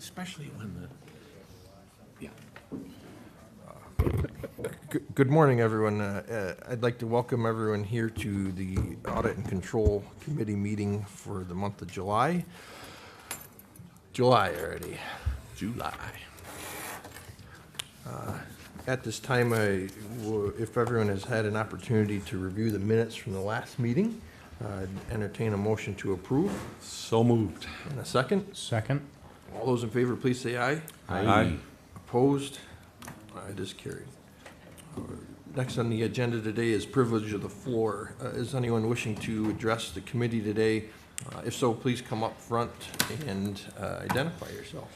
especially when the, yeah. Good morning, everyone. I'd like to welcome everyone here to the Audit and Control Committee meeting for the month of July. July already. July. At this time, if everyone has had an opportunity to review the minutes from the last meeting, I'd entertain a motion to approve. So moved. And a second. Second. All those in favor, please say aye. Aye. Opposed? It is carried. Next on the agenda today is privilege of the floor. Is anyone wishing to address the committee today? If so, please come up front and identify yourself.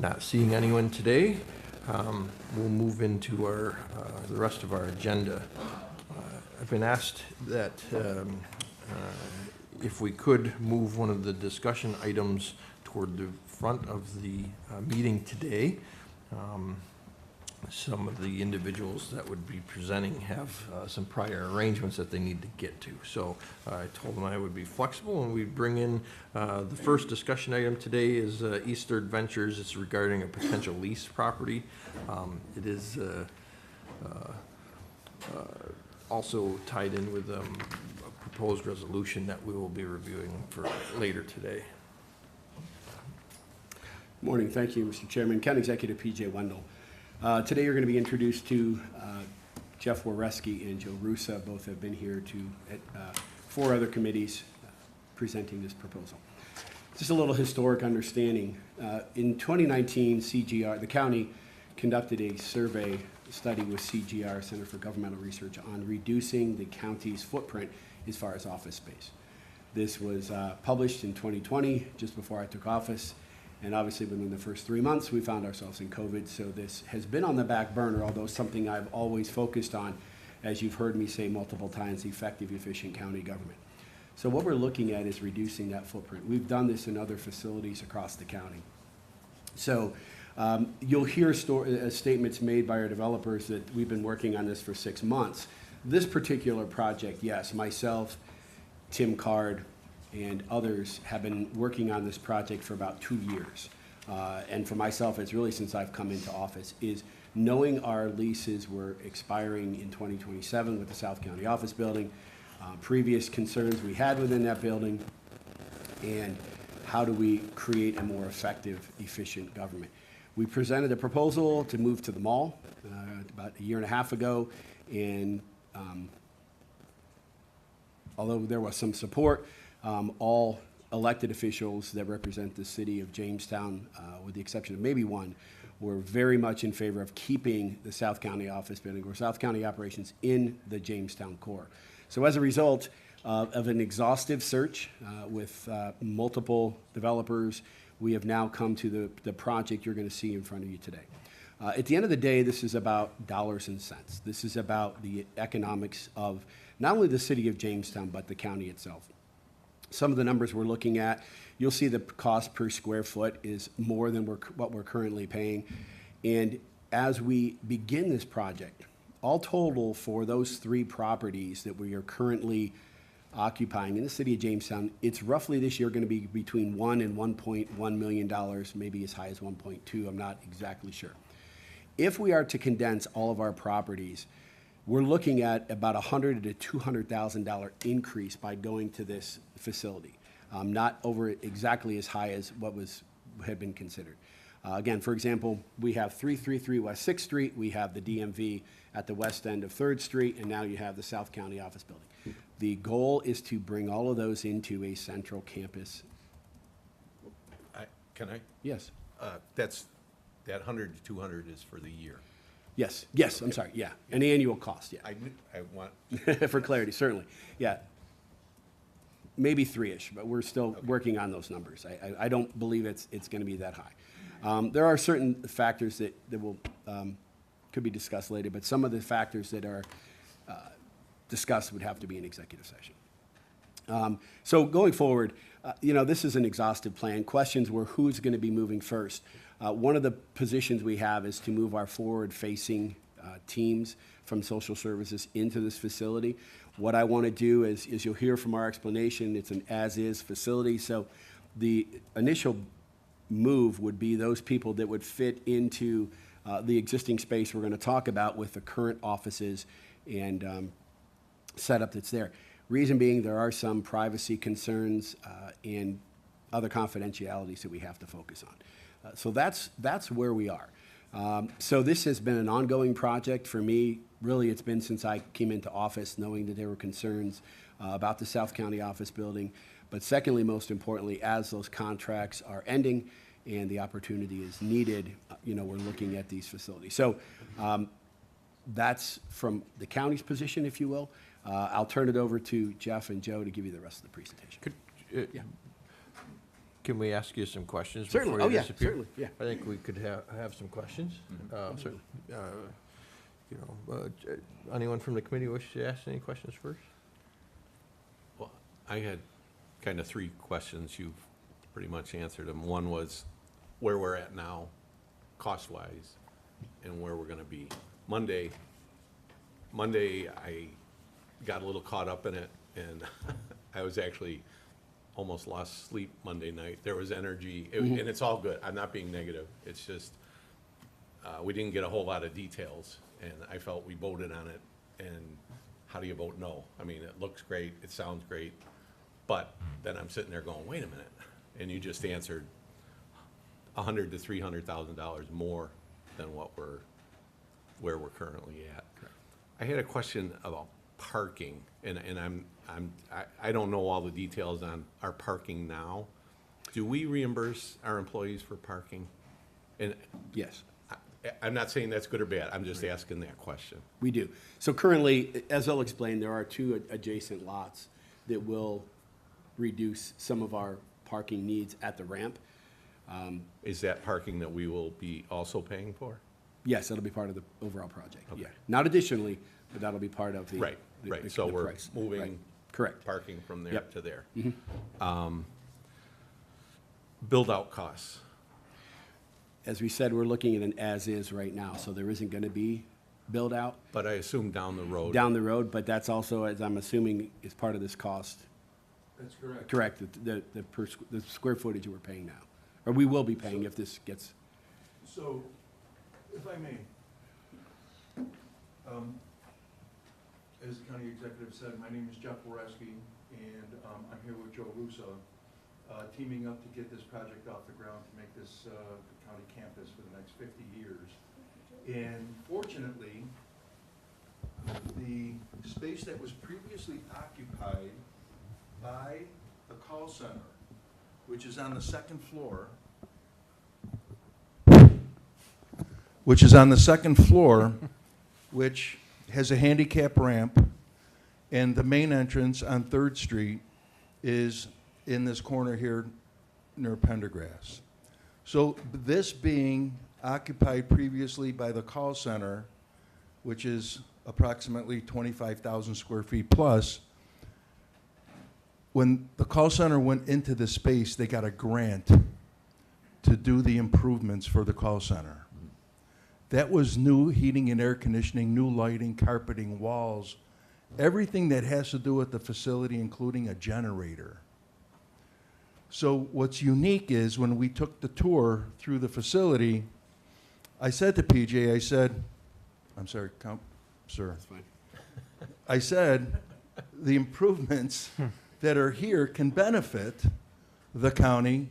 Not seeing anyone today, we'll move into the rest of our agenda. I've been asked that if we could move one of the discussion items toward the front of the meeting today. Some of the individuals that would be presenting have some prior arrangements that they need to get to. So I told them I would be flexible, and we'd bring in the first discussion item today is East Third Ventures. It's regarding a potential lease property. It is also tied in with a proposed resolution that we will be reviewing for later today. Morning. Thank you, Mr. Chairman. County Executive P.J. Wendell. Today you're going to be introduced to Jeff Wareski and Joe Russa. Both have been here at 4 other committees presenting this proposal. Just a little historic understanding. In 2019, CGR, the county conducted a survey study with CGR, Center for Governmental Research, on reducing the county's footprint as far as office space. This was published in 2020, just before I took office. And obviously within the first 3 months, we found ourselves in COVID. So this has been on the back burner, although something I've always focused on, as you've heard me say multiple times, effective, efficient county government. So what we're looking at is reducing that footprint. We've done this in other facilities across the county. So you'll hear statements made by our developers that we've been working on this for 6 months. This particular project, yes, myself, Tim Card, and others have been working on this project for about 2 years. And for myself, it's really since I've come into office, is knowing our leases were expiring in 2027 with the South County office building, previous concerns we had within that building, and how do we create a more effective, efficient government. We presented a proposal to move to the mall about 1.5 years ago, and although there was some support, all elected officials that represent the city of Jamestown, with the exception of maybe one, were very much in favor of keeping the South County office building or South County operations in the Jamestown core. So as a result of an exhaustive search with multiple developers, we have now come to the project you're going to see in front of you today. At the end of the day, this is about dollars and cents. This is about the economics of not only the city of Jamestown, but the county itself. Some of the numbers we're looking at, you'll see the cost per square foot is more than what we're currently paying. And as we begin this project, all total for those 3 properties that we are currently occupying in the city of Jamestown, it's roughly this year going to be between $1 and $1.1 million, maybe as high as 1.2, I'm not exactly sure. If we are to condense all of our properties, we're looking at about $100,000 to $200,000 increase by going to this facility, not over exactly as high as what had been considered. Again, for example, we have 333 West 6th Street, we have the DMV at the west end of 3rd Street, and now you have the South County office building. The goal is to bring all of those into a central campus. Can I? Yes. That 100 to 200 is for the year. Yes, yes, I'm sorry, yeah, an annual cost, yeah. I want. For clarity, certainly, yeah. Maybe 3-ish, but we're still working on those numbers. I don't believe it's going to be that high. There are certain factors that will could be discussed later, but some of the factors that are discussed would have to be in executive session. So going forward, this is an exhaustive plan. Questions were who's going to be moving first. One of the positions we have is to move our forward-facing teams from social services into this facility. What I want to do is you'll hear from our explanation, it's an as-is facility. So the initial move would be those people that would fit into the existing space we're going to talk about with the current offices and setup that's there. Reason being, there are some privacy concerns and other confidentialities that we have to focus on. So that's where we are. So this has been an ongoing project for me. Really, it's been since I came into office, knowing that there were concerns about the South County office building. But secondly, most importantly, as those contracts are ending and the opportunity is needed, we're looking at these facilities. So that's from the county's position, if you will. I'll turn it over to Jeff and Joe to give you the rest of the presentation. Yeah. Can we ask you some questions Certainly. before you Oh, yeah, disappear? certainly, yeah. I think we could have some questions. Certainly. Anyone from the committee wish to ask any questions first? Well, I had kind of three questions. You've pretty much answered them. One was where we're at now, cost-wise, and where we're gonna be. Monday, I got a little caught up in it, and I was actually almost lost sleep Monday night. There was energy, and it's all good. I'm not being negative. It's just, we didn't get a whole lot of details, and I felt we voted on it, and how do you vote no? I mean, it looks great, it sounds great, but then I'm sitting there going, wait a minute, and you just answered $100,000 to $300,000 more than where we're currently at. Correct. I had a question about parking, and I don't know all the details on our parking now. Do we reimburse our employees for parking? And Yes. I'm not saying that's good or bad, I'm just asking that question. We do. So currently, as I'll explain, there are two adjacent lots that will reduce some of our parking needs at the ramp. Is that parking that we will be also paying for? Yes, that'll be part of the overall project, yeah. Okay. Not additionally, but that'll be part of the. Right, right, so the we're price. moving Right. Correct. parking from there Yep. to there. Build-out costs. As we said, we're looking at an as-is right now, so there isn't gonna be build-out But I assume down the road. down the road, but that's also, as I'm assuming, is part of this cost. That's correct. Correct, the square footage we're paying now, or we will be paying if this gets, So, if I may, as the county executive said, my name is Jeff Woreski, and I'm here with Joe Russo, teaming up to get this project off the ground to make this the county campus for the next 50 years. And fortunately, the space that was previously occupied by the call center, which is on the second floor, which has a handicap ramp, and the main entrance on 3rd Street is in this corner here near Pendergrass. So this being occupied previously by the call center, which is approximately 25,000 square feet plus, when the call center went into the space, they got a grant to do the improvements for the call center. That was new heating and air conditioning, new lighting, carpeting, walls, everything that has to do with the facility, including a generator. So what's unique is when we took the tour through the facility, I said to PJ, I'm sorry, sir. that's fine. I said, the improvements that are here can benefit the county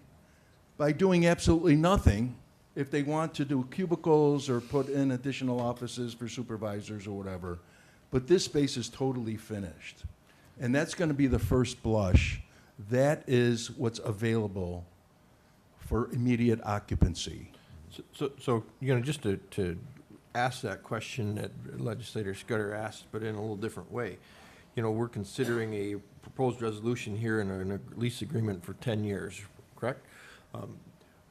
by doing absolutely nothing if they want to do cubicles or put in additional offices for supervisors or whatever. But this space is totally finished. And that's going to be the first blush. That is what's available for immediate occupancy. So just to ask that question that Legislator Scudder asked, but in a little different way. We're considering a proposed resolution here in a lease agreement for 10 years, correct?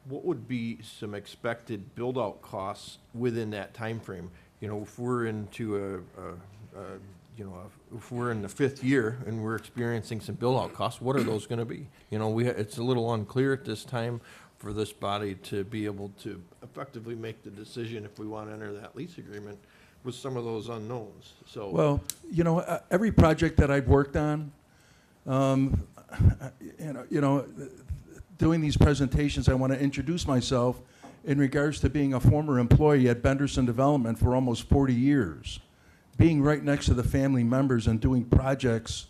What would be some expected build-out costs within that time frame? If we're into if we're in the 5th year and we're experiencing some build-out costs, what are those going to be? It's a little unclear at this time for this body to be able to effectively make the decision if we want to enter that lease agreement with some of those unknowns, so. Well, every project that I've worked on, doing these presentations, I want to introduce myself in regards to being a former employee at Benderson Development for almost 40 years. Being right next to the family members and doing projects,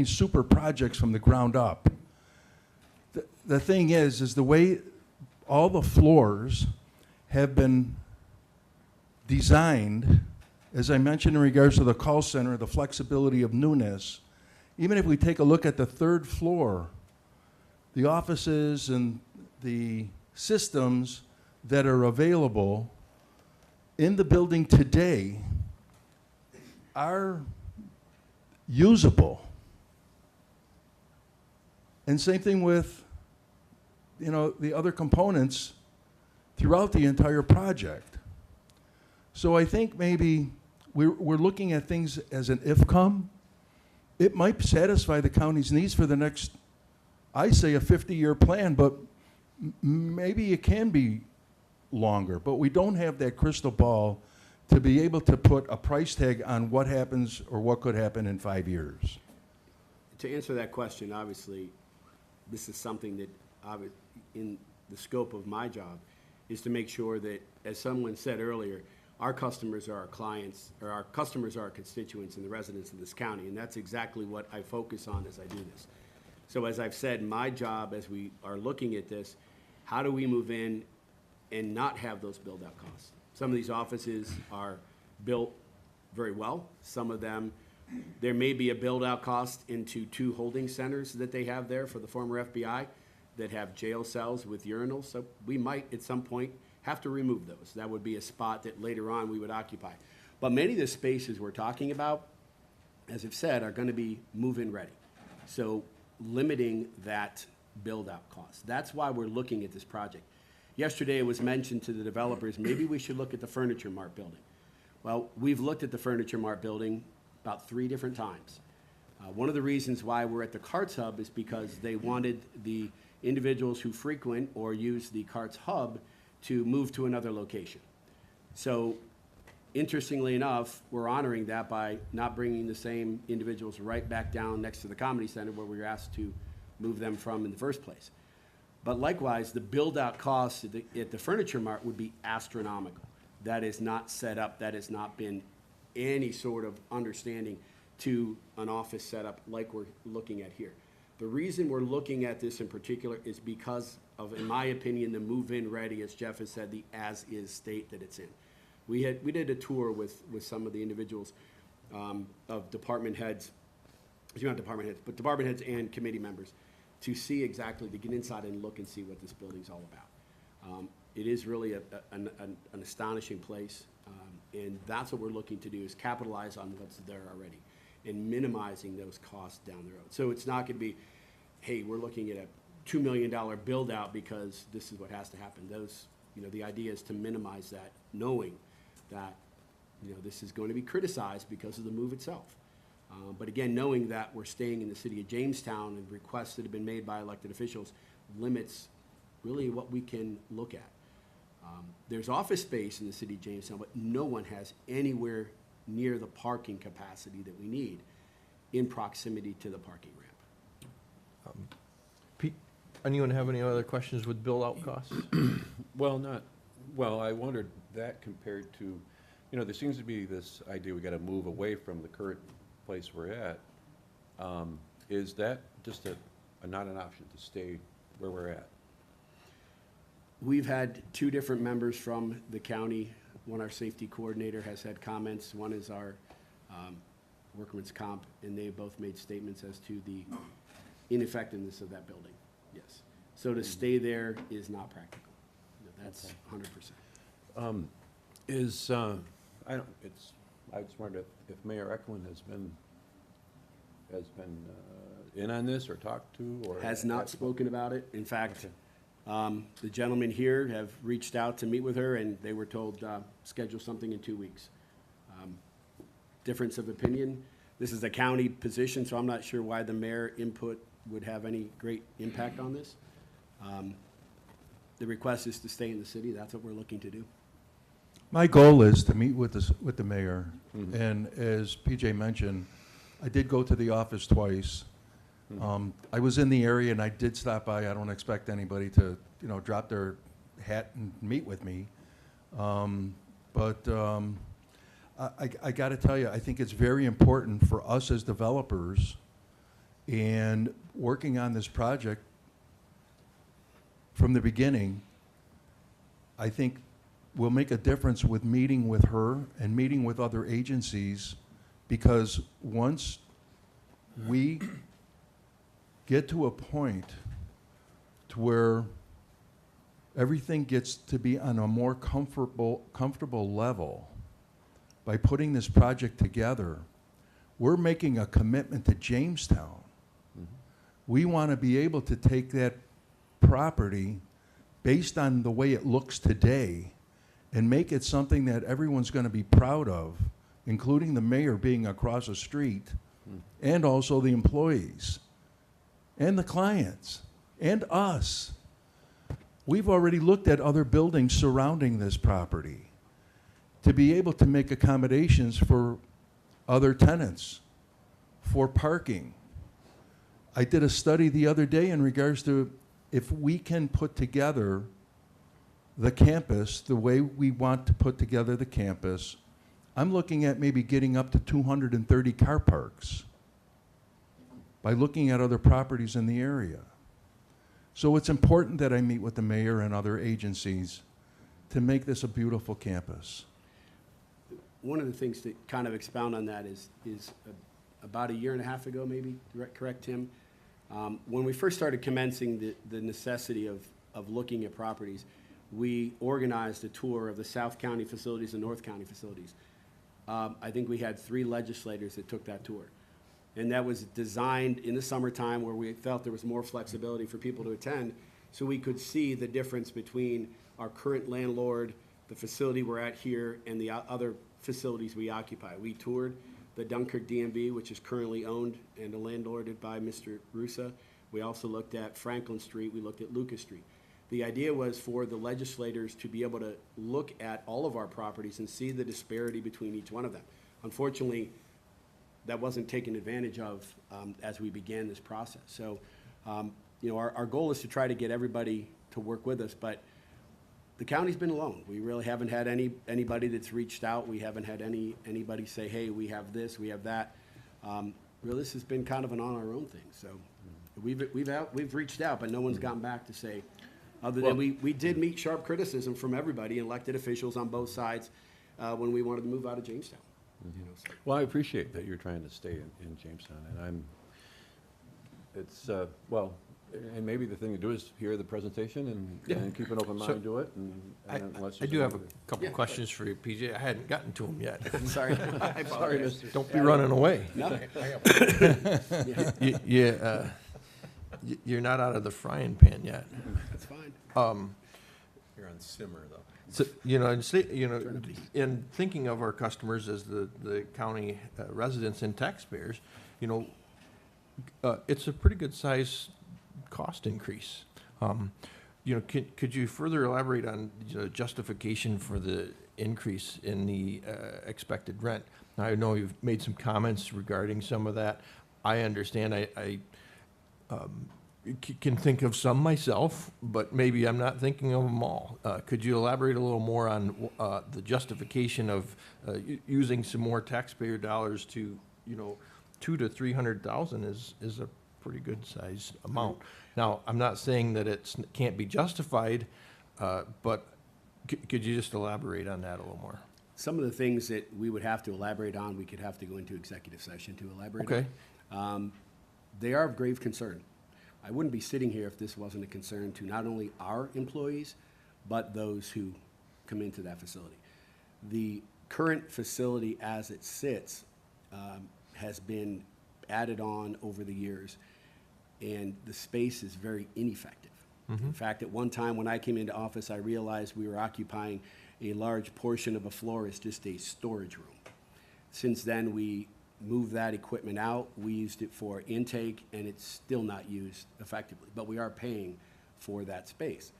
super projects from the ground up. The thing is the way all the floors have been designed, as I mentioned in regards to the call center, the flexibility of newness, even if we take a look at the third floor, the offices and the systems that are available in the building today are usable. And same thing with, the other components throughout the entire project. So I think maybe we're looking at things as an if-come. It might satisfy the county's needs for the next, I say, a 50-year plan, but maybe it can be longer. But we don't have that crystal ball to be able to put a price tag on what happens or what could happen in 5 years. To answer that question, obviously, this is something that, in the scope of my job, is to make sure that, as someone said earlier, our customers are our clients, or our customers are our constituents and the residents of this county, and that's exactly what I focus on as I do this. So as I've said, my job as we are looking at this, how do we move in and not have those build-out costs? Some of these offices are built very well. Some of them, there may be a build-out cost into 2 holding centers that they have there for the former FBI that have jail cells with urinals. So we might, at some point, have to remove those. That would be a spot that later on we would occupy. But many of the spaces we're talking about, as I've said, are going to be move-in ready. So limiting that build-out cost. That's why we're looking at this project. Yesterday it was mentioned to the developers, maybe we should look at the Furniture Mart building. Well, we've looked at the Furniture Mart building about 3 different times. One of the reasons why we're at the Carts Hub is because they wanted the individuals who frequent or use the Carts Hub to move to another location. So interestingly enough, we're honoring that by not bringing the same individuals right back down next to the Comedy Center where we were asked to move them from in the first place. But likewise, the build-out costs at the Furniture Mart would be astronomical. That is not set up, that has not been any sort of understanding to an office setup like we're looking at here. The reason we're looking at this in particular is because of, in my opinion, the move-in ready, as Jeff has said, the as-is state that it's in. We did a tour with some of the individuals of department heads, not department heads, but department heads and committee members to see exactly, to get inside and look and see what this building's all about. It is really an astonishing place, and that's what we're looking to do, is capitalize on what's there already and minimizing those costs down the road. So it's not gonna be, hey, we're looking at a $2 million build out because this is what has to happen. The idea is to minimize that, knowing that, this is going to be criticized because of the move itself. But again, knowing that we're staying in the city of Jamestown and requests that have been made by elected officials limits really what we can look at. There's office space in the city of Jamestown, but no one has anywhere near the parking capacity that we need in proximity to the parking ramp. Pete, anyone have any other questions with build-out costs? I wondered that compared to, there seems to be this idea we gotta move away from the current place we're at. Is that just not an option to stay where we're at? We've had 2 different members from the county. One, our safety coordinator, has had comments. One is our workman's comp, and they both made statements as to the ineffectiveness of that building. Yes. So to stay there is not practical. That's 100%. I just wondered if Mayor Eklund has been in on this or talked to, or Has not spoken about it. In fact, the gentlemen here have reached out to meet with her, and they were told, schedule something in 2 weeks. Difference of opinion. This is a county position, so I'm not sure why the mayor input would have any great impact on this. The request is to stay in the city. That's what we're looking to do. My goal is to meet with the mayor, and as PJ mentioned, I did go to the office twice. I was in the area and I did stop by. I don't expect anybody to, drop their hat and meet with me. But I got to tell you, I think it's very important for us as developers and working on this project from the beginning. I think will make a difference with meeting with her and meeting with other agencies, because once we get to a point to where everything gets to be on a more comfortable level by putting this project together, we're making a commitment to Jamestown. We want to be able to take that property based on the way it looks today and make it something that everyone's going to be proud of, including the mayor being across the street, and also the employees, and the clients, and us. We've already looked at other buildings surrounding this property to be able to make accommodations for other tenants, for parking. I did a study the other day in regards to if we can put together the campus the way we want to put together the campus. I'm looking at maybe getting up to 230 car parks by looking at other properties in the area. So it's important that I meet with the mayor and other agencies to make this a beautiful campus. One of the things to kind of expound on that is about a year and a half ago, maybe, correct, Tim? When we first started commencing the necessity of looking at properties, we organized a tour of the South County facilities and North County facilities. I think we had 3 legislators that took that tour. And that was designed in the summertime where we felt there was more flexibility for people to attend, so we could see the difference between our current landlord, the facility we're at here, and the other facilities we occupy. We toured the Dunkirk DMV, which is currently owned and landlorded by Mr. Russa. We also looked at Franklin Street. We looked at Lucas Street. The idea was for the legislators to be able to look at all of our properties and see the disparity between each one of them. Unfortunately, that wasn't taken advantage of as we began this process. So, our goal is to try to get everybody to work with us, but the county's been alone. We really haven't had anybody that's reached out. We haven't had anybody say, hey, we have this, we have that. Really, this has been kind of an on our own thing. So we've reached out, but no one's gotten back to say, other than we did meet sharp criticism from everybody, elected officials on both sides, when we wanted to move out of Jamestown. So. Well, I appreciate that you're trying to stay in Jamestown, and and maybe the thing to do is hear the presentation and keep an open mind to it. I do have a couple questions for you, PJ. I hadn't gotten to them yet. Sorry. Sorry, mister. Don't be running away. No. You're not out of the frying pan yet. That's fine. You're on simmer, though. So, in thinking of our customers as the county residents and taxpayers, it's a pretty good size cost increase. Could you further elaborate on the justification for the increase in the expected rent? Now, I know you've made some comments regarding some of that. I understand. I can think of some myself, but maybe I'm not thinking of them all. Could you elaborate a little more on the justification of using some more taxpayer dollars to, $200,000 to $300,000 is a pretty good sized amount. Now, I'm not saying that it can't be justified, but could you just elaborate on that a little more? Some of the things that we would have to elaborate on, we could have to go into executive session to elaborate Okay. on. They are of grave concern. I wouldn't be sitting here if this wasn't a concern to not only our employees, but those who come into that facility. The current facility as it sits has been added on over the years, and the space is very ineffective. In fact, at one time when I came into office, I realized we were occupying a large portion of a floor as just a storage room. Since then, we moved that equipment out. We used it for intake, and it's still not used effectively, but we are paying for that space.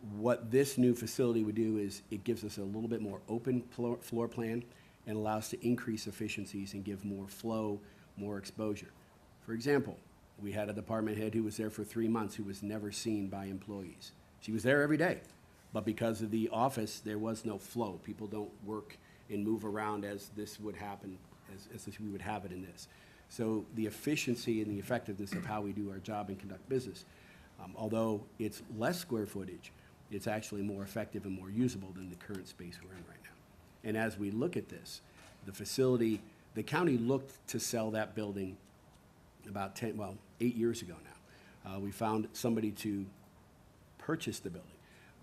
What this new facility would do is it gives us a little bit more open floor plan and allows us to increase efficiencies and give more flow, more exposure. For example, we had a department head who was there for 3 months who was never seen by employees. She was there every day, but because of the office, there was no flow. People don't work and move around as this would happen, as we would have it in this. So the efficiency and the effectiveness of how we do our job and conduct business, although it's less square footage, it's actually more effective and more usable than the current space we're in right now. And as we look at this, the facility, the county looked to sell that building about 8 years ago now. We found somebody to purchase the building,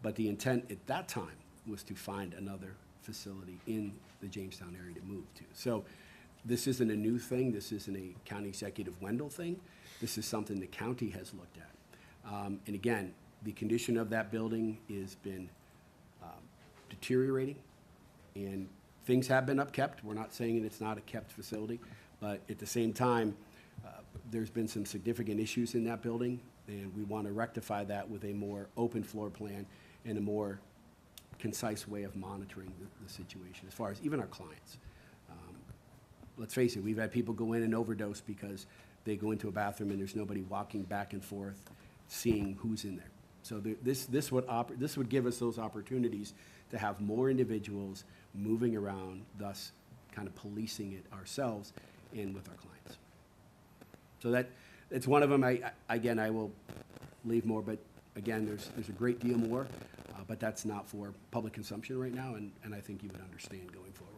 but the intent at that time was to find another facility in the Jamestown area to move to. So this isn't a new thing. This isn't a County Executive Wendell thing. This is something the county has looked at. And again, the condition of that building has been deteriorating, and things have been upkept. We're not saying that it's not a kept facility, but at the same time, there's been some significant issues in that building, and we want to rectify that with a more open floor plan and a more concise way of monitoring the situation, as far as even our clients. Let's face it, we've had people go in and overdose because they go into a bathroom and there's nobody walking back and forth, seeing who's in there. So this would give us those opportunities to have more individuals moving around, thus kind of policing it ourselves and with our clients. So it's one of them. I will leave more, but again, there's a great deal more, but that's not for public consumption right now, and I think you would understand going forward.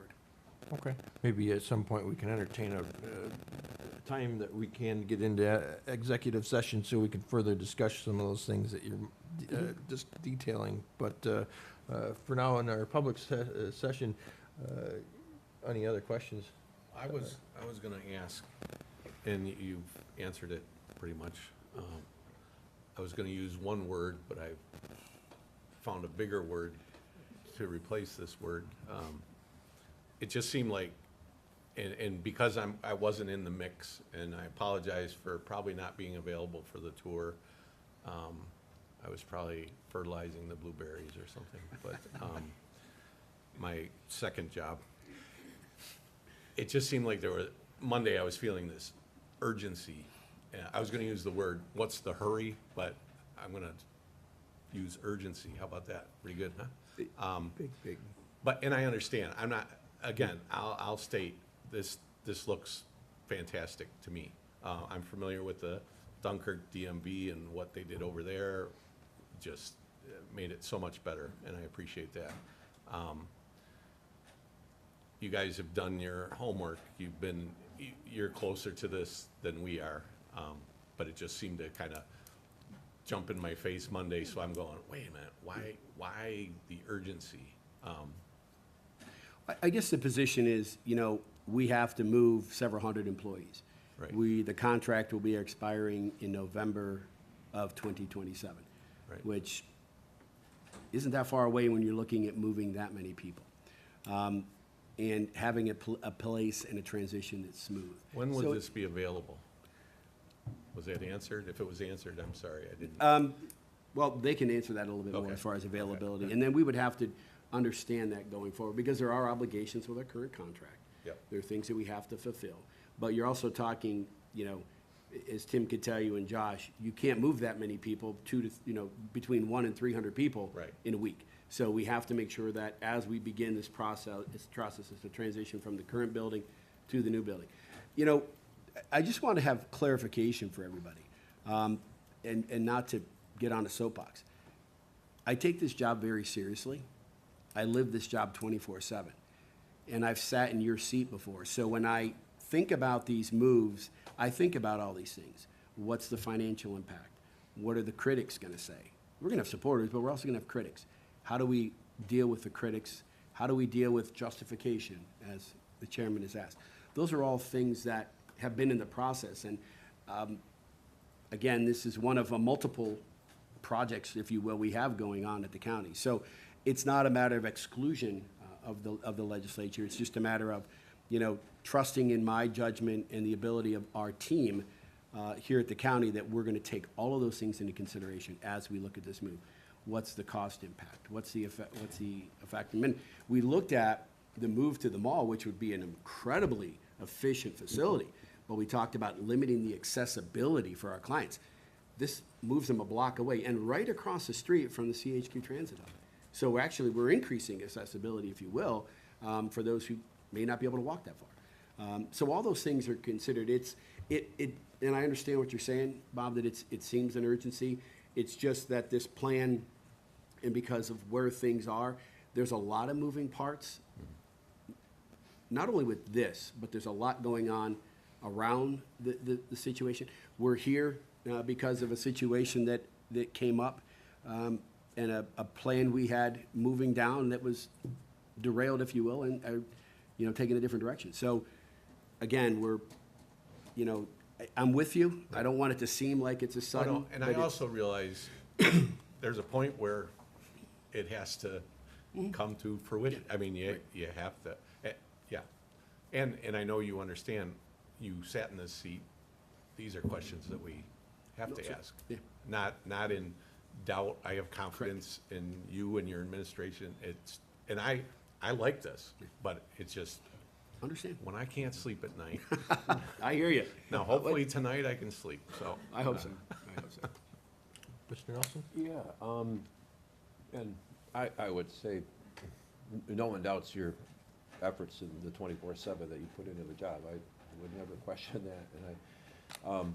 Okay. Maybe at some point we can entertain a time that we can get into executive session so we can further discuss some of those things that you're just detailing. But for now, in our public session, any other questions? I was gonna ask, and you've answered it pretty much. I was gonna use one word, but I found a bigger word to replace this word. It just seemed like, and because I wasn't in the mix, and I apologize for probably not being available for the tour. I was probably fertilizing the blueberries or something, but my second job, it just seemed like Monday I was feeling this urgency. I was gonna use the word, what's the hurry, but I'm gonna use urgency. How about that? Pretty good, huh? Big. But, and I understand, I'm not, again, I'll state, this looks fantastic to me. I'm familiar with the Dunkirk DMV and what they did over there, just made it so much better, and I appreciate that. You guys have done your homework, you're closer to this than we are, but it just seemed to kind of jump in my face Monday, so I'm going, wait a minute, why the urgency? I guess the position is, we have to move several hundred employees. Right. The contract will be expiring in November of 2027, Right. which isn't that far away when you're looking at moving that many people. And having a place and a transition that's smooth. When So- would this be available? Was that answered? If it was answered, I'm sorry, I didn't. Well, they can answer that a little bit more Okay. as far as availability. Okay. And then we would have to understand that going forward, because there are obligations with our current contract. Yep. There are things that we have to fulfill. But you're also talking, as Tim could tell you and Josh, you can't move that many people, between 100 and 300 people Right. in a week. So we have to make sure that as we begin this process is the transition from the current building to the new building. I just want to have clarification for everybody, and not to get on a soapbox. I take this job very seriously. I live this job 24/7, and I've sat in your seat before. So when I think about these moves, I think about all these things. What's the financial impact? What are the critics going to say? We're going to have supporters, but we're also going to have critics. How do we deal with the critics? How do we deal with justification, as the chairman has asked? Those are all things that have been in the process. And again, this is one of multiple projects, if you will, we have going on at the county. So it's not a matter of exclusion of the legislature. It's just a matter of, trusting in my judgment and the ability of our team here at the county that we're going to take all of those things into consideration as we look at this move. what's the cost impact? What's the effect? And then we looked at the move to the mall, which would be an incredibly efficient facility, but we talked about limiting the accessibility for our clients. This moves them a block away and right across the street from the CHQ Transit Hub. So we're increasing accessibility, if you will, for those who may not be able to walk that far. So all those things are considered. And I understand what you're saying, Bob, that it seems an urgency. It's just that this plan, and because of where things are, there's a lot of moving parts. Not only with this, but there's a lot going on around the situation. We're here because of a situation that came up, and a plan we had moving down that was derailed, if you will, and taking a different direction. So again, I'm with you. I don't want it to seem like it's a Oh, sudden. no, and I also realize there's a point where it has to come to fruition. I mean, you have to, yeah. And I know you understand, you sat in this seat, these are questions that we have to ask. Yeah. Not in doubt. I have confidence in you and your administration. And I like this, but it's just, Understand. when I can't sleep at night. I hear you. Now, hopefully tonight I can sleep, so. I hope so. I hope so. Mr. Nelson? Yeah, and I would say, no one doubts your efforts in the 24/7 that you put into the job. I would never question that, and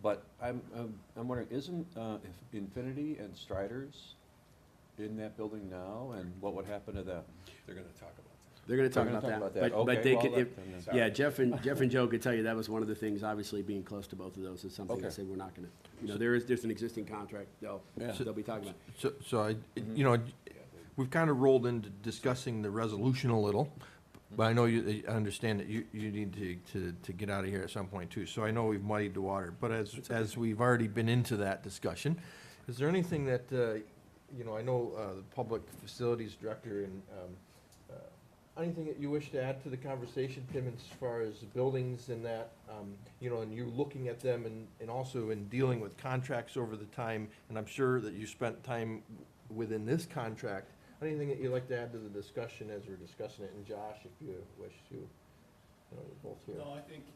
but I'm wondering, isn't Infinity and Strider's in that building now, and what would happen to them? They're gonna talk about that. They're going to talk They're about gonna talk that. about that. But Okay, they well, could, then- yeah, Jeff and Joe could tell you that was one of the things, obviously, being close to both of those is something they Okay. said we're not going to, there's an existing contract they'll be talking about. So we've kind of rolled into discussing the resolution a little, but I know I understand that you need to get out of here at some point too. So I know we've muddied the water, but as we've already been into that discussion, is there anything that, I know the Public Facilities Director and anything that you wish to add to the conversation, Tim, as far as buildings and that, and you looking at them and also in dealing with contracts over the time, and I'm sure that you spent time within this contract. Anything that you'd like to add to the discussion as we're discussing it? And Josh, if you wish to, you're both here. No, I think,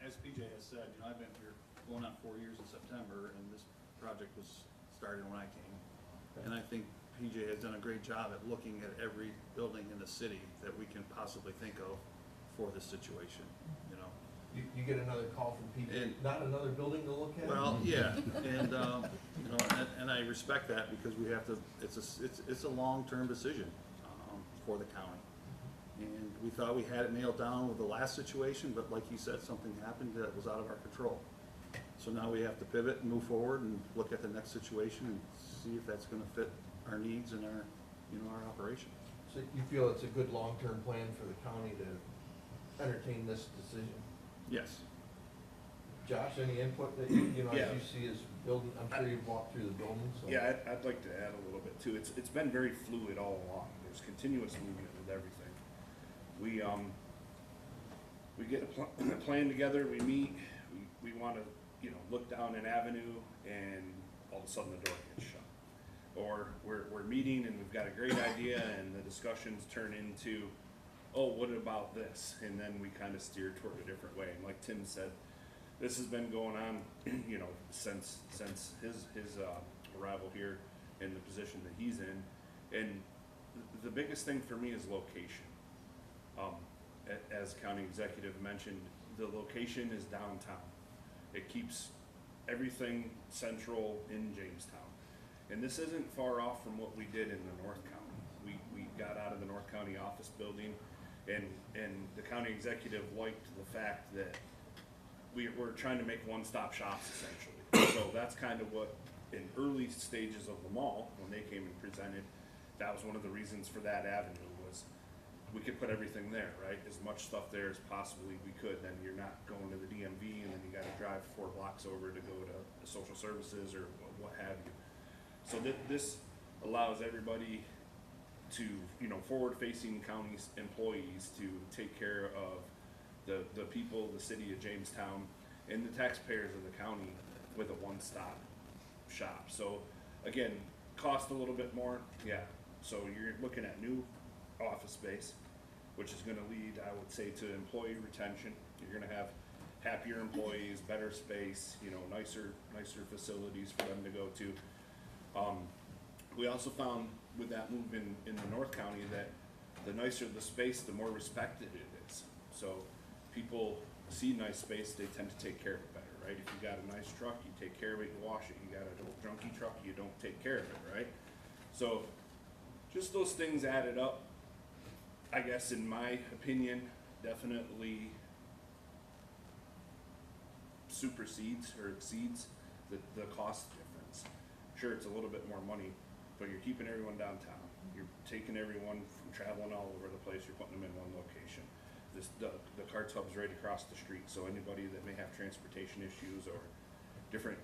as PJ has said, I've been here going on 4 years in September, and this project was started when I came. And I think PJ has done a great job at looking at every building in the city that we can possibly think of for this situation, You get another call from PJ, And- not another building to look at? Well, yeah, and I respect that because we have to, it's a long-term decision, for the county. And we thought we had it nailed down with the last situation, but like you said, something happened that was out of our control. So now we have to pivot and move forward and look at the next situation and see if that's gonna fit our needs and our operation. So you feel it's a good long-term plan for the county to entertain this decision? Yes. Josh, any input that you Yeah. as you see as building, I'm sure you've walked through the building, so. Yeah, I'd like to add a little bit too. It's been very fluid all along. There's continuous movement with everything. We get a plan together, we meet, we want to, look down an avenue and all of a sudden the door gets shut. Or we're meeting and we've got a great idea and the discussions turn into, oh, what about this? And then we kind of steer toward a different way. And like Tim said, this has been going on, since his arrival here in the position that he's in. And the biggest thing for me is location. As county executive mentioned, the location is downtown. It keeps everything central in Jamestown. And this isn't far off from what we did in the North County. We got out of the North County office building, and the county executive liked the fact that we're trying to make one-stop shops essentially. So that's kind of what, in early stages of the mall, when they came and presented, that was one of the reasons for that avenue was we could put everything there, right? As much stuff there as possibly we could. Then you're not going to the DMV and then you got to drive 4 blocks over to go to the social services or what have you. So this allows everybody to, forward-facing county employees to take care of the people, the city of Jamestown, and the taxpayers of the county with a one-stop shop. So again, cost a little bit more, yeah. So you're looking at new office space, which is gonna lead, I would say, to employee retention. You're gonna have happier employees, better space, you know, nicer facilities for them to go to. We also found with that move in the North County that the nicer the space, the more respected it is. So people see nice space, they tend to take care of it better, right? If you got a nice truck, you take care of it, you wash it. You got a junky truck, you don't take care of it, right? So just those things added up, I guess, in my opinion, definitely supersedes or exceeds the cost difference. Sure, it's a little bit more money, but you're keeping everyone downtown. You're taking everyone from traveling all over the place, you're putting them in one location. The Carts Hub's right across the street, so anybody that may have transportation issues or different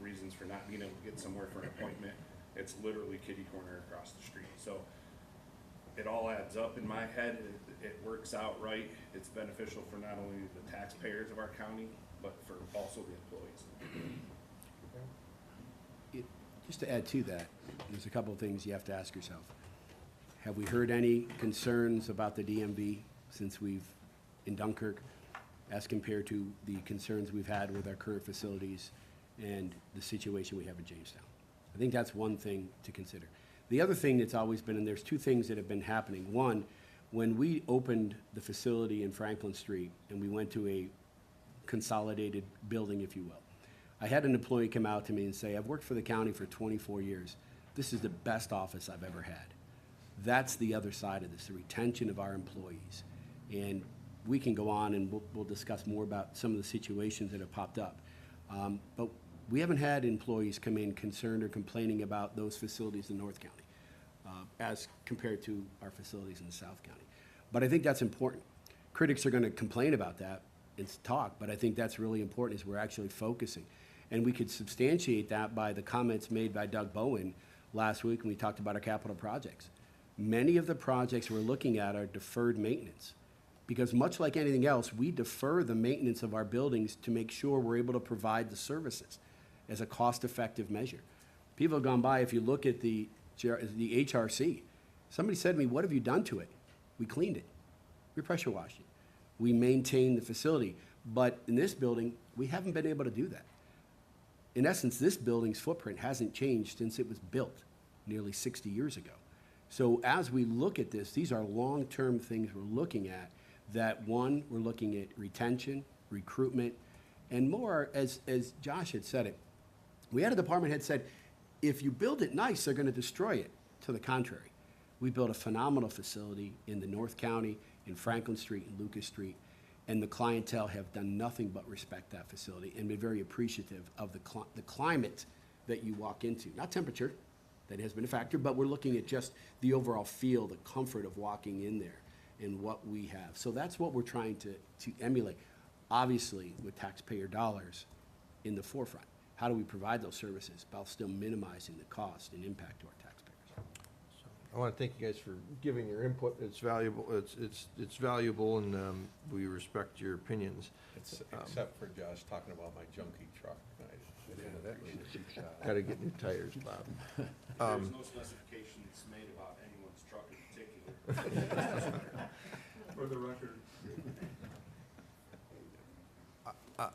reasons for not being able to get somewhere for an appointment, it's literally kitty corner across the street. So it all adds up in my head. It works out right. It's beneficial for not only the taxpayers of our county, but for also the employees. Just to add to that, there's a couple of things you have to ask yourself. Have we heard any concerns about the DMV since we've, in Dunkirk, as compared to the concerns we've had with our current facilities and the situation we have in Jamestown? I think that's one thing to consider. The other thing that's always been, and there's two things that have been happening. One, when we opened the facility in Franklin Street and we went to a consolidated building, if you will, I had an employee come out to me and say, I've worked for the county for 24 years. This is the best office I've ever had. That's the other side of this, the retention of our employees. And we can go on and we'll discuss more about some of the situations that have popped up. But we haven't had employees come in concerned or complaining about those facilities in North County as compared to our facilities in the South County. But I think that's important. Critics are going to complain about that and talk, but I think that's really important is we're actually focusing. And we could substantiate that by the comments made by Doug Bowen last week when we talked about our capital projects. Many of the projects we're looking at are deferred maintenance because much like anything else, we defer the maintenance of our buildings to make sure we're able to provide the services as a cost-effective measure. People have gone by, if you look at the HRC, somebody said to me, what have you done to it? We cleaned it. We pressure washed it. We maintained the facility. But in this building, we haven't been able to do that. In essence, this building's footprint hasn't changed since it was built nearly 60 years ago. So as we look at this, these are long-term things we're looking at that, one, we're looking at retention, recruitment, and more, as Josh had said it, we had a department head said, if you build it nice, they're going to destroy it. To the contrary, we built a phenomenal facility in the North County, in Franklin Street and Lucas Street, and the clientele have done nothing but respect that facility and been very appreciative of the climate that you walk into. Not temperature, that has been a factor, but we're looking at just the overall feel, the comfort of walking in there and what we have. So that's what we're trying to emulate, obviously with taxpayer dollars in the forefront. How do we provide those services while still minimizing the cost and impact to our taxpayers? I want to thank you guys for giving your input. It's valuable. It's valuable, and we respect your opinions. Except for Josh talking about my junky truck. Got to get new tires, Bob. There's no specifications made about anyone's truck in particular. For the record.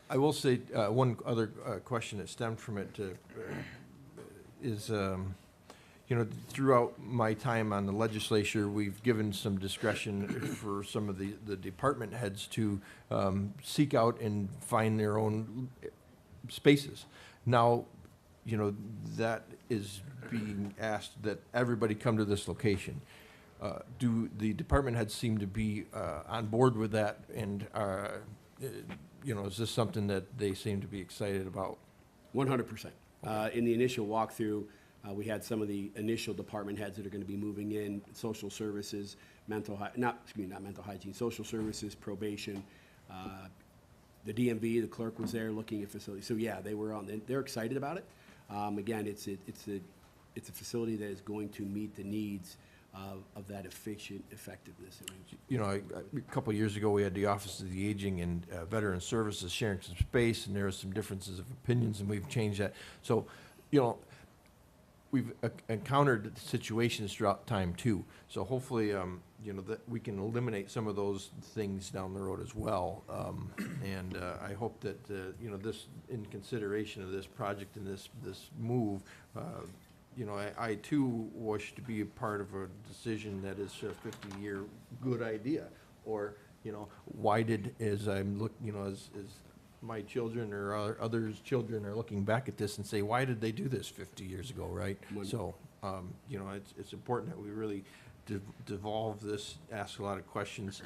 I will say one other question that stemmed from it is, you know, throughout my time on the legislature, we've given some discretion for some of the department heads to seek out and find their own spaces. Now, you know, that is being asked that everybody come to this location. Do the department heads seem to be on board with that, and you know, is this something that they seem to be excited about? 100%. In the initial walkthrough, we had some of the initial department heads that are going to be moving in, social services, not mental hygiene, social services, probation. The DMV, the clerk was there looking at facilities. So yeah, they were on. They're excited about it. Again, it's a facility that is going to meet the needs of that efficient effectiveness. You know, a couple of years ago, we had the Office of the Aging and Veteran Services sharing some space, and there are some differences of opinions, and we've changed that. So, you know, we've encountered situations throughout time too. So hopefully, you know, that we can eliminate some of those things down the road as well. And I hope that, you know, this, in consideration of this project and this move, you know, I too wish to be a part of a decision that is a 50-year good idea. Or, you know, why did, as I'm look, you know, as my children or others' children are looking back at this and say, why did they do this 50 years ago, right? So, you know, it's important that we really devolve this, ask a lot of questions,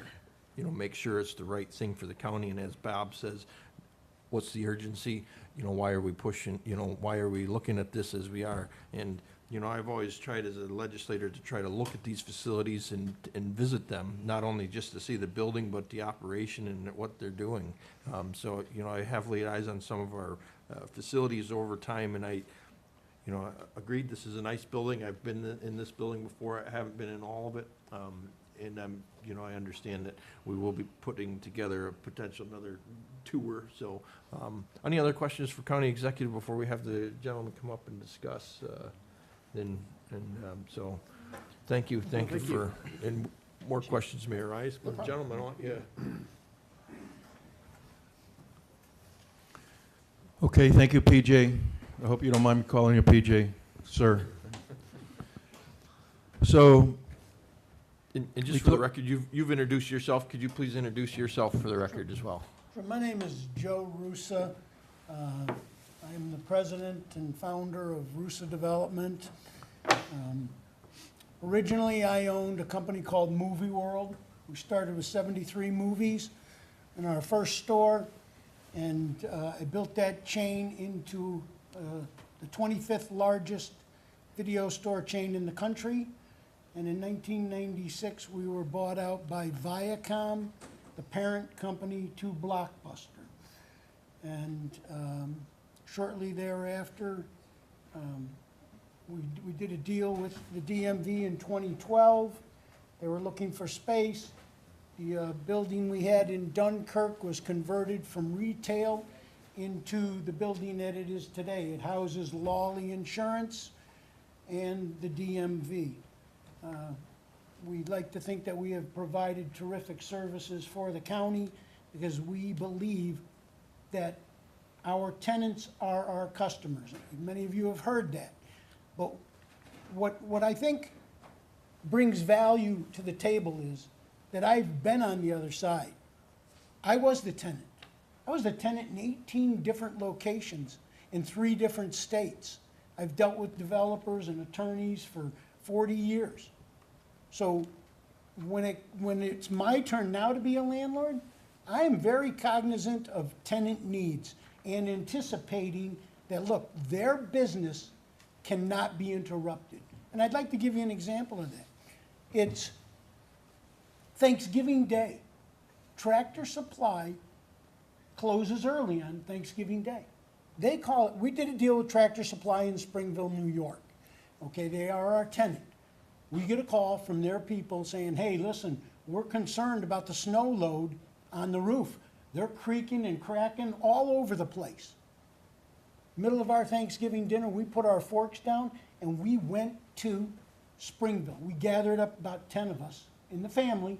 you know, make sure it's the right thing for the county. And as Bob says, what's the urgency? You know, why are we pushing, you know, why are we looking at this as we are? And, you know, I've always tried as a legislator to try to look at these facilities and visit them, not only just to see the building, but the operation and what they're doing. So, you know, I have laid eyes on some of our facilities over time, and I, you know, agreed this is a nice building. I've been in this building before. I haven't been in all of it. And you know, I understand that we will be putting together a potential another tour. So, any other questions for County Executive before we have the gentleman come up and discuss? So, thank you for, and more questions may arise, but gentlemen, I want you. Okay, thank you, PJ. I hope you don't mind me calling you PJ, sir. So, And just for the record, you've introduced yourself. Could you please introduce yourself for the record as well? My name is Joe Russa. I am the president and founder of Russa Development. Originally, I owned a company called Movie World. We started with 73 movies in our first store, and I built that chain into the 25th largest video store chain in the country. And in 1996, we were bought out by Viacom, the parent company to Blockbuster. And shortly thereafter, we did a deal with the DMV in 2012. They were looking for space. The building we had in Dunkirk was converted from retail into the building that it is today. It houses Lawley Insurance and the DMV. We'd like to think that we have provided terrific services for the county because we believe that our tenants are our customers. Many of you have heard that. But what I think brings value to the table is that I've been on the other side. I was the tenant. I was the tenant in 18 different locations in 3 different states. I've dealt with developers and attorneys for 40 years. So when it's my turn now to be a landlord, I am very cognizant of tenant needs and anticipating that, look, their business cannot be interrupted. And I'd like to give you an example of that. It's Thanksgiving Day. Tractor Supply closes early on Thanksgiving Day. They call it, we did a deal with Tractor Supply in Springville, New York. Okay, they are our tenant. We get a call from their people saying, hey, listen, we're concerned about the snow load on the roof. They're creaking and cracking all over the place. Middle of our Thanksgiving dinner, we put our forks down and we went to Springville. We gathered up about 10 of us in the family,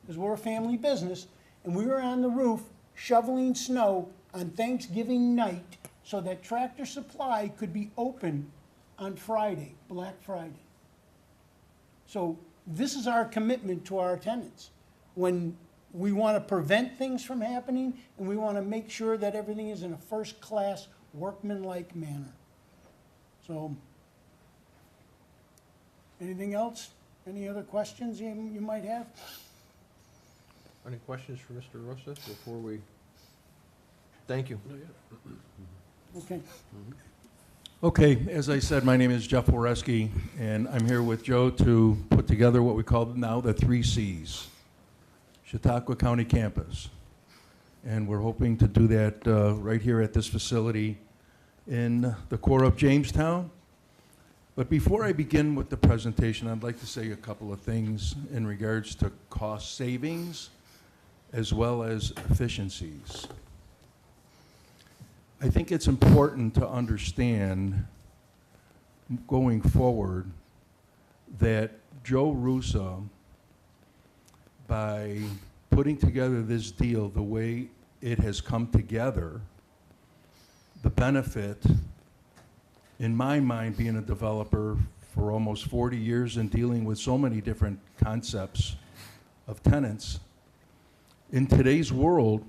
because we're a family business, and we were on the roof shoveling snow on Thanksgiving night so that Tractor Supply could be open on Friday, Black Friday. So this is our commitment to our tenants. When we want to prevent things from happening, and we want to make sure that everything is in a first-class, workmanlike manner. So, anything else? Any other questions you might have? Any questions for Mr. Rosa before we? Thank you. Okay. okay, as I said, my name is Jeff Wareski, and I'm here with Joe to put together what we call now the 3 Cs, Chautauqua County Campus. And we're hoping to do that right here at this facility in the core of Jamestown. But before I begin with the presentation, I'd like to say a couple of things in regards to cost savings as well as efficiencies. I think it's important to understand going forward that Joe Russo, by putting together this deal the way it has come together, the benefit, in my mind, being a developer for almost 40 years and dealing with so many different concepts of tenants, in today's world,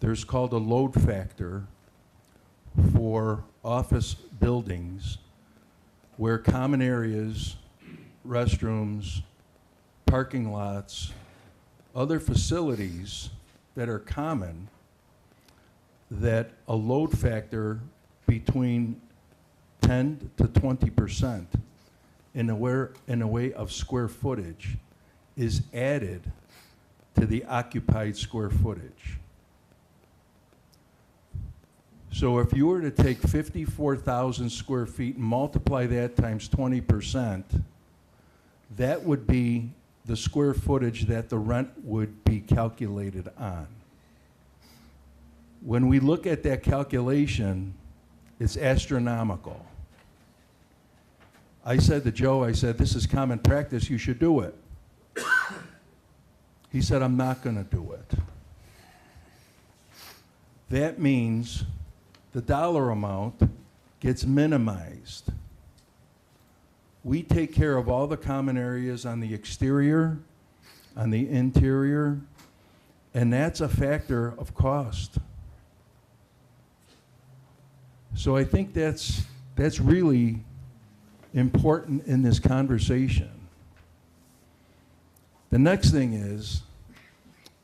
there's called a load factor for office buildings where common areas, restrooms, parking lots, other facilities that are common, that a load factor between 10 to 20% in a way of square footage is added to the occupied square footage. So if you were to take 54,000 square feet and multiply that times 20%, that would be the square footage that the rent would be calculated on. When we look at that calculation, it's astronomical. I said to Joe, I said, this is common practice, you should do it. He said, I'm not going to do it. That means the dollar amount gets minimized. We take care of all the common areas on the exterior, on the interior, and that's a factor of cost. So I think that's really important in this conversation. The next thing is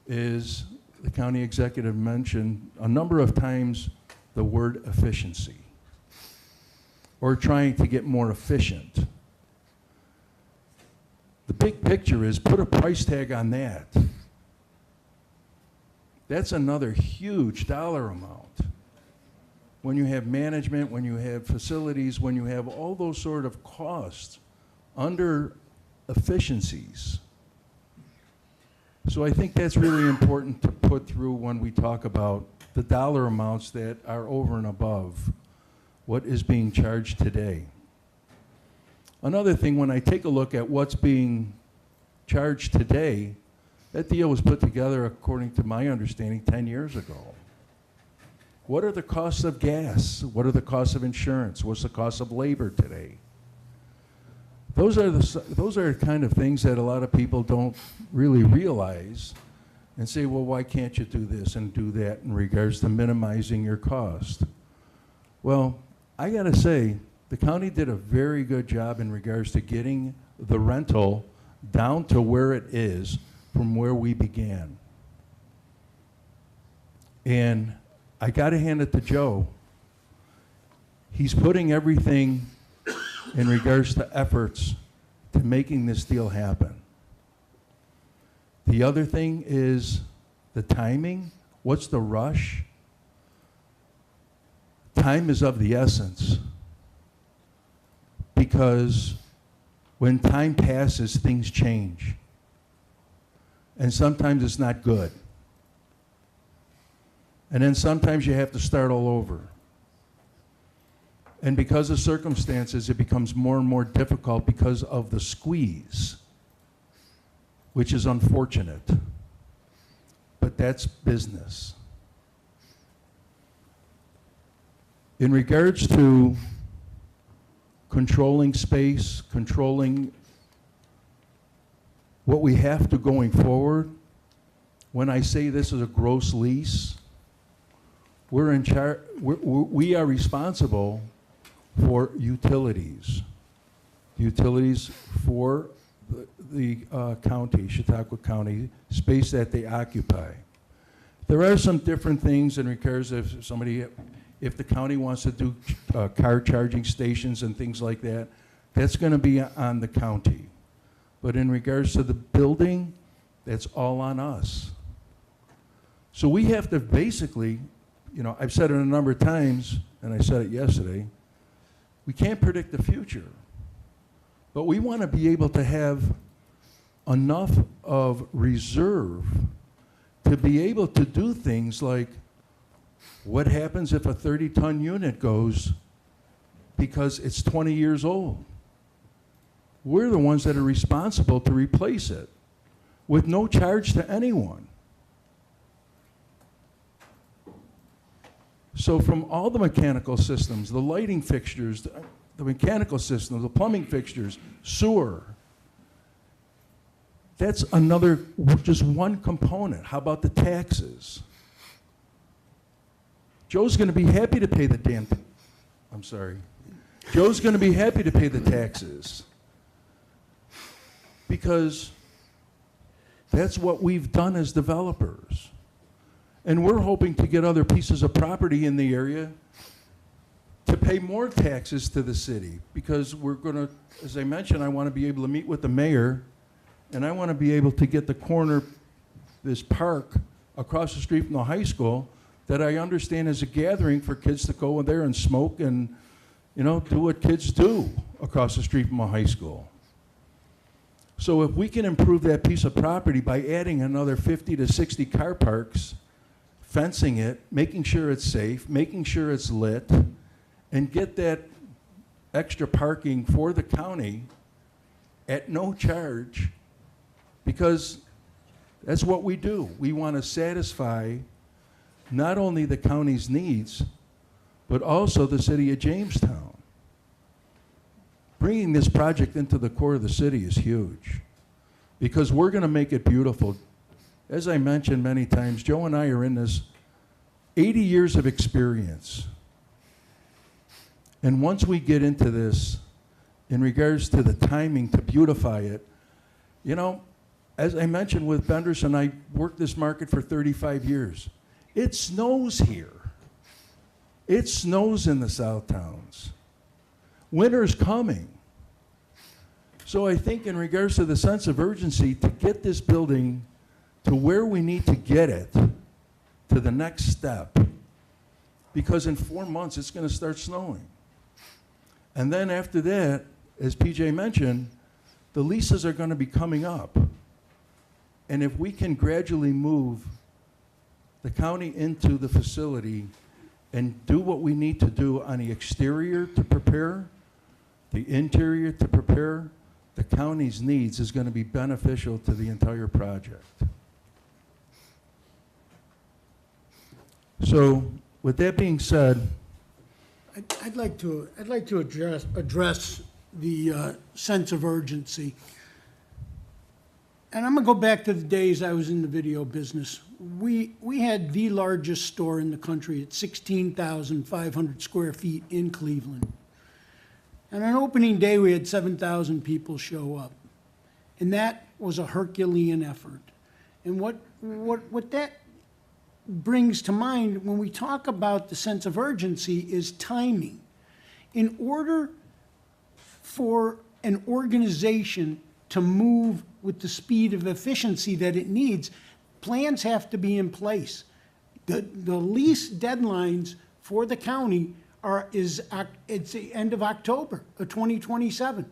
the county executive mentioned a number of times the word efficiency, or trying to get more efficient. The big picture is put a price tag on that. That's another huge dollar amount. When you have management, when you have facilities, when you have all those sort of costs under efficiencies. So I think that's really important to put through when we talk about the dollar amounts that are over and above what is being charged today. Another thing, when I take a look at what's being charged today, that deal was put together, according to my understanding, 10 years ago. What are the costs of gas? What are the costs of insurance? What's the cost of labor today? Those are the kind of things that a lot of people don't really realize and say, well, why can't you do this and do that in regards to minimizing your cost? Well, I gotta say, the county did a very good job in regards to getting the rental down to where it is from where we began. And I gotta hand it to Joe. He's putting everything in regards to efforts to making this deal happen. The other thing is the timing. What's the rush? Time is of the essence, because when time passes, things change. And sometimes it's not good. And then sometimes you have to start all over. And because of circumstances, it becomes more and more difficult because of the squeeze, which is unfortunate. But that's business. In regards to controlling space, controlling what we have to going forward, when I say this is a gross lease, we are responsible for utilities. Utilities for the county, Chautauqua County, space that they occupy. There are some different things in regards if the county wants to do car charging stations and things like that, that's going to be on the county. But in regards to the building, that's all on us. So we have to basically, I've said it a number of times, and I said it yesterday, we can't predict the future. But we want to be able to have enough of reserve to be able to do things like, what happens if a 30-ton unit goes because it's 20 years old. We're the ones that are responsible to replace it with no charge to anyone. So from all the mechanical systems, the lighting fixtures, the mechanical systems, the plumbing fixtures, sewer, that's another, just one component. How about the taxes? Joe's going to be happy to pay the damn, I'm sorry. Joe's going to be happy to pay the taxes because that's what we've done as developers. And we're hoping to get other pieces of property in the area to pay more taxes to the city because we're going to, as I mentioned, I want to be able to meet with the mayor and I want to be able to get the corner, this park across the street from the high school that I understand is a gathering for kids to go in there and smoke and, you know, do what kids do across the street from a high school. So if we can improve that piece of property by adding another 50 to 60 car parks, fencing it, making sure it's safe, making sure it's lit, and get that extra parking for the county at no charge, because that's what we do. We want to satisfy not only the county's needs, but also the city of Jamestown. Bringing this project into the core of the city is huge, because we're going to make it beautiful. As I mentioned many times, Joe and I are in this 80 years of experience. And once we get into this, in regards to the timing to beautify it, you know, as I mentioned with Benderson, I worked this market for 35 years. It snows here. It snows in the South Towns. Winter's coming. So I think in regards to the sense of urgency to get this building to where we need to get it, to the next step, because in 4 months it's going to start snowing. And then after that, as PJ mentioned, the leases are going to be coming up. And if we can gradually move the county into the facility and do what we need to do on the exterior to prepare, the interior to prepare, the county's needs is going to be beneficial to the entire project. So with that being said, I'd like to address the sense of urgency. And I'm gonna go back to the days I was in the video business. We had the largest store in the country at 16,500 square feet in Cleveland. And on opening day, we had 7,000 people show up. And that was a Herculean effort. And what that brings to mind when we talk about the sense of urgency is timing. In order for an organization to move with the speed of efficiency that it needs, plans have to be in place. The lease deadlines for the county it's the end of October of 2027.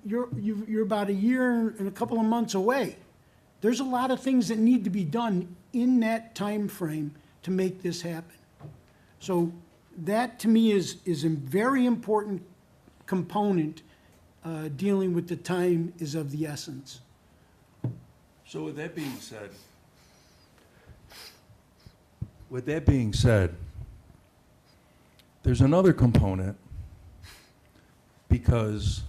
You're about a year and a couple of months away. There's a lot of things that need to be done in that time frame to make this happen. So that, to me, is a very important component. Dealing with the time is of the essence. so with that being said, there's another component, because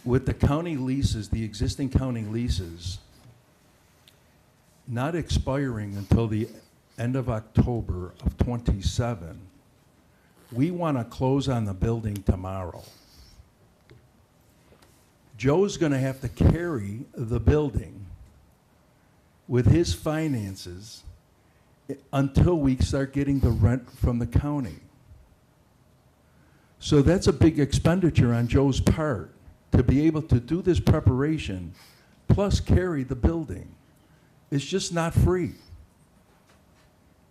with the county leases, the existing county leases, not expiring until the end of October of '27, we want to close on the building tomorrow. Joe's going to have to carry the building with his finances until we start getting the rent from the county. So that's a big expenditure on Joe's part to be able to do this preparation plus carry the building. It's just not free.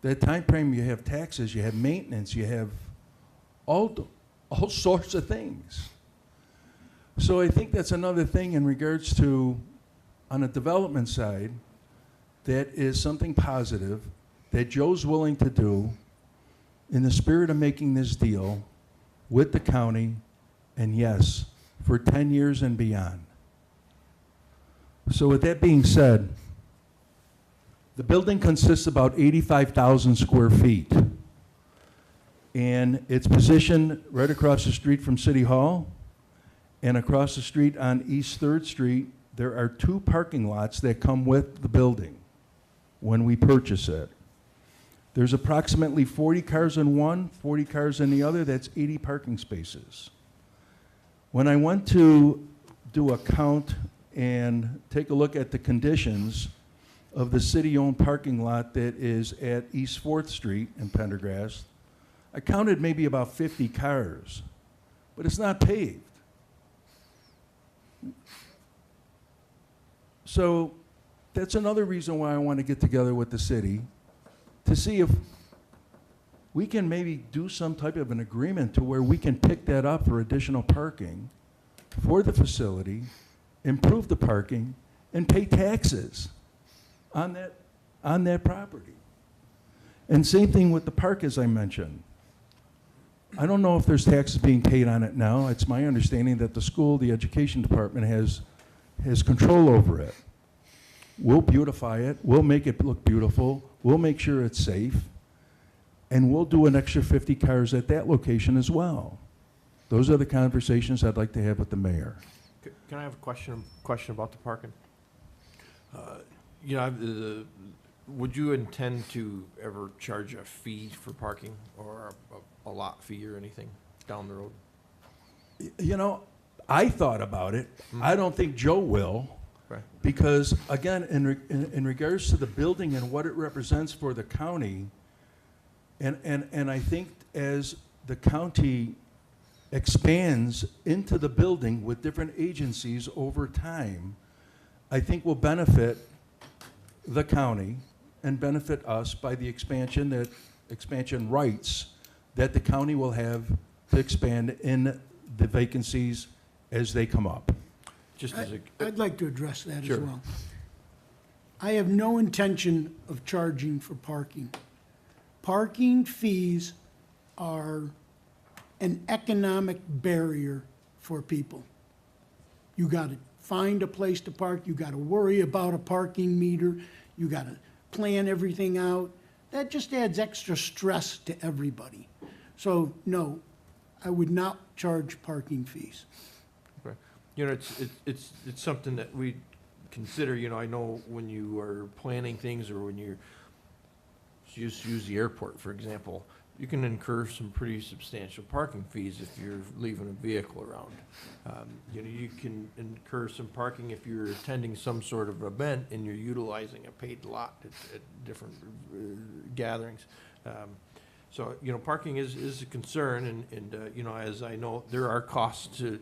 That time frame, you have taxes, you have maintenance, you have all sorts of things. So I think that's another thing in regards to, on the development side, that is something positive that Joe's willing to do in the spirit of making this deal with the county, and yes, for 10 years and beyond. So with that being said, the building consists of about 85,000 square feet. And it's positioned right across the street from City Hall. And across the street on East 3rd Street, there are 2 parking lots that come with the building when we purchase it. There's approximately 40 cars in one, 40 cars in the other. That's 80 parking spaces. When I went to do a count and take a look at the conditions of the city-owned parking lot that is at East 4th Street in Pendergrass, I counted maybe about 50 cars, but it's not paved. So that's another reason why I want to get together with the city to see if we can maybe do some type of an agreement to where we can pick that up for additional parking for the facility, improve the parking, and pay taxes on that property. And same thing with the park, as I mentioned. I don't know if there's taxes being paid on it now. It's my understanding that the school, the education department has control over it. We'll beautify it, we'll make it look beautiful, we'll make sure it's safe, and we'll do an extra 50 cars at that location as well. Those are the conversations I'd like to have with the mayor. Can I have a question about the parking? You know, would you intend to ever charge a fee for parking or a lot fee or anything down the road? You know, I thought about it. I don't think Joe will. Right. Because, again, in regards to the building and what it represents for the county, and I think as the county expands into the building with different agencies over time, I think will benefit the county and benefit us by the expansion rights that the county will have to expand in the vacancies as they come up. Just as a, I'd like to address that as Sure. well. I have no intention of charging for parking. Parking fees are an economic barrier for people. You gotta find a place to park, you gotta worry about a parking meter, you gotta plan everything out. That just adds extra stress to everybody. So, no, I would not charge parking fees. okay. You know, it's something that we consider, you know, I know when you are planning things or when you're, just use the airport, for example, you can incur some pretty substantial parking fees if you're leaving a vehicle around. You know, you can incur some parking if you're attending some sort of event and you're utilizing a paid lot at different gatherings. So, you know, parking is a concern, and you know, as I know, there are costs to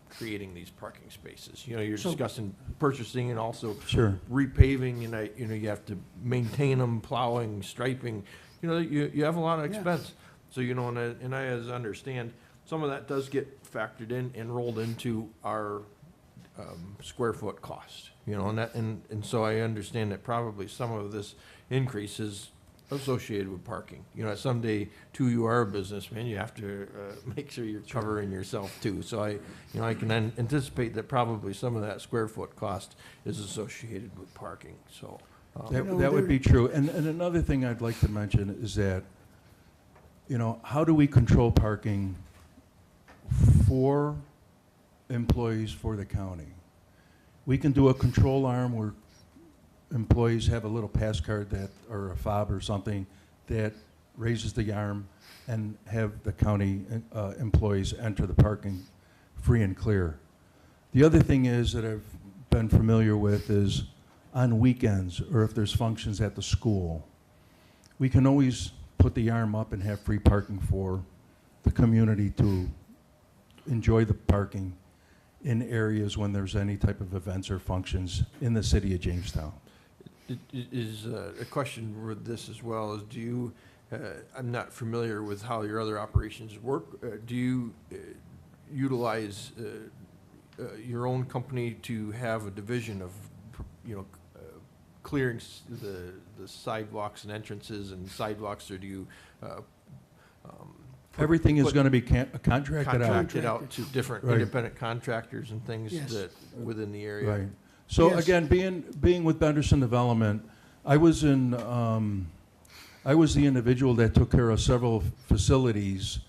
creating these parking spaces. You know, you're So- discussing purchasing and also Sure. repaving, and you know, you have to maintain them, plowing, striping. You know, you have a lot of Yeah. expense. So, you know, and I as understand, some of that does get factored in and rolled into our square foot cost. You know, and so I understand that probably some of this increase is associated with parking. You know, someday too, you are a businessman, you have to make sure you're covering yourself too. So I can anticipate that probably some of that square foot cost is associated with parking, so. That would be true. And another thing I'd like to mention is that, you know, how do we control parking for employees for the county? We can do a control arm where employees have a little pass card that, or a fob or something, that raises the arm and have the county employees enter the parking free and clear. The other thing is that I've been familiar with is on weekends or if there's functions at the school, we can always put the arm up and have free parking for the community to enjoy the parking in areas when there's any type of events or functions in the city of Jamestown. It is a question with this as well, is do you, I'm not familiar with how your other operations work. Do you utilize your own company to have a division of, you know, clearing the sidewalks and entrances and sidewalks, or do you Everything is put- gonna be contracted out. contracted out to different Right. independent contractors and things Yes. that, within the area. Right. So Yes. again, being with Benderson Development, I was the individual that took care of several facilities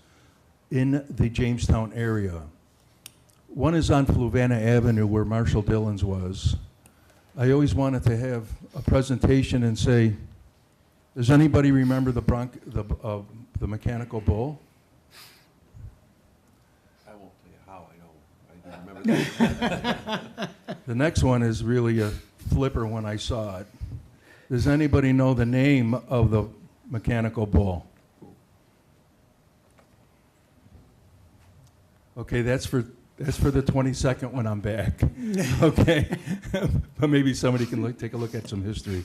in the Jamestown area. One is on Fluvanna Avenue where Marshall Dillon's was. I always wanted to have a presentation and say, does anybody remember the mechanical bull? I won't tell you how I know. I remember that. The next one is really a flipper when I saw it. Does anybody know the name of the mechanical bull? Okay, that's for the 22nd when I'm back. Okay, but maybe somebody can take a look at some history.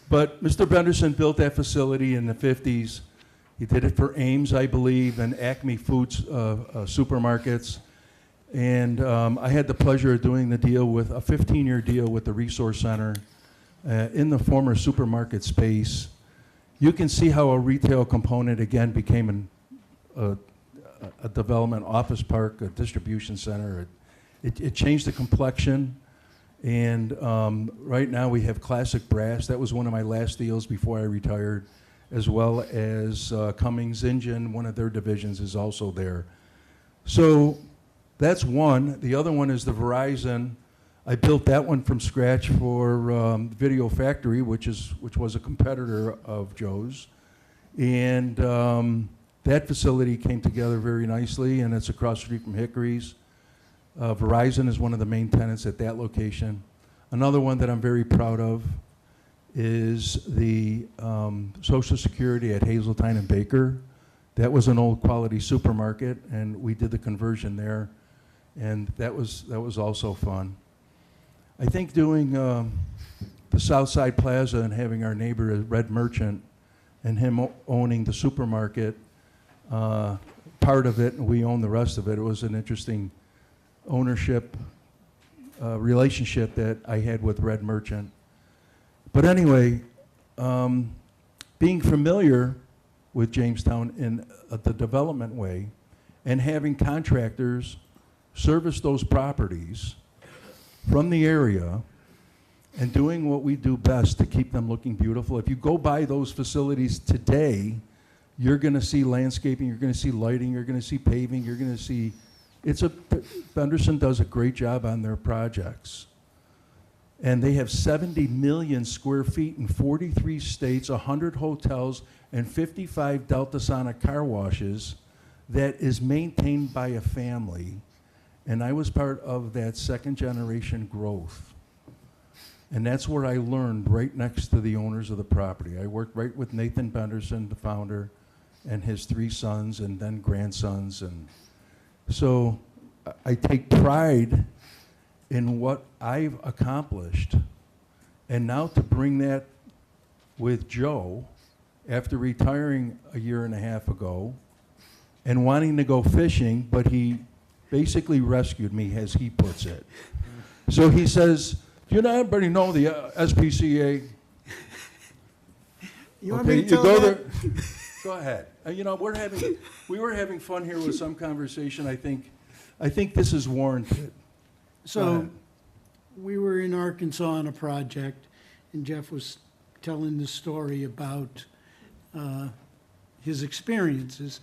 But Mr. Benderson built that facility in the 50s. He did it for Ames, I believe, and Acme Foods supermarkets. And I had the pleasure of doing the deal with a 15-year deal with the Resource Center in the former supermarket space. You can see how a retail component again became a development office park, a distribution center. It changed the complexion. And right now we have Classic Brass. That was one of my last deals before I retired, as well as Cummings Engine. One of their divisions is also there. So that's one. The other one is the Verizon. I built that one from scratch for Video Factory, which was a competitor of Joe's. And that facility came together very nicely, and it's across the street from Hickory's. Verizon is one of the main tenants at that location. Another one that I'm very proud of is the Social Security at Hazeltine and Baker. That was an old Quality supermarket, and we did the conversion there, and that was also fun. I think doing the Southside Plaza and having our neighbor Red Merchant and him owning the supermarket, part of it, and we own the rest of it. It was an interesting ownership relationship that I had with Red Merchant. But anyway, being familiar with Jamestown in the development way and having contractors service those properties from the area and doing what we do best to keep them looking beautiful. If you go by those facilities today, you're going to see landscaping, you're going to see lighting, you're going to see paving, you're going to see, Benderson does a great job on their projects. And they have 70 million square feet in 43 states, 100 hotels, and 55 Delta Sonic car washes that is maintained by a family. And I was part of that second generation growth. And that's where I learned, right next to the owners of the property. I worked right with Nathan Benderson, the founder, and his 3 sons and then grandsons. And so I take pride in what I've accomplished. And now to bring that with Joe, after retiring a year and a half ago, and wanting to go fishing, but he basically rescued me, as he puts it. So he says, do you know, everybody know the SPCA? You want me to tell go that? there. Go ahead. You know, we were having fun here with some conversation. I think this is warranted. So, we were in Arkansas on a project, and Jeff was telling the story about his experiences.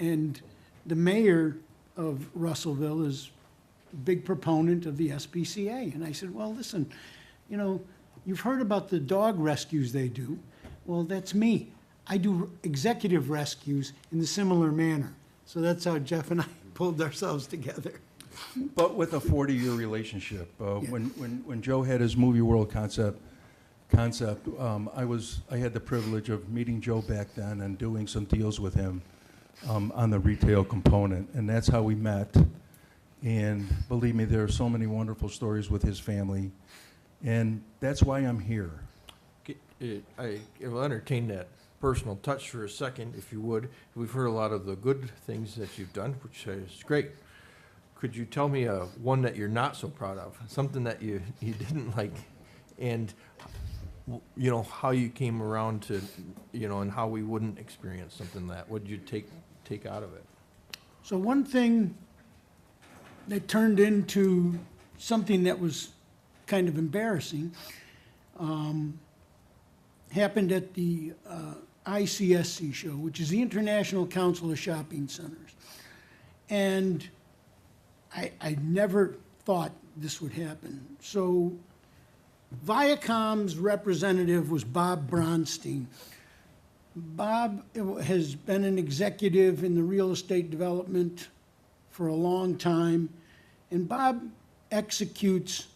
And the mayor of Russellville is a big proponent of the SPCA. And I said, well, listen, you know, you've heard about the dog rescues they do. Well, that's me. I do executive rescues in a similar manner. So that's how Jeff and I pulled ourselves together. But with a 40-year relationship. When Joe had his movie world concept, I had the privilege of meeting Joe back then and doing some deals with him on the retail component, and that's how we met. And believe me, there are so many wonderful stories with his family, and that's why I'm here. I will entertain that personal touch for a second, if you would. We've heard a lot of the good things that you've done, which is great. Could you tell me one that you're not so proud of, something that you didn't like, and how you came around to, and how we wouldn't experience something like that? Would you take take out of it. So one thing that turned into something that was kind of embarrassing happened at the ICSC show, which is the International Council of Shopping Centers. And I never thought this would happen. So Viacom's representative was Bob Bronstein. Bob has been an executive in the real estate development for a long time, and Bob executes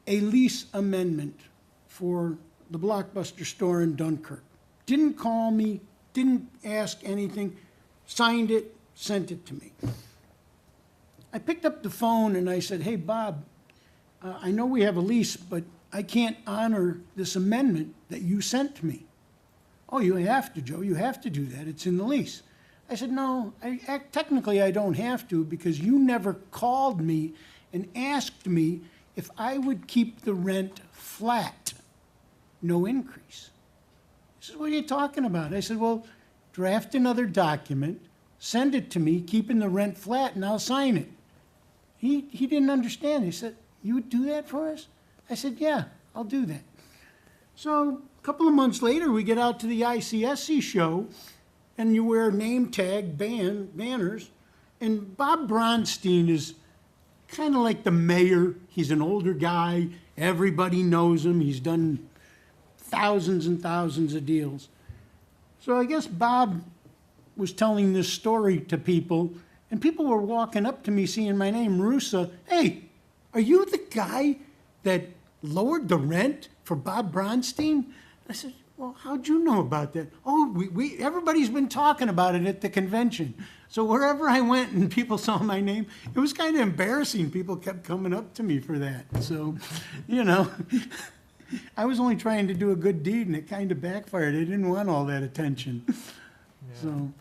a lease amendment for the Blockbuster store in Dunkirk. Didn't call me, didn't ask anything, signed it, sent it to me. I picked up the phone and I said, hey, Bob, I know we have a lease, but I can't honor this amendment that you sent to me. Oh, you have to, Joe, you have to do that, it's in the lease. I said, no, technically I don't have to because you never called me and asked me if I would keep the rent flat, no increase. He said, what are you talking about? I said, well, draft another document, send it to me, keeping the rent flat, and I'll sign it. He didn't understand. He said, you would do that for us? I said, yeah, I'll do that. So a couple of months later, we get out to the ICSC show, and you wear name tag banners, and Bob Bronstein is kind of like the mayor. He's an older guy. Everybody knows him. He's done thousands and thousands of deals. So I guess Bob was telling this story to people, and people were walking up to me seeing my name, Rusa. Hey, are you the guy that lowered the rent for Bob Bronstein? I said, well, how'd you know about that? Oh, everybody's been talking about it at the convention. So wherever I went and people saw my name, it was kind of embarrassing. People kept coming up to me for that. So, you know, I was only trying to do a good deed and it kind of backfired. I didn't want all that attention. So,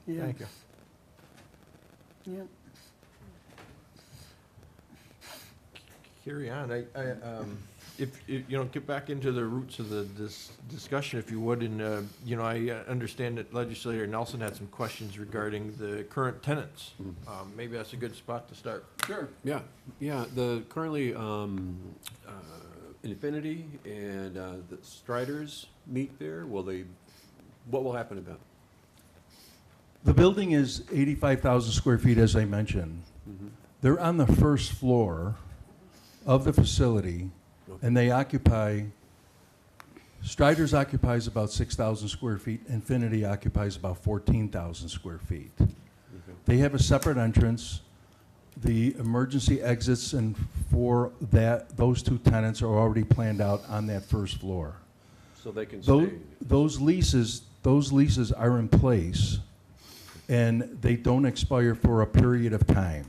yeah. Thank you. Yeah. Carry on. If you know, get back into the roots of this discussion, if you would, and I understand that Legislator Nelson had some questions regarding the current tenants. Maybe that's a good spot to start. Sure. Yeah, the currently Infinity and the Striders meet there. What will happen about? The building is 85,000 square feet, as I mentioned. They're on the first floor of the facility, and they occupy, Striders occupies about 6,000 square feet, Infinity occupies about 14,000 square feet. They have a separate entrance. The emergency exits and for those two tenants are already planned out on that first floor. So they can stay. Those leases are in place, and they don't expire for a period of time.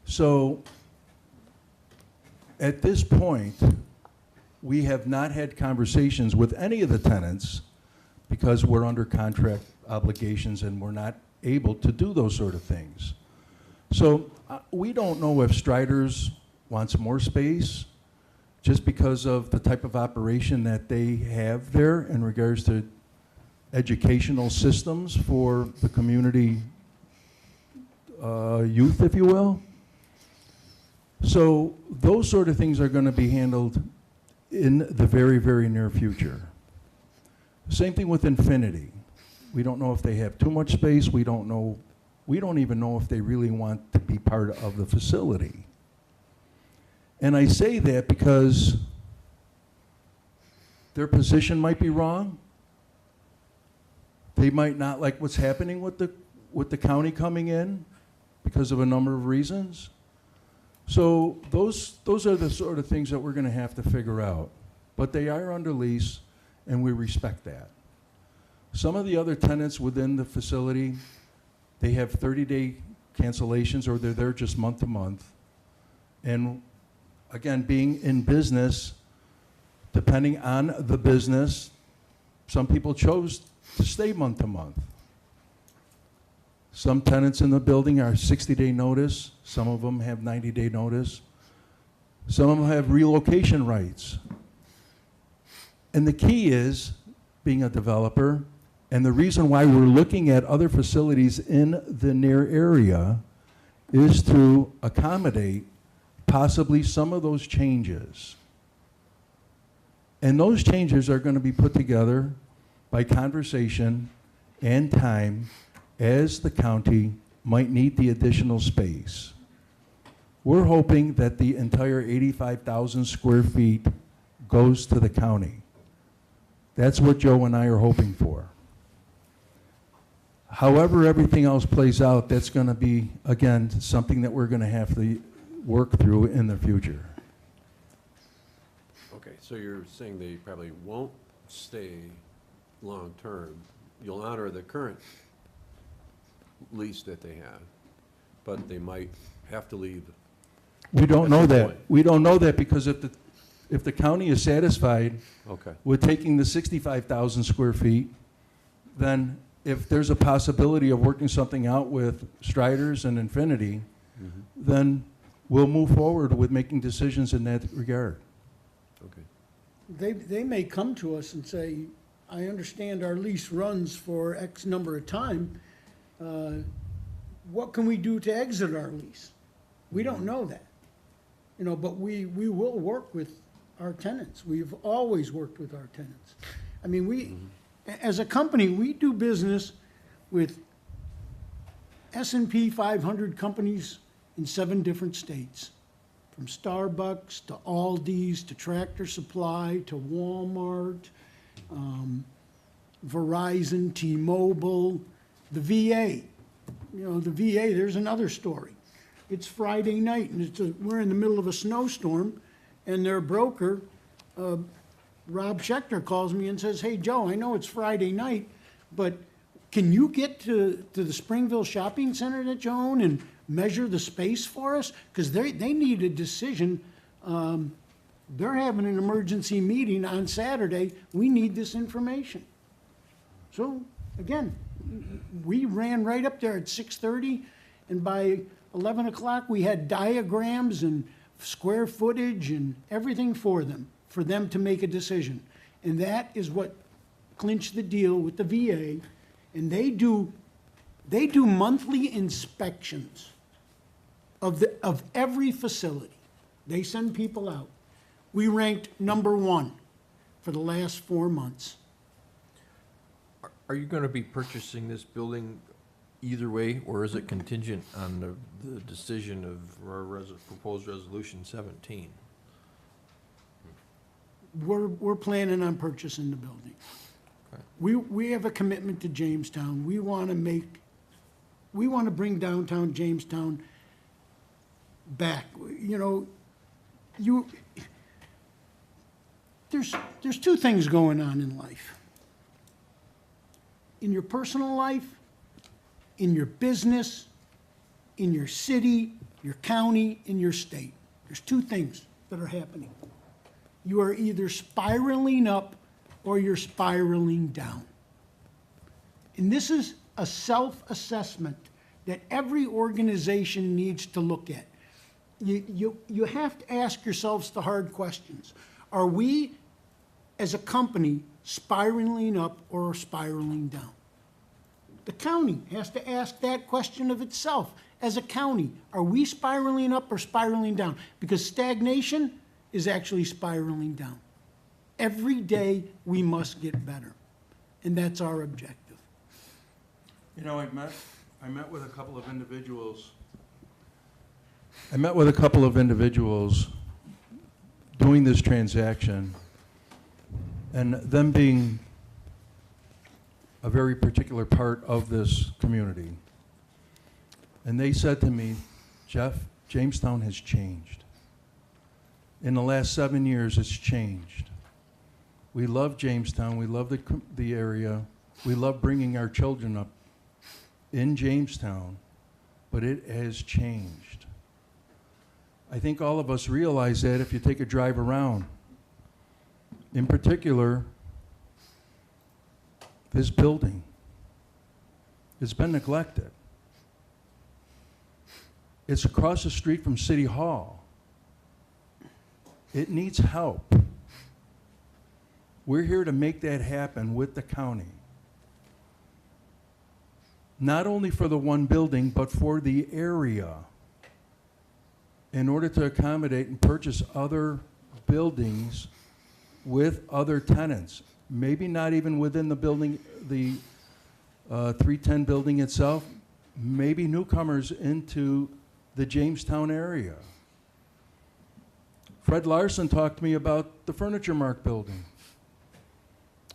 So at this point, we have not had conversations with any of the tenants because we're under contract obligations and we're not able to do those sort of things. So we don't know if Striders wants more space just because of the type of operation that they have there in regards to educational systems for the community youth, if you will. So those sort of things are going to be handled in the very, very near future. Same thing with Infinity. We don't know if they have too much space. We don't even know if they really want to be part of the facility. And I say that because their position might be wrong. They might not like what's happening with the county coming in because of a number of reasons. So those are the sort of things that we're going to have to figure out. But they are under lease, and we respect that. Some of the other tenants within the facility, they have 30-day cancellations, or they're there just month to month. And again, being in business, depending on the business, some people chose to stay month to month. Some tenants in the building are 60-day notice. Some of them have 90-day notice. Some of them have relocation rights. And the key is, being a developer, And the reason why we're looking at other facilities in the near area is to accommodate possibly some of those changes. And those changes are going to be put together by conversation and time as the county might need the additional space. We're hoping that the entire 85,000 square feet goes to the county. That's what Joe and I are hoping for. However everything else plays out, that's going to be, again, something that we're going to have to work through in the future. Okay, so you're saying they probably won't stay long-term. You'll honor the current lease that they have, but they might have to leave. We don't At know some that. point. We don't know that because if the county is satisfied Okay, with taking the 65,000 square feet, then if there's a possibility of working something out with Striders and Infinity, then we'll move forward with making decisions in that regard. okay. They may come to us and say, I understand our lease runs for X number of time. What can we do to exit our lease? We don't know that. You know, but we will work with our tenants. We've always worked with our tenants. I mean, as a company, we do business with S&P 500 companies in 7 different states. From Starbucks to Aldi's to Tractor Supply to Walmart, Verizon, T-Mobile, the VA. You know, the VA, there's another story. It's Friday night and we're in the middle of a snowstorm and their broker, Rob Schechter, calls me and says, hey, Joe, I know it's Friday night, but can you get to the Springville Shopping Center that you own and measure the space for us? Because they need a decision. They're having an emergency meeting on Saturday. We need this information. So, again, we ran right up there at 6:30, and by 11 o'clock, we had diagrams and square footage and everything for them to make a decision. And that is what clinched the deal with the VA. And they do monthly inspections of every facility. They send people out. We ranked number 1 for the last 4 months. Are you going to be purchasing this building either way, or is it contingent on the decision of our proposed resolution 17? We're planning on purchasing the building. Okay. We have a commitment to Jamestown. We want to bring downtown Jamestown back. You know, there's 2 things going on in life. In your personal life, in your business, in your city, your county, in your state. There's 2 things that are happening. You are either spiraling up or you're spiraling down. And this is a self-assessment that every organization needs to look at. You have to ask yourselves the hard questions. Are we, as a company, spiraling up or spiraling down? The county has to ask that question of itself. As a county, are we spiraling up or spiraling down? Because stagnation is actually spiraling down. Every day, we must get better. And that's our objective. You know, I met with a couple of individuals. I met with a couple of individuals doing this transaction, and them being a very particular part of this community. And they said to me, Jeff, Jamestown has changed. In the last 7 years, it's changed. We love Jamestown. We love the area. We love bringing our children up in Jamestown, but it has changed. I think all of us realize that if you take a drive around. In particular, this building has been neglected. It's across the street from City Hall. It needs help. We're here to make that happen with the county. not only for the one building, but for the area, in order to accommodate and purchase other buildings with other tenants. Maybe not even within the building, the 310 building itself, maybe newcomers into the Jamestown area. Fred Larson talked to me about the Furniture Mart building.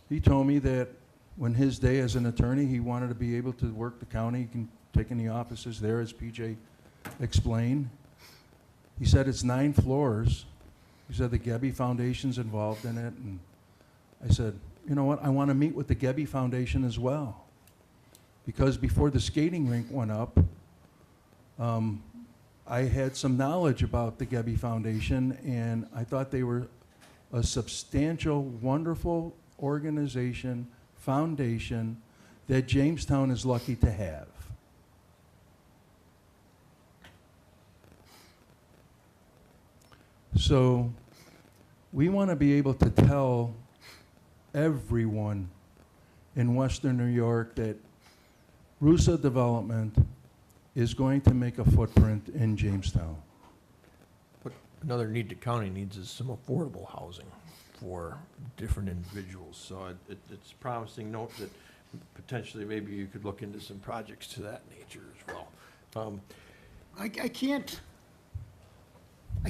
He told me that when his day as an attorney, he wanted to be able to work the county, he can take any offices there, as PJ explained. He said it's 9 floors. He said the Gebby Foundation's involved in it, and I said, you know what, I want to meet with the Gebby Foundation as well. Because before the skating rink went up, I had some knowledge about the Gebby Foundation, and I thought they were a substantial, wonderful organization, foundation that Jamestown is lucky to have. So we want to be able to tell everyone in Western New York that Rusa Development is going to make a footprint in Jamestown. What another need the county needs is some affordable housing for different individuals. So it's a promising note that potentially maybe you could look into some projects to that nature as well. I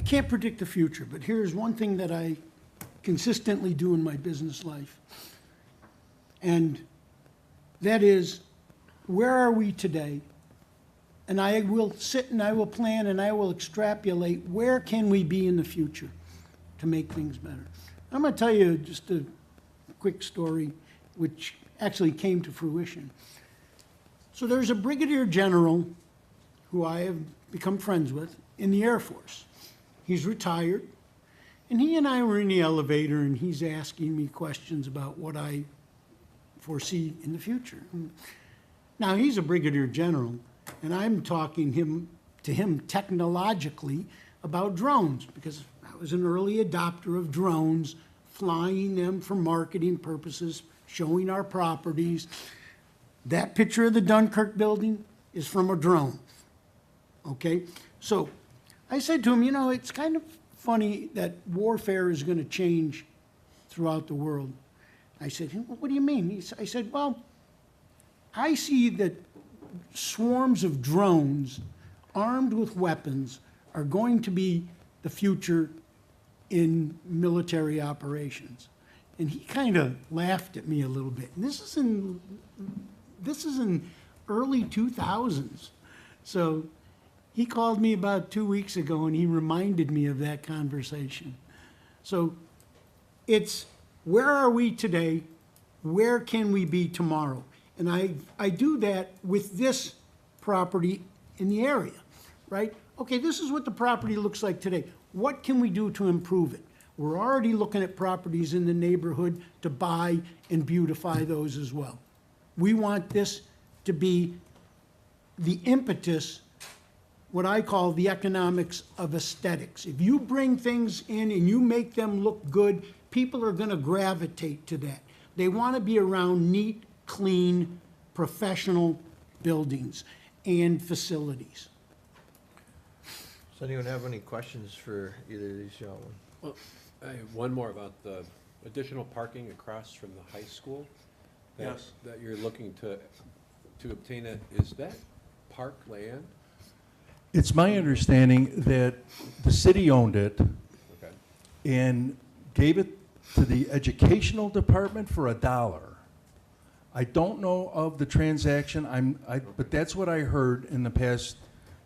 can't predict the future, but here's one thing that I consistently do in my business life. And that is, where are we today? And I will sit and I will plan and I will extrapolate, where can we be in the future to make things better? I'm going to tell you just a quick story which actually came to fruition. So there's a brigadier general who I have become friends with in the Air Force. He's retired, and he and I were in the elevator, and he's asking me questions about what I foresee in the future. Now, he's a brigadier general, and I'm talking to him technologically about drones, because I was an early adopter of drones, flying them for marketing purposes, showing our properties. That picture of the Dunkirk building is from a drone, okay? So I said to him, you know, it's kind of funny that warfare is going to change throughout the world. I said, what do you mean? I said, well, I see that swarms of drones armed with weapons are going to be the future in military operations. And he kind of laughed at me a little bit. And this is in early 2000s. So he called me about 2 weeks ago and he reminded me of that conversation. So it's, where are we today? Where can we be tomorrow? And I do that with this property in the area, right? Okay, this is what the property looks like today. What can we do to improve it? We're already looking at properties in the neighborhood to buy and beautify those as well. We want this to be the impetus, what I call the economics of aesthetics. If you bring things in and you make them look good, people are going to gravitate to that. They want to be around neat, clean, professional buildings and facilities. Does anyone have any questions for either of these gentlemen? Well, I have one more about the additional parking across from the high school. Yes. That you're looking to obtain it. Is that park land? It's my understanding that the city owned it Okay. and gave it to the educational department for $1. I don't know of the transaction, but that's what I heard in the past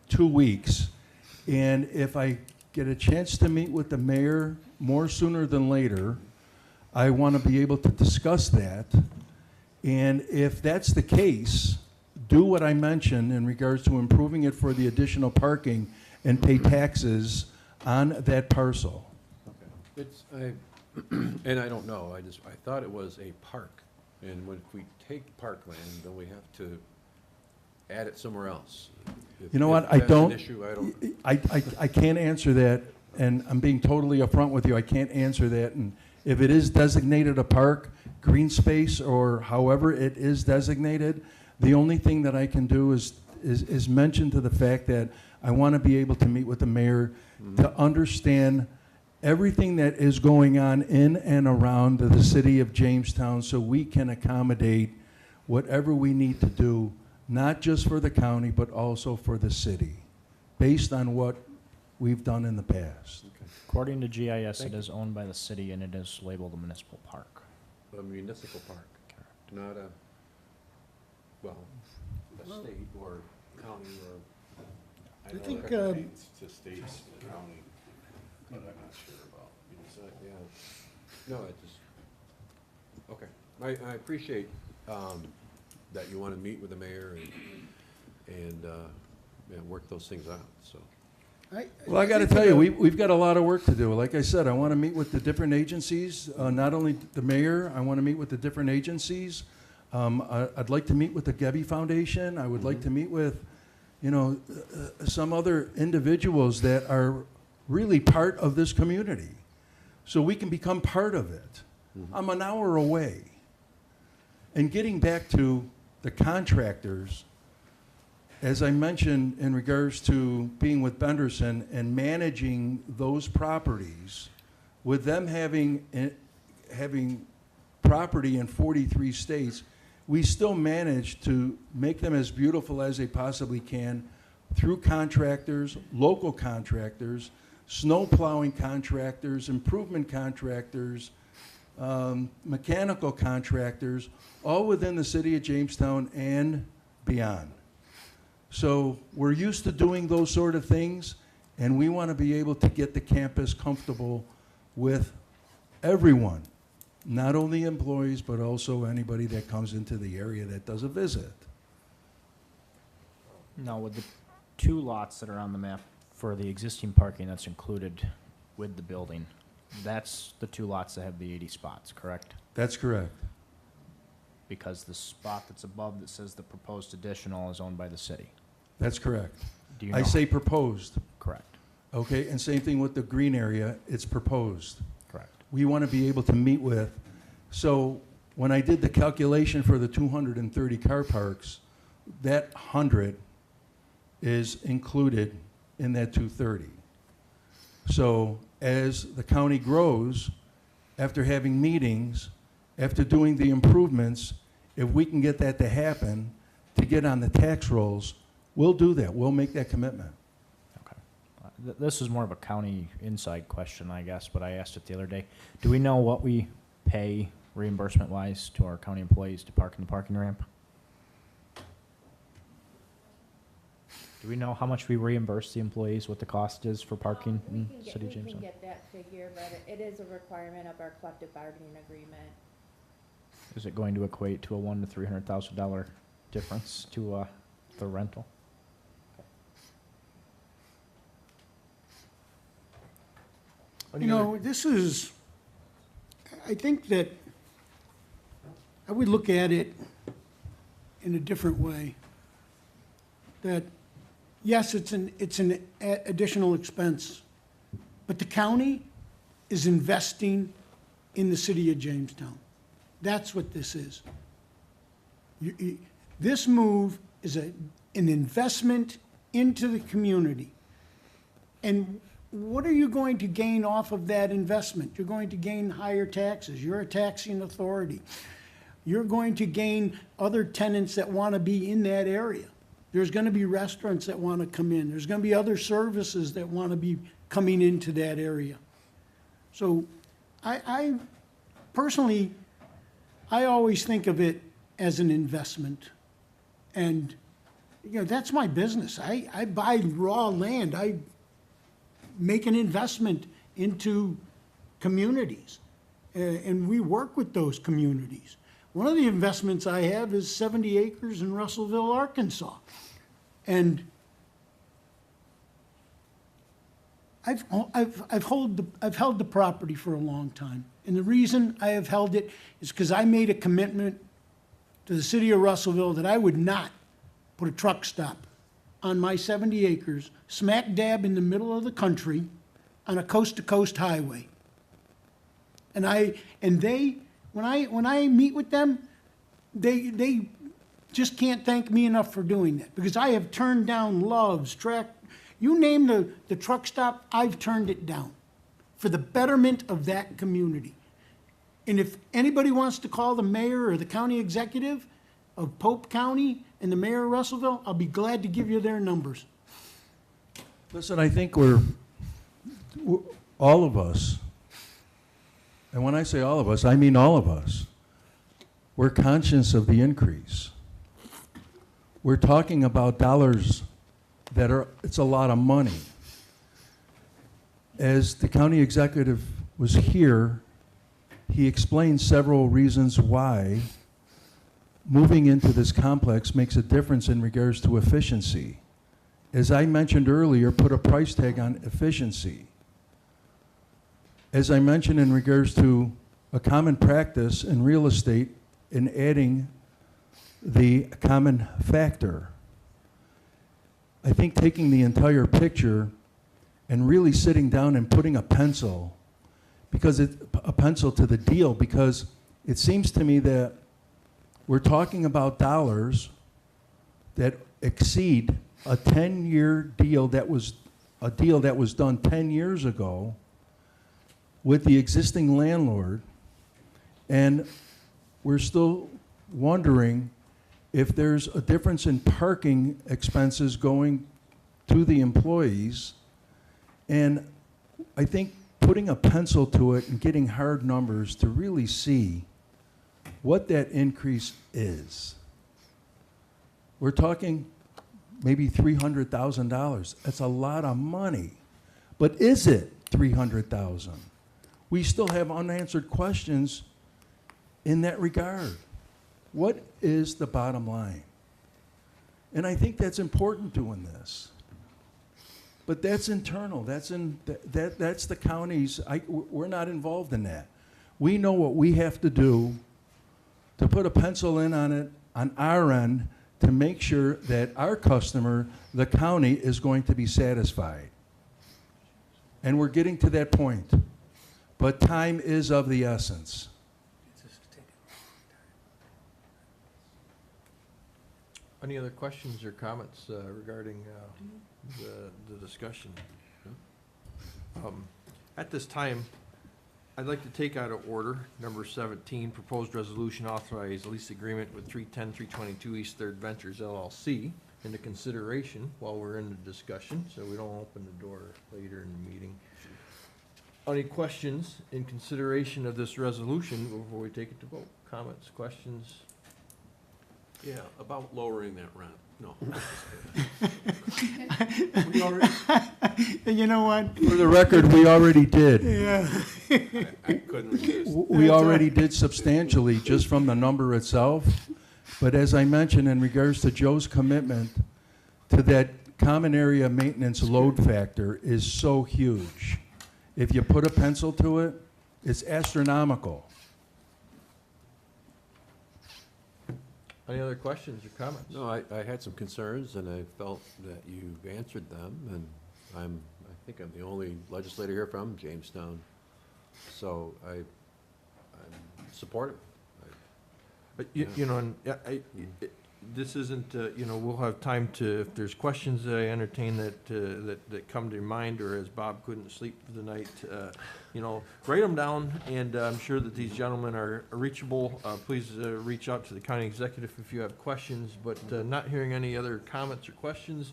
2 weeks. And if I get a chance to meet with the mayor more sooner than later, I want to be able to discuss that. And if that's the case, do what I mentioned in regards to improving it for the additional parking and pay taxes on that parcel. Okay. And I don't know, I thought it was a park. And if we take parkland, then we have to add it somewhere else. You know what, If I that's an don't, issue, I don't. I can't answer that, and I'm being totally upfront with you, I can't answer that. And if it is designated a park, green space, or however it is designated, The only thing that I can do is mention to the fact that I want to be able to meet with the mayor to understand everything that is going on in and around the city of Jamestown so we can accommodate whatever we need to do, not just for the county, but also for the city, based on what we've done in the past. According to GIS, it is owned by the city and it is labeled a municipal park. A municipal park, not a, well, a state or county or. I think, It's to states, county, but I'm not sure about. So, yeah, no, it just, okay. I appreciate, that you want to meet with the mayor and, yeah, work those things out, so. Well, I got to tell you, we've got a lot of work to do. Like I said, I want to meet with the different agencies, not only the mayor, I want to meet with the different agencies. I'd like to meet with the Gebby Foundation. I would like to meet with, some other individuals that are really part of this community, so we can become part of it. I'm an hour away. And getting back to the contractors, as I mentioned in regards to being with Benderson and managing those properties, with them having property in 43 states, we still manage to make them as beautiful as they possibly can through contractors, local contractors, snow plowing contractors, improvement contractors, mechanical contractors, all within the city of Jamestown and beyond. So we're used to doing those sort of things, and we want to be able to get the campus comfortable with everyone, not only employees, but also anybody that comes into the area that does a visit. Now, with the 2 lots that are on the map for the existing parking that's included with the building, that's the 2 lots that have the 80 spots, correct? That's correct. Because the spot that's above that says the proposed additional is owned by the city. That's correct. Do you I know? say proposed, Correct, okay? And same thing with the green area, it's proposed. correct. We want to be able to meet with. So when I did the calculation for the 230 car parks, that 100 is included in that 230. So as the county grows, after having meetings, after doing the improvements, if we can get that to happen, to get on the tax rolls, we'll do that. We'll make that commitment. Okay. This is more of a county inside question, I guess, but I asked it the other day. Do we know what we pay reimbursement-wise to our county employees to park in the parking ramp? Do we know how much we reimburse the employees, what the cost is for parking in City of We can Jamestown? get that figure, but it is a requirement of our collective bargaining agreement. Is it going to equate to a $100,000 to $300,000 difference to the rental? This is, I think that I would look at it in a different way. That, yes, it's an additional expense, but the county is investing in the city of Jamestown. That's what this is. This move is an investment into the community. And what are you going to gain off of that investment? You're going to gain higher taxes. You're a taxing authority. You're going to gain other tenants that want to be in that area. There's going to be restaurants that want to come in. There's going to be other services that want to be coming into that area. So I personally, I always think of it as an investment. And, that's my business. I buy raw land. I make an investment into communities. And we work with those communities. One of the investments I have is 70 acres in Russellville, Arkansas. And I've held the property for a long time. And the reason I have held it is because I made a commitment to the city of Russellville that I would not put a truck stop on my 70 acres, smack dab in the middle of the country, on a coast-to-coast highway. And when I meet with them, they just can't thank me enough for doing that, because I have turned down Love's, you name the truck stop, I've turned it down for the betterment of that community. And if anybody wants to call the mayor or the county executive of Pope County and the mayor of Russellville, I'll be glad to give you their numbers. Listen, I think we're all of us, and when I say all of us, I mean all of us, we're conscious of the increase. We're talking about dollars that are, it's a lot of money. As the county executive was here, he explained several reasons why moving into this complex makes a difference in regards to efficiency. As I mentioned earlier, put a price tag on efficiency. As I mentioned in regards to a common practice in real estate in adding the common factor. I think taking the entire picture and really sitting down and putting a pencil to the deal, because it seems to me that we're talking about dollars that exceed a 10-year deal that was done 10 years ago with the existing landlord, and we're still wondering if there's a difference in parking expenses going to the employees. And I think putting a pencil to it and getting hard numbers to really see what that increase is. We're talking maybe $300,000. That's a lot of money. But is it $300,000? We still have unanswered questions in that regard. What is the bottom line? And I think that's important doing this. But that's internal. That's the county's. We're not involved in that. We know what we have to do to put a pencil in on it on our end to make sure that our customer, the county, is going to be satisfied. And we're getting to that point. But time is of the essence. Any other questions or comments regarding the discussion? At this time, I'd like to take out of order number 17, proposed resolution authorize lease agreement with 322 East Third Ventures LLC into consideration while we're in the discussion, so we don't open the door later in the meeting. Any questions in consideration of this resolution before we take it to vote? Comments, questions? Yeah, about lowering that rent. No. You know what? For the record, we already did. Yeah. I couldn't resist. We already did substantially just from the number itself. But as I mentioned, in regards to Joe's commitment to that common area maintenance load factor is so huge. If you put a pencil to it, it's astronomical. Any other questions or comments? No, I had some concerns, and I felt that you've answered them, and I think I'm the only legislator here from Jamestown, so I'm supportive. But you know, and this isn't, we'll have time to, if there's questions that I entertain that come to your mind, or as Bob couldn't sleep for the night, write them down, and I'm sure that these gentlemen are reachable. Please reach out to the county executive if you have questions, but not hearing any other comments or questions,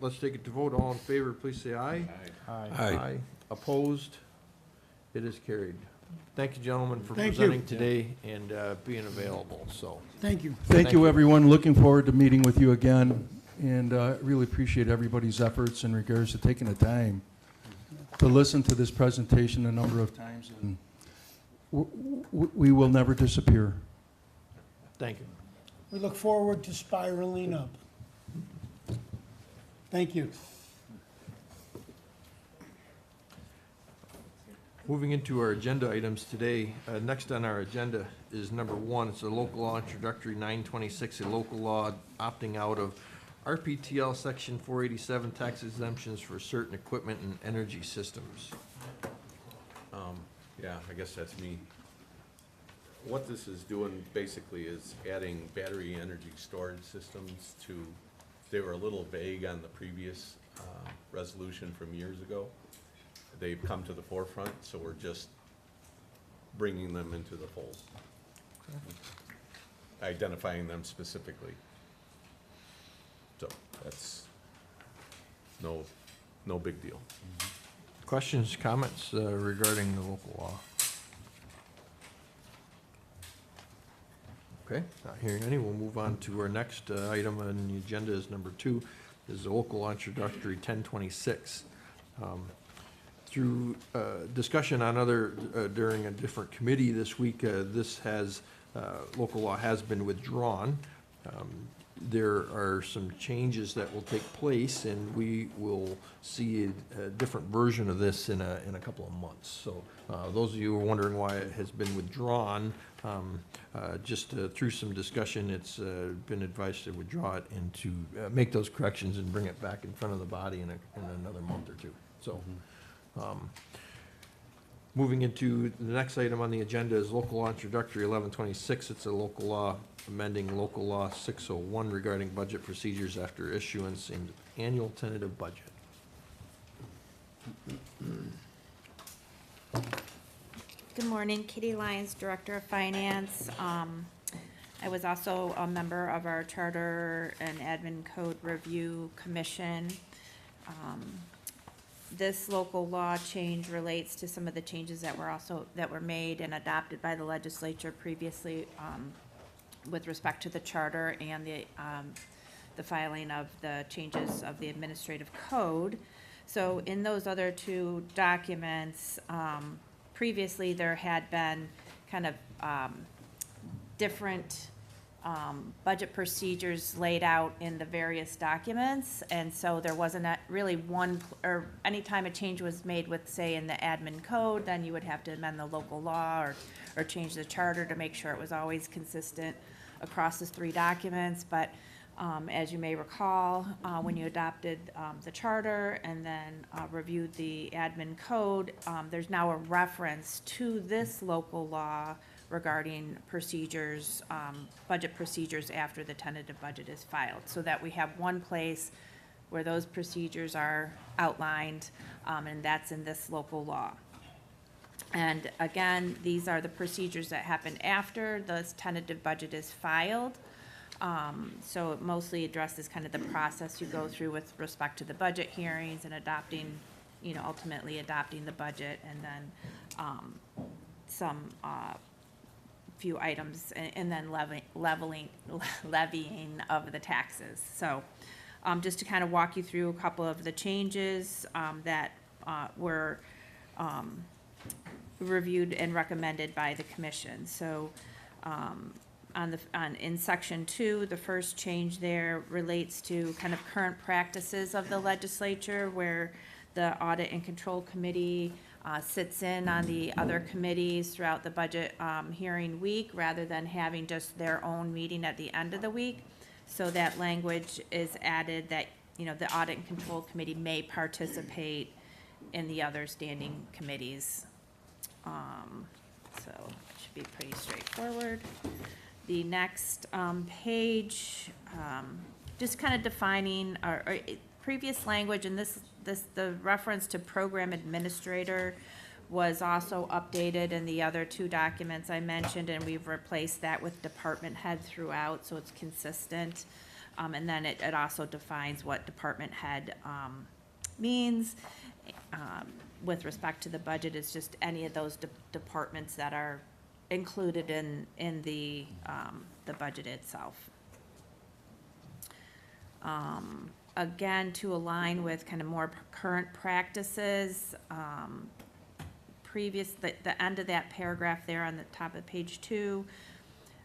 let's take it to vote. All in favor, please say aye. Aye. Aye. Opposed? It is carried. Thank you, gentlemen, for Thank you. presenting today and being available, so. Thank you. Thank you, everyone. Looking forward to meeting with you again, and really appreciate everybody's efforts in regards to taking the time to listen to this presentation a number of times, and we will never disappear. Thank you. We look forward to spiraling up. Thank you. Moving into our agenda items today, next on our agenda is number 1. It's a local law introductory 926, a local law opting out of RPTL Section 487 tax exemptions for certain equipment and energy systems. Yeah, I guess that's me. what this is doing basically is adding battery energy storage systems to, they were a little vague on the previous resolution from years ago. They've come to the forefront, so we're just bringing them into the fold. Identifying them specifically. So that's no big deal. Questions, comments regarding the local law? Okay, not hearing any, we'll move on to our next item on the agenda is number 2, is the local law introductory 1026. Through discussion on during a different committee this week, local law has been withdrawn. There are some changes that will take place, and we will see a different version of this in a couple of months. So those of you who are wondering why it has been withdrawn, just through some discussion, it's been advised to withdraw it and to make those corrections and bring it back in front of the body in another month or two. So. Moving into the next item on the agenda is local law introductory 1126. It's a local law amending local law 601 regarding budget procedures after issuance and annual tentative budget. Good morning, Kitty Lyons, Director of Finance. I was also a member of our Charter and Admin Code Review Commission. This local law change relates to some of the changes that were made and adopted by the legislature previously with respect to the charter and the filing of the changes of the administrative code. So in those other 2 documents, previously there had been kind of different budget procedures laid out in the various documents, and so there wasn't really or anytime a change was made with, say, in the admin code, then you would have to amend the local law or change the charter to make sure it was always consistent across the 3 documents. But as you may recall, when you adopted the charter and then reviewed the admin code, there's now a reference to this local law regarding procedures, budget procedures after the tentative budget is filed, so that we have one place where those procedures are outlined, and that's in this local law. And again, these are the procedures that happen after the tentative budget is filed. So it mostly addresses kind of the process you go through with respect to the budget hearings and adopting, ultimately adopting the budget, and then some few items, and then levying of the taxes. So just to kind of walk you through a couple of the changes that were reviewed and recommended by the commission. So in section 2, the first change there relates to kind of current practices of the legislature, where the Audit and Control Committee sits in on the other committees throughout the budget hearing week, rather than having just their own meeting at the end of the week. So that language is added that, the Audit and Control Committee may participate in the other standing committees. So it should be pretty straightforward. The next page, just kind of defining our previous language, and the reference to program administrator was also updated in the other 2 documents I mentioned, and we've replaced that with department head throughout, so it's consistent. And then it also defines what department head means. With respect to the budget, it's just any of those departments that are included in the budget itself. Again, to align with kind of more current practices, the end of that paragraph there on the top of page 2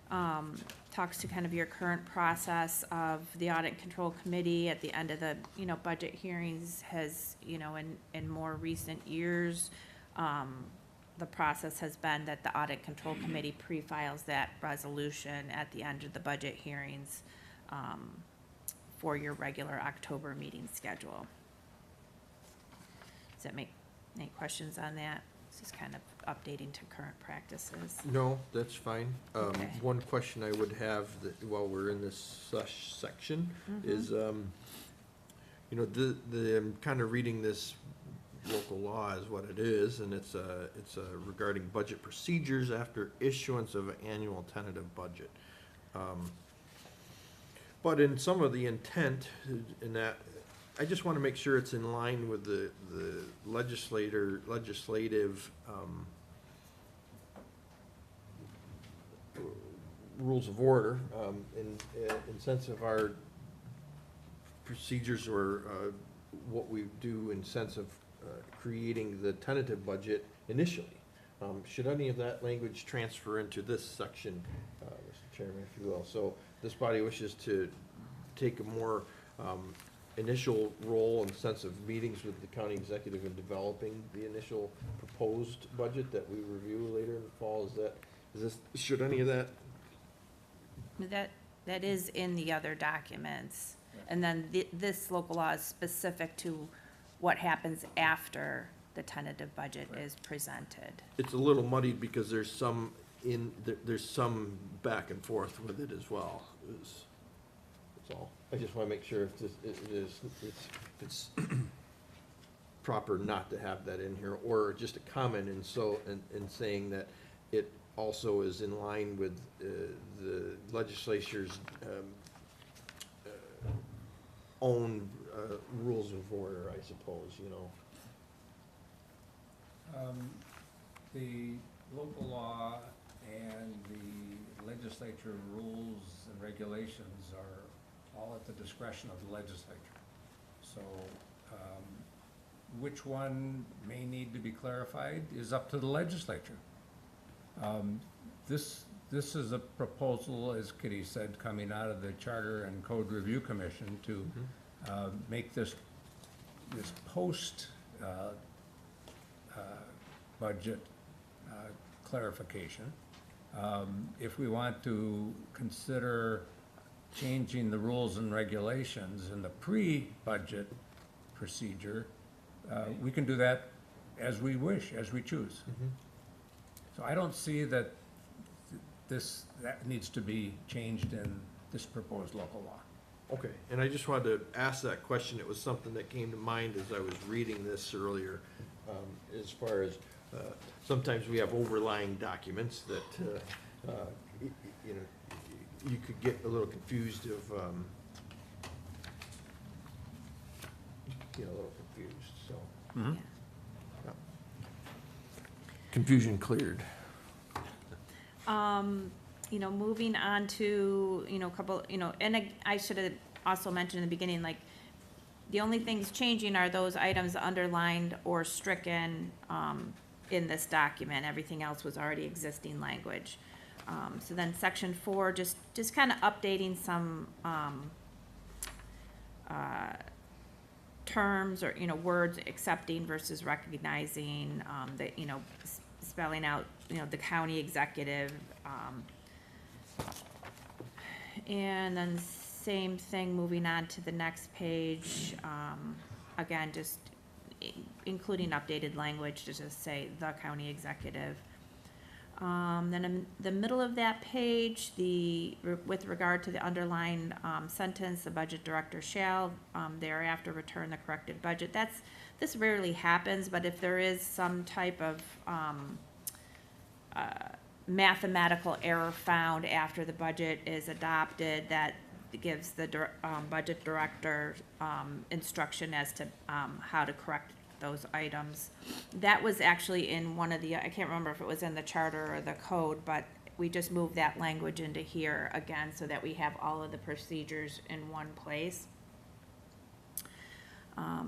talks to kind of your current process of the Audit and Control Committee at the end of the, budget hearings has, in more recent years, the process has been that the Audit Control Committee pre-files that resolution at the end of the budget hearings for your regular October meeting schedule. Does that make any questions on that? This is kind of updating to current practices. No, that's fine. Okay. One question I would have that, while we're in this section, is, I'm kind of reading this local law is what it is, and it's regarding budget procedures after issuance of an annual tentative budget. But in some of the intent in that, I just want to make sure it's in line with the legislative rules of order, in sense of our procedures or what we do in sense of creating the tentative budget initially. Should any of that language transfer into this section, Mr. Chairman, if you will? So this body wishes to take a more initial role in the sense of meetings with the county executive in developing the initial proposed budget that we review later in the fall. Should any of that? That is in the other documents. And then this local law is specific to what happens after the tentative budget is presented. It's a little muddied because there's some back and forth with it as well. That's all. I just want to make sure if it's proper not to have that in here, or just a comment in saying that it also is in line with the legislature's own rules of order, I suppose, The local law and the legislature rules and regulations are all at the discretion of the legislature. So, which one may need to be clarified is up to the legislature. This is a proposal, as Kitty said, coming out of the Charter and Code Review Commission to make this post budget clarification. If we want to consider changing the rules and regulations in the pre-budget procedure, we can do that as we wish, as we choose. So I don't see that that needs to be changed in this proposed local law. Okay, and I just wanted to ask that question. It was something that came to mind as I was reading this earlier, as far as, sometimes we have overlying documents that, you could get a little confused of, a little confused, so. Yeah. Yeah. Confusion cleared. Moving on to, a couple, and I should have also mentioned in the beginning, like, the only things changing are those items underlined or stricken, in this document. Everything else was already existing language. So then section 4, just kind of updating some, terms or, words, accepting versus recognizing, that, spelling out, the county executive, and then same thing, moving on to the next page, again, just including updated language to just say the county executive. Then in the middle of that page, with regard to the underlined sentence, the budget director shall thereafter return the corrected budget. This rarely happens, but if there is some type of mathematical error found after the budget is adopted, that gives the budget director instruction as to how to correct those items. That was actually in one of the, I can't remember if it was in the charter or the code, but we just moved that language into here again so that we have all of the procedures in one place.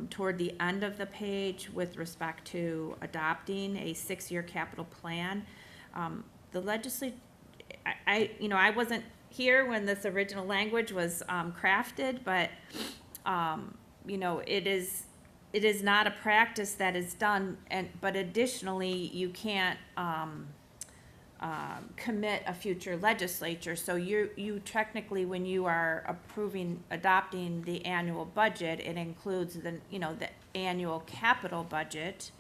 Toward the end of the page, with respect to adopting a 6-year capital plan, the legislature, I wasn't here when this original language was crafted, but it is not a practice that is done, but additionally, you can't commit a future legislature. So you technically, when you are adopting the annual budget, it includes the annual capital budget,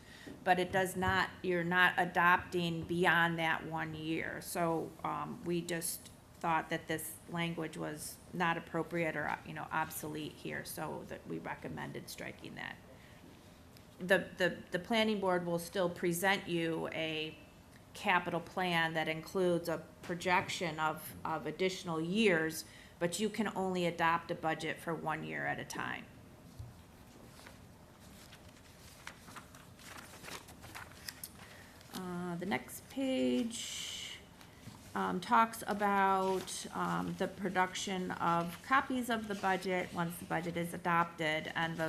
but it does not, you're not adopting beyond that 1 year. So, we just thought that this language was not appropriate or, obsolete here, so that we recommended striking that. The planning board will still present you a capital plan that includes a projection of additional years, but you can only adopt a budget for 1 year at a time. The next page talks about the production of copies of the budget once the budget is adopted, and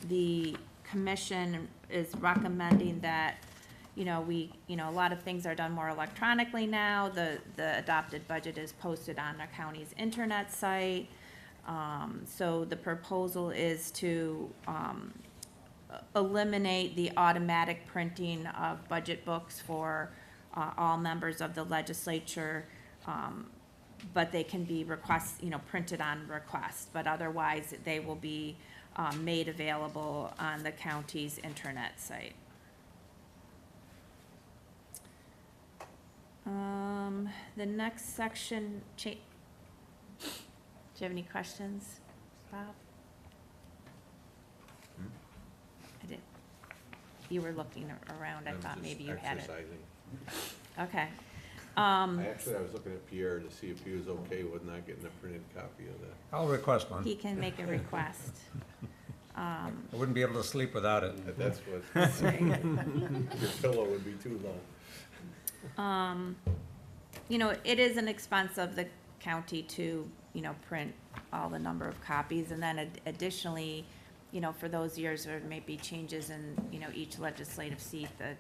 the commission is recommending that, a lot of things are done more electronically now. The adopted budget is posted on the county's internet site. So the proposal is to eliminate the automatic printing of budget books for all members of the legislature, but they can be printed on request, but otherwise they will be made available on the county's internet site. The next section, do you have any questions, Bob? I did. You were looking around, I I'm thought just maybe you had it. exercising. Okay. I was looking at Pierre to see if he was okay with not getting a printed copy of that. I'll request one. He can make a request. I wouldn't be able to sleep without it. But that's what, your pillow would be too low. It is an expense of the county to, print all the number of copies, and then additionally, for those years, there may be changes in, each legislative seat that,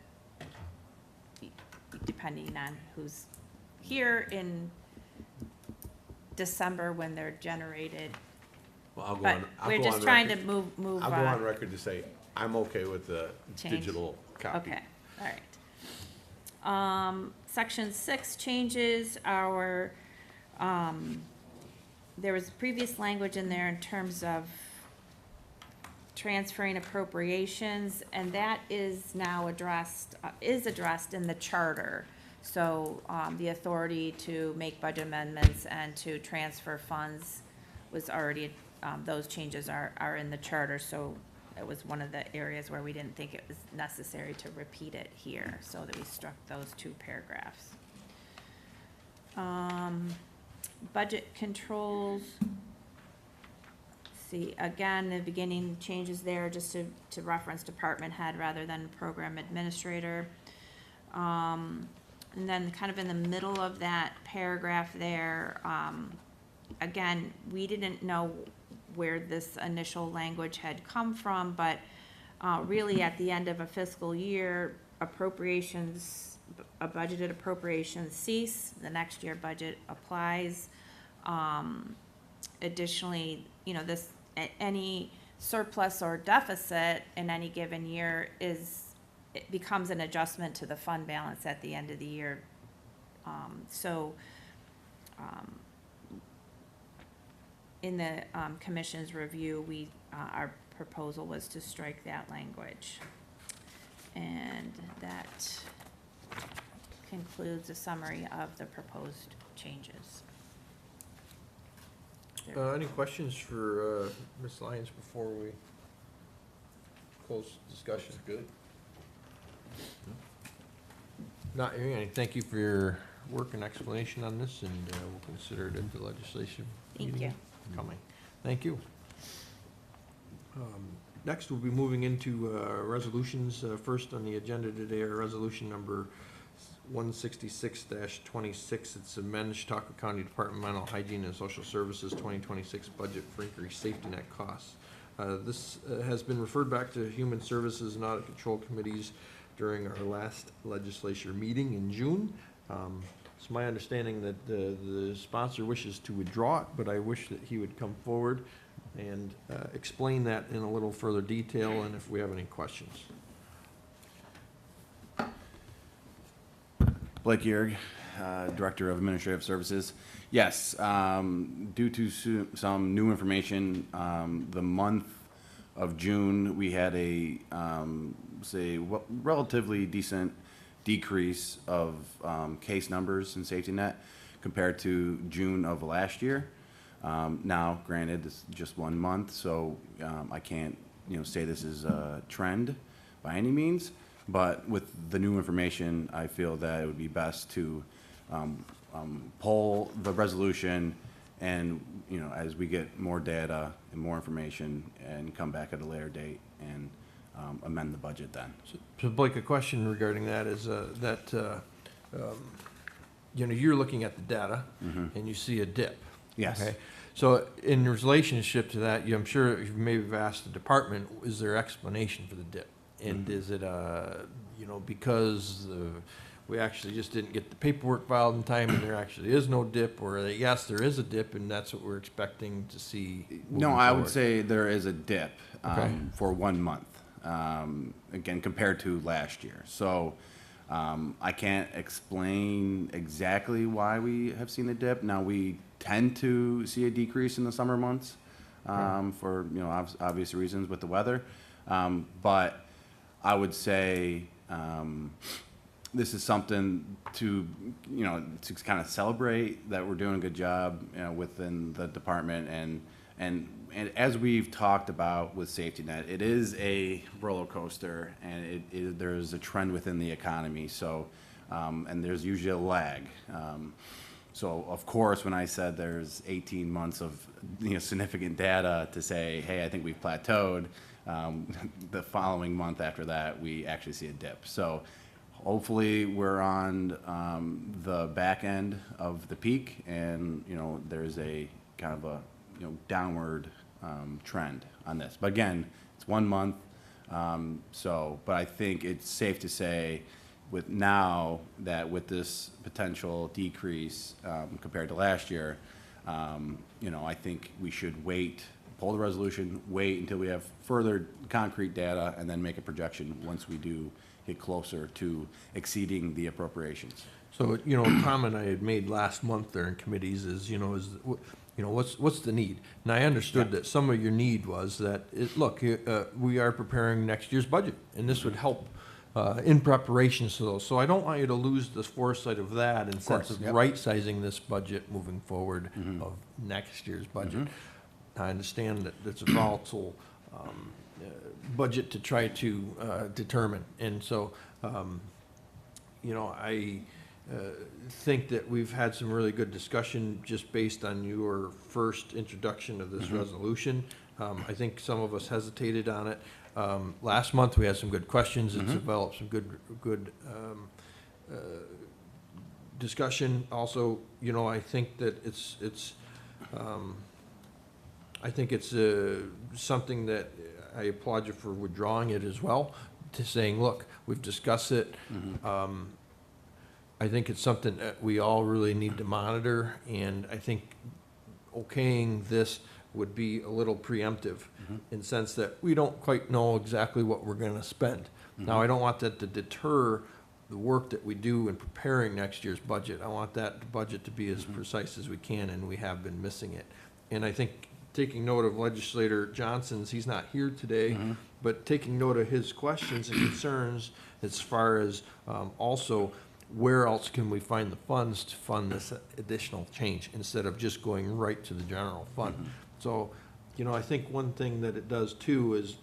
depending on who's here in December when they're generated. Well, I'll go But on, we're just trying to move. I'll go on record to say, I'm okay with the Change. digital copy. Okay, all right. Section 6 changes our, there was previous language in there in terms of transferring appropriations, and that is now addressed in the charter. So, the authority to make budget amendments and to transfer funds was already, those changes are in the charter, so it was one of the areas where we didn't think it was necessary to repeat it here, so that we struck those 2 paragraphs. Budget controls. See, again, the beginning changes there just to reference department head rather than program administrator. And then kind of in the middle of that paragraph there, again, we didn't know where this initial language had come from, but really at the end of a fiscal year, appropriations, a budgeted appropriations cease, the next year budget applies. Additionally, this, any surplus or deficit in any given year it becomes an adjustment to the fund balance at the end of the year. In the commission's review, our proposal was to strike that language. And that concludes a summary of the proposed changes. Any questions for Ms. Lyons before we close discussion? Good. Not hearing any. Thank you for your work and explanation on this, and we'll consider it into legislation. Thank meeting you. Coming. Thank you. Next, we'll be moving into resolutions. First on the agenda today are resolution number 166-26. It's amend Chautauqua County Departmental Hygiene and Social Services 2026 budget for increased safety net costs. This has been referred back to Human Services and Audit Control Committees during our last legislature meeting in June. It's my understanding that the sponsor wishes to withdraw it, but I wish that he would come forward and explain that in a little further detail, and if we have any questions. Blake Yerg, Director of Administrative Services. Yes, due to some new information, the month of June, we had a, say, relatively decent decrease of case numbers in safety net compared to June of last year. Now, granted, it's just 1 month, so I can't, say this is a trend by any means. But with the new information, I feel that it would be best to pull the resolution and, as we get more data and more information, and come back at a later date and amend the budget then. So Blake, a question regarding that is you're looking at the data and you see a dip. Yes. Okay? So in relationship to that, I'm sure you maybe have asked the department, is there explanation for the dip? And is it, because we actually just didn't get the paperwork filed in time and there actually is no dip, or yes, there is a dip and that's what we're expecting to see moving No, I would forward? say there is a dip Okay. for 1 month, again, compared to last year. So I can't explain exactly why we have seen a dip. Now, we tend to see a decrease in the summer months for obvious reasons with the weather. But I would say this is something to kind of celebrate that we're doing a good job within the department, and as we've talked about with safety net, it is a roller coaster, and there's a trend within the economy. So and there's usually a lag. So of course, when I said there's 18 months of significant data to say, hey, I think we've plateaued, the following month after that, we actually see a dip. So hopefully we're on the back end of the peak, and there's a kind of a downward trend on this. But again, it's 1 month. But I think it's safe to say with this potential decrease compared to last year, I think we should pull the resolution, wait until we have further concrete data, and then make a projection once we do get closer to exceeding the appropriations. So, a comment I had made last month there in committees is, what's the need? And I understood that some of your need was that, we are preparing next year's budget, and this would help in preparation for those. So I don't want you to lose the foresight of that in sense of right-sizing this budget moving forward of next year's budget. I understand that it's a volatile budget to try to determine. And so, I think that we've had some really good discussion just based on your first introduction of this resolution. I think some of us hesitated on it. Last month, we had some good questions. It's developed some good discussion. Also, I think that it's something that I applaud you for withdrawing it as well, to saying, look, we've discussed it. I think it's something that we all really need to monitor, and I think okaying this would be a little preemptive in the sense that we don't quite know exactly what we're going to spend. Now, I don't want that to deter the work that we do in preparing next year's budget. I want that budget to be as precise as we can, and we have been missing it. And I think taking note of Legislator Johnson's, he's not here today, but taking note of his questions and concerns as far as also where else can we find the funds to fund this additional change instead of just going right to the general fund. So, I think one thing that it does too is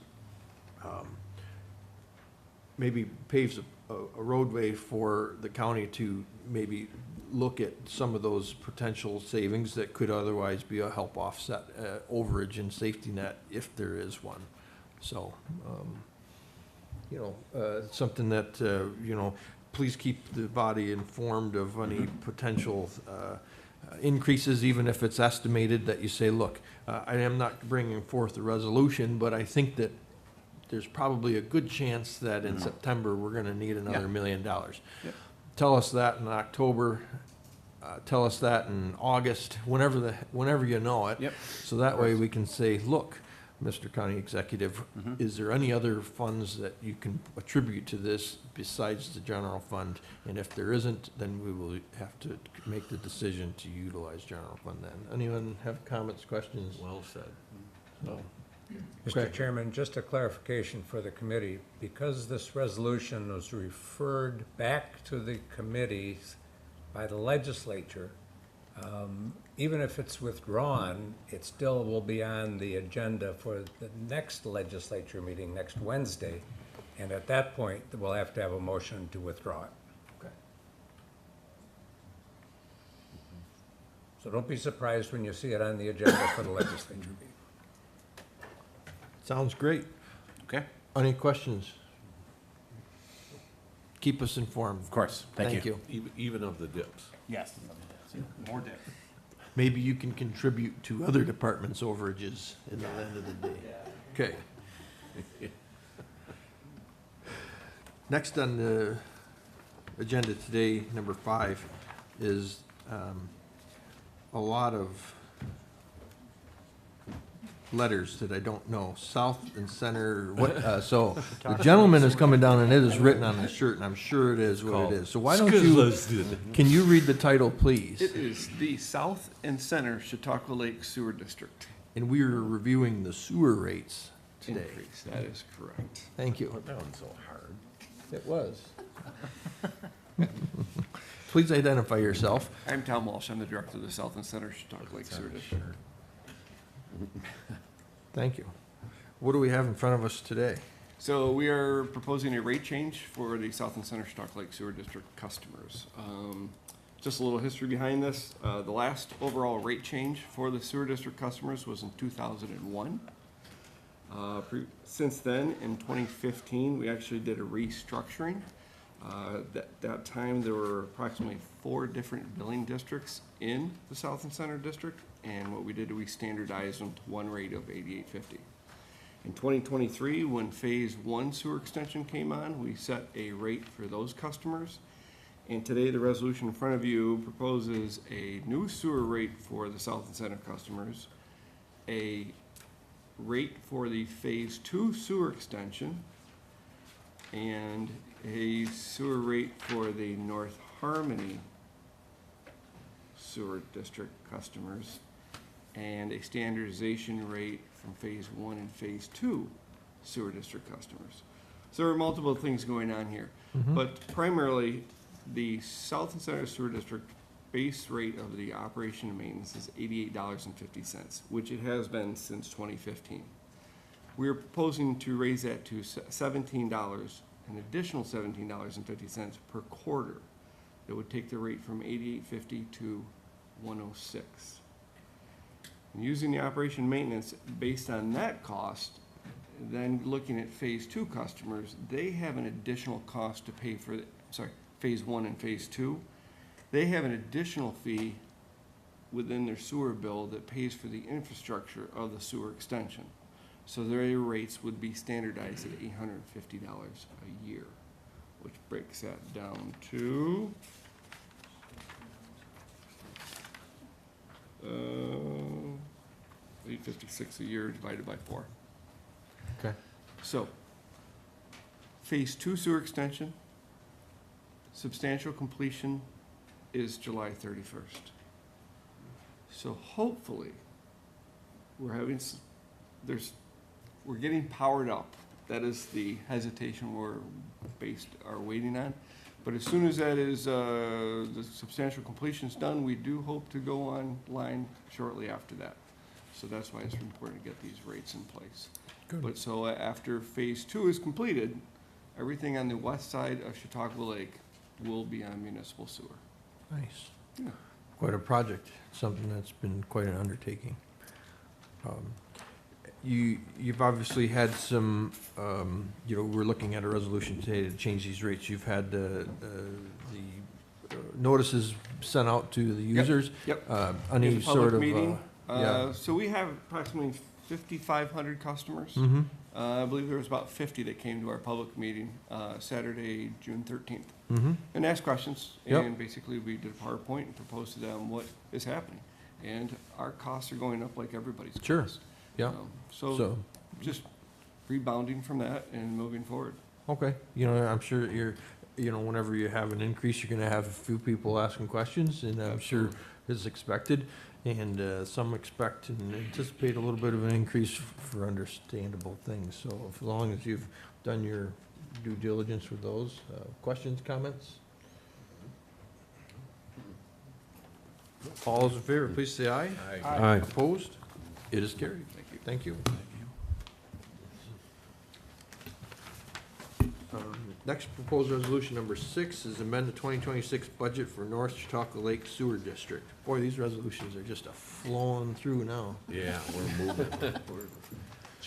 maybe paves a roadway for the county to maybe look at some of those potential savings that could otherwise be a help offset overage in safety net if there is one. So, something that, please keep the body informed of any potential increases, even if it's estimated that you say, look, I am not bringing forth a resolution, but I think that there's probably a good chance that in September, we're going to need another $1 million. Tell us that in October, tell us that in August, whenever you know it. So that way we can say, look, Mr. County Executive, is there any other funds that you can attribute to this besides the general fund? And if there isn't, then we will have to make the decision to utilize general fund then. Anyone have comments, questions? Well said. So, Okay. Mr. Chairman, just a clarification for the committee. Because this resolution was referred back to the committees by the legislature, even if it's withdrawn, it still will be on the agenda for the next legislature meeting next Wednesday. And at that point, we'll have to have a motion to withdraw it. Okay. So don't be surprised when you see it on the agenda for the legislature meeting. Sounds great. Okay, Any questions? Keep us informed. of course. Thank you. Even of the dips. Yes. More dip. Maybe you can contribute to other departments' overages in the end of the day. Okay. Next on the agenda today, number 5, is a lot of letters that I don't know, south and center, what, so the gentleman is coming down and it is written on his shirt, and I'm sure it is what it is. So why don't you, can you read the title, please? It is the South and Center Chautauqua Lake Sewer District And we are reviewing the sewer rates today. increase. That is correct. Thank you. That one's so hard. It was. Please identify yourself. I'm Tom Walsh. I'm the director of the South and Center Chautauqua Lake Sewer District. Thank you. What do we have in front of us today? So we are proposing a rate change for the South and Center Chautauqua Lake Sewer District customers. Just a little history behind this. The last overall rate change for the sewer district customers was in 2001. Since then, in 2015, we actually did a restructuring. That time, there were approximately 4 different billing districts in the South and Center District, and what we did, we standardized them to one rate of $88.50. In 2023, when Phase 1 sewer extension came on, we set a rate for those customers. And today, the resolution in front of you proposes a new sewer rate for the South and Center customers, a rate for the Phase 2 sewer extension, and a sewer rate for the North Harmony Sewer District customers, and a standardization rate from Phase 1 and Phase 2 Sewer District customers. So there are multiple things going on here, but primarily, the South and Center Sewer District base rate of the operation and maintenance is $88.50, which it has been since 2015. We are proposing to raise that to $17, an additional $17.50 per quarter. That would take the rate from $88.50 to $106. And using the operation and maintenance based on that cost, then looking at Phase 2 customers, they have an additional cost to pay for, Phase 1 and Phase 2, they have an additional fee within their sewer bill that pays for the infrastructure of the sewer extension. So their rates would be standardized at $850 a year, which breaks that down to $856 a year divided by 4. Okay. So, Phase 2 sewer extension, substantial completion is July 31st. So hopefully, we're getting powered up. That is the hesitation we're waiting on. But as soon as that is, the substantial completion is done, we do hope to go online shortly after that. So that's why it's important to get these rates in place. Good. But so after Phase 2 is completed, everything on the west side of Chautauqua Lake will be on municipal sewer. Nice. Yeah. Quite a project, something that's been quite an undertaking. You've obviously had some, we're looking at a resolution today to change these rates. You've had the notices sent out to the users. Yep. Any In a sort public of, meeting, yeah. So we have approximately 5,500 customers. Mhm. I believe there was about 50 that came to our public meeting Saturday, June 13th, Mhm. and asked questions. Yep. And basically, we did a PowerPoint and proposed to them what is happening. And our costs are going up like everybody's costs. Sure. Yeah. So just rebounding from that and moving forward. Okay, I'm sure you're, whenever you have an increase, you're gonna have a few people asking questions, and I'm sure is expected, and some expect and anticipate a little bit of an increase for understandable things. So as long as you've done your due diligence with those, questions, comments? All those in favor, please say aye. Aye. Opposed? It is carried. Thank you. Next proposed resolution number 6 is amend the 2026 budget for North Chautauqua Lake Sewer District. Boy, these resolutions are just flowing through now. Yeah, we're moving.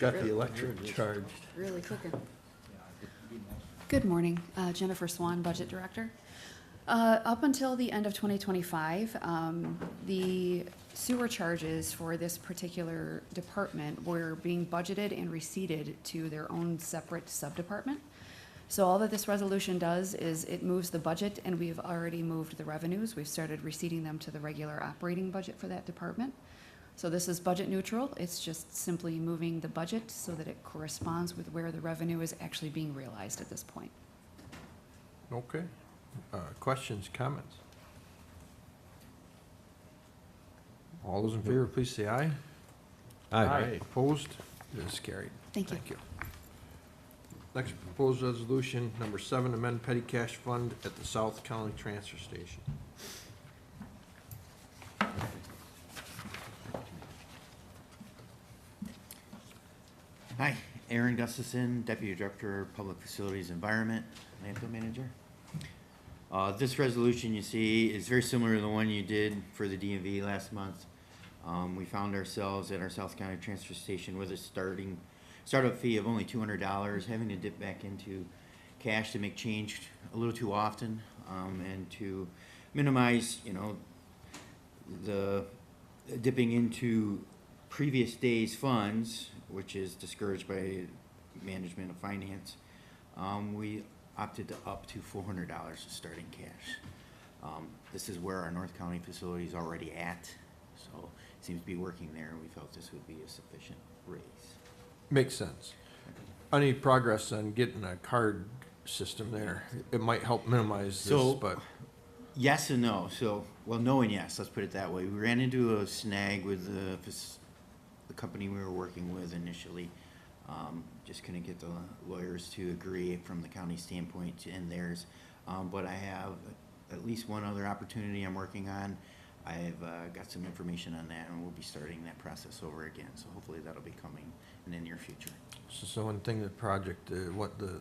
Got the electric charged. Really cooking. Good morning, Jennifer Swan, Budget Director. Up until the end of 2025, the sewer charges for this particular department were being budgeted and receipted to their own separate sub-department. So all that this resolution does is it moves the budget, and we've already moved the revenues. We've started receipting them to the regular operating budget for that department. So this is budget neutral. It's just simply moving the budget so that it corresponds with where the revenue is actually being realized at this point. Okay. Questions, comments? All those in favor, please say aye. Aye. Opposed? It is carried. Thank you. Thank you. Next proposed resolution, number 7, amend petty cash fund at the South County Transfer Station. Hi, Aaron Gustafson, Deputy Director, Public Facilities Environment, Landfill Manager. This resolution you see is very similar to the one you did for the DMV last month. We found ourselves at our South County Transfer Station with a startup fee of only $200, having to dip back into cash to make change a little too often, and to minimize, the dipping into previous day's funds, which is discouraged by management of finance. We opted to up to $400 starting cash. This is where our North County facility is already at, so it seems to be working there, and we felt this would be a sufficient raise. Makes sense. Any progress on getting a card system there? It might help minimize this, but. Yes and no. So, well, no and yes, let's put it that way. We ran into a snag with the company we were working with initially. Just couldn't get the lawyers to agree from the county standpoint and theirs. But I have at least one other opportunity I'm working on. I've got some information on that, and we'll be starting that process over again. So hopefully that'll be coming in the near future. So one thing, the project, what the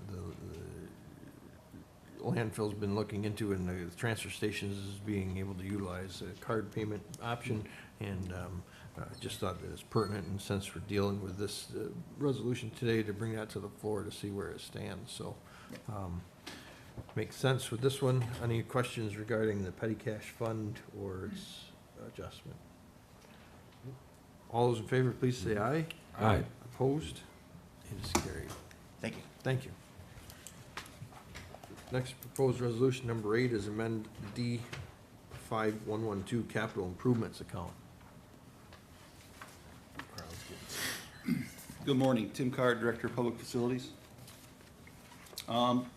landfill's been looking into in the transfer stations is being able to utilize a card payment option, and just thought that it's pertinent, and since we're dealing with this resolution today, to bring that to the floor to see where it stands. So makes sense with this one. Any questions regarding the petty cash fund or its adjustment? All those in favor, please say aye. Aye. Opposed? It is carried. Thank you. Thank you. Next proposed resolution, number 8, is amend D5112 capital improvements account. Good morning, Tim Carr, Director of Public Facilities.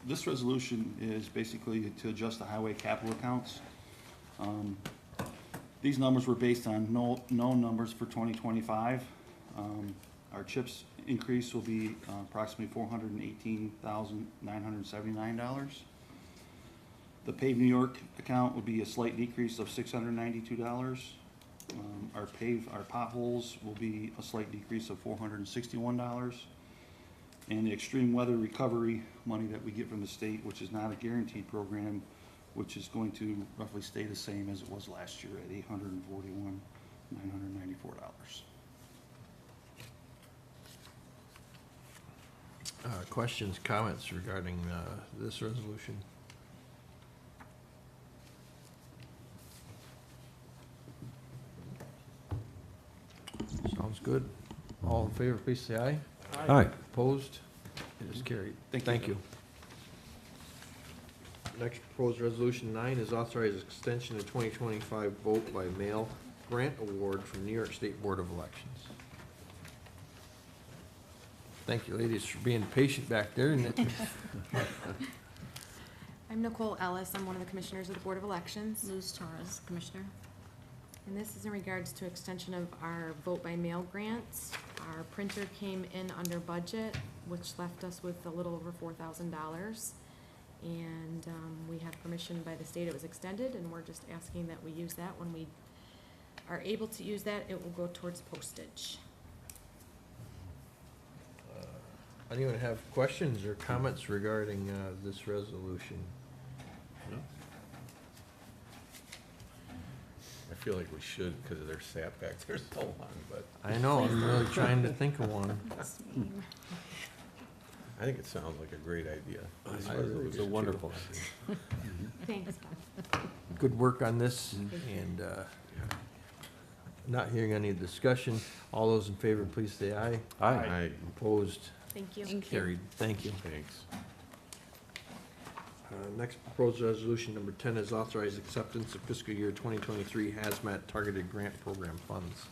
This resolution is basically to adjust the highway capital accounts. These numbers were based on known numbers for 2025. Our CHIPS increase will be approximately $418,979. The Pave New York account would be a slight decrease of $692. Our potholes will be a slight decrease of $461. And the extreme weather recovery money that we get from the state, which is not a guaranteed program, which is going to roughly stay the same as it was last year at $841,994. Questions, comments regarding this resolution? Sounds good. All in favor, please say aye. Aye. Opposed? It is carried. Thank you. Next proposed resolution 9 is authorize extension of 2025 vote by mail grant award from New York State Board of Elections. Thank you, ladies, for being patient back there. I'm Nicole Ellis. I'm one of the commissioners of the Board of Elections. Luz Torres, Commissioner. And this is in regards to extension of our vote by mail grants. Our printer came in under budget, which left us with a little over $4,000. And we have permission by the state, it was extended, and we're just asking that we use that. When we are able to use that, it will go towards postage. Anyone have questions or comments regarding this resolution? I feel like we should because they're sat back there so long, but I know, I'm really trying to think of one. I think it sounds like a great idea. It's a wonderful idea. Thanks, Bob. Good work on this, and not hearing any discussion. All those in favor, please say aye. Aye. Opposed? Thank you. Carried. Thank you. Thanks. Next proposed resolution, number 10, is authorized acceptance of fiscal year 2023 hazmat targeted grant program funds.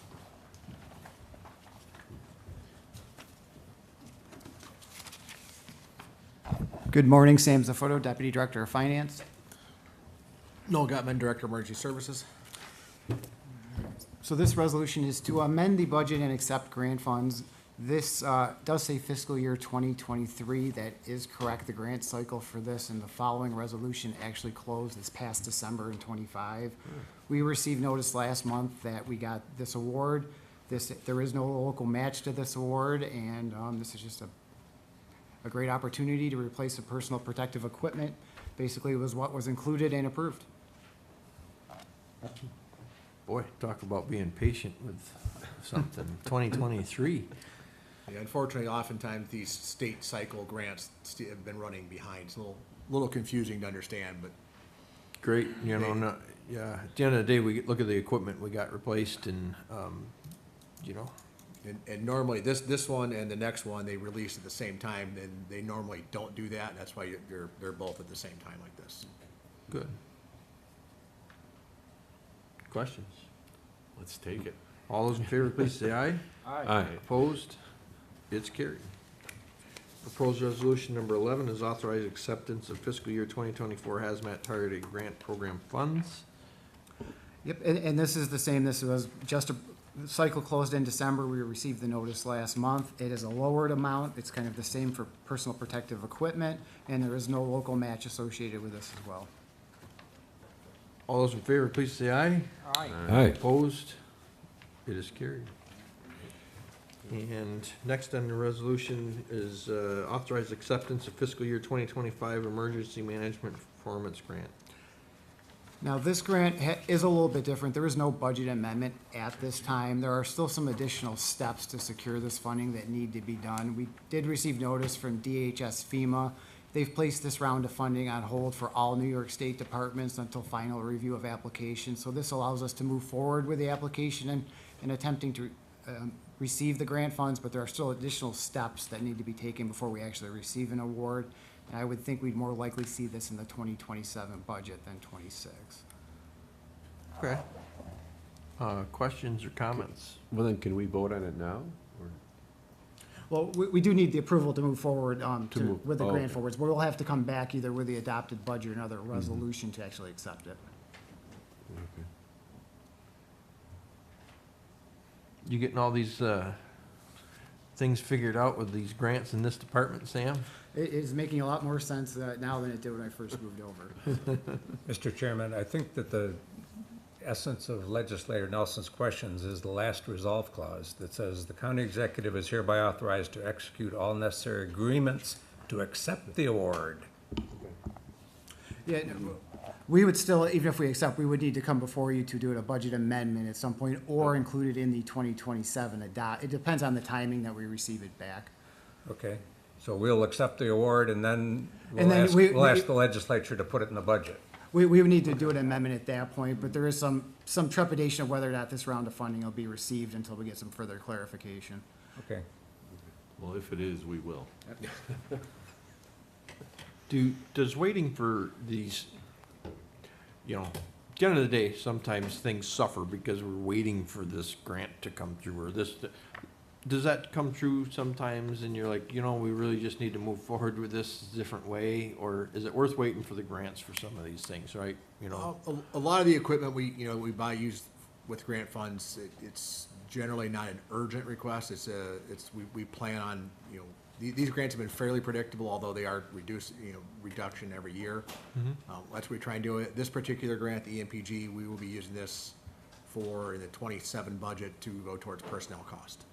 Good morning, Sam Zafoto, Deputy Director of Finance. Noel Gutman, Director of Emergency Services. So this resolution is to amend the budget and accept grant funds. This does say fiscal year 2023. That is correct. The grant cycle for this and the following resolution actually closed this past December in '25. We received notice last month that we got this award. There is no local match to this award, and this is just a great opportunity to replace the personal protective equipment. Basically, it was what was included and approved. Boy, talk about being patient with something. 2023. Yeah, unfortunately, oftentimes these state cycle grants have been running behind. It's a little confusing to understand, but. Great, you know, no, yeah, at the end of the day, we look at the equipment we got replaced and, you know. And normally, this one and the next one, they release at the same time, and they normally don't do that. That's why they're both at the same time like this. Good. Questions? Let's take it. All those in favor, please say aye. Aye. Opposed? It's carried. Proposed resolution number 11 is authorized acceptance of fiscal year 2024 hazmat targeted grant program funds. Yep, and this is the same. This was just the cycle closed in December. We received the notice last month. It is a lowered amount. It's kind of the same for personal protective equipment, and there is no local match associated with this as well. All those in favor, please say aye. Aye. Opposed? It is carried. And next on the resolution is authorized acceptance of fiscal year 2025 emergency management performance grant. Now, this grant is a little bit different. There is no budget amendment at this time. There are still some additional steps to secure this funding that need to be done. We did receive notice from DHS FEMA. They've placed this round of funding on hold for all New York State departments until final review of applications. So this allows us to move forward with the application and attempting to receive the grant funds, but there are still additional steps that need to be taken before we actually receive an award. And I would think we'd more likely see this in the 2027 budget than 26. Okay. Questions or comments? Well, then, can we vote on it now? Or? Well, we do need the approval to move forward with the grant okay. forwards. We'll have to come back either with the adopted budget or another resolution to actually accept it. Okay. You getting all these things figured out with these grants in this department, Sam? It is making a lot more sense now than it did when I first moved over. Mr. Chairman, I think that the essence of Legislator Nelson's questions is the last resolve clause that says the county executive is hereby authorized to execute all necessary agreements to accept the award. Yeah, we would still, even if we accept, we would need to come before you to do a budget amendment at some point or include it in the 2027 adopt. It depends on the timing that we receive it back. Okay, so we'll accept the award and then we'll ask the legislature to put it in the budget. We would need to do an amendment at that point, but there is some trepidation of whether or not this round of funding will be received until we get some further clarification. Okay. Well, if it is, we will. Does waiting for these, you know, at the end of the day, sometimes things suffer because we're waiting for this grant to come through or this. Does that come through sometimes and you're like, you know, we really just need to move forward with this a different way? Or is it worth waiting for the grants for some of these things, right? You know, A lot of the equipment we buy used with grant funds, it's generally not an urgent request. We plan on, these grants have been fairly predictable, although they are reduction every year. That's what we try and do. This particular grant, the EMPG, we will be using this for in the 27 budget to go towards personnel cost.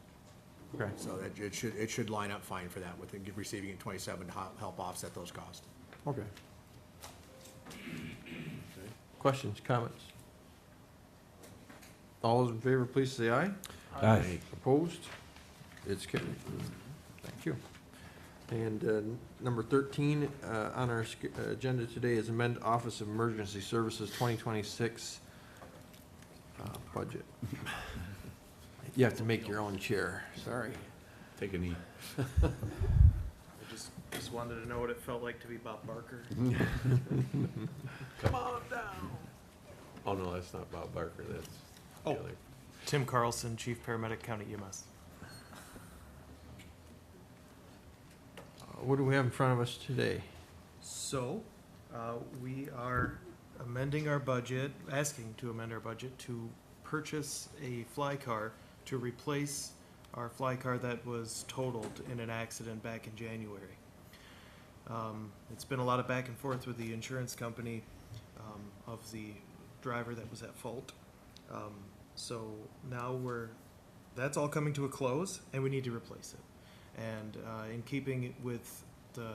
Okay. So that it should line up fine for that, with receiving in 27 to help offset those costs. Okay. Questions, comments? All those in favor, please say aye. Aye. Opposed? It's carried. Thank you. And number 13 on our agenda today is amend Office of Emergency Services 2026 budget. You have to make your own chair, sorry. Take a knee. I just wanted to know what it felt like to be Bob Barker. Come on down. Oh, no, that's not Bob Barker, that's the other. Tim Carlson, Chief Paramedic, County EMS. What do we have in front of us today? So, we are amending our budget, asking to amend our budget to purchase a fly car to replace our fly car that was totaled in an accident back in January. It's been a lot of back and forth with the insurance company of the driver that was at fault. So now that's all coming to a close, and we need to replace it. And in keeping with the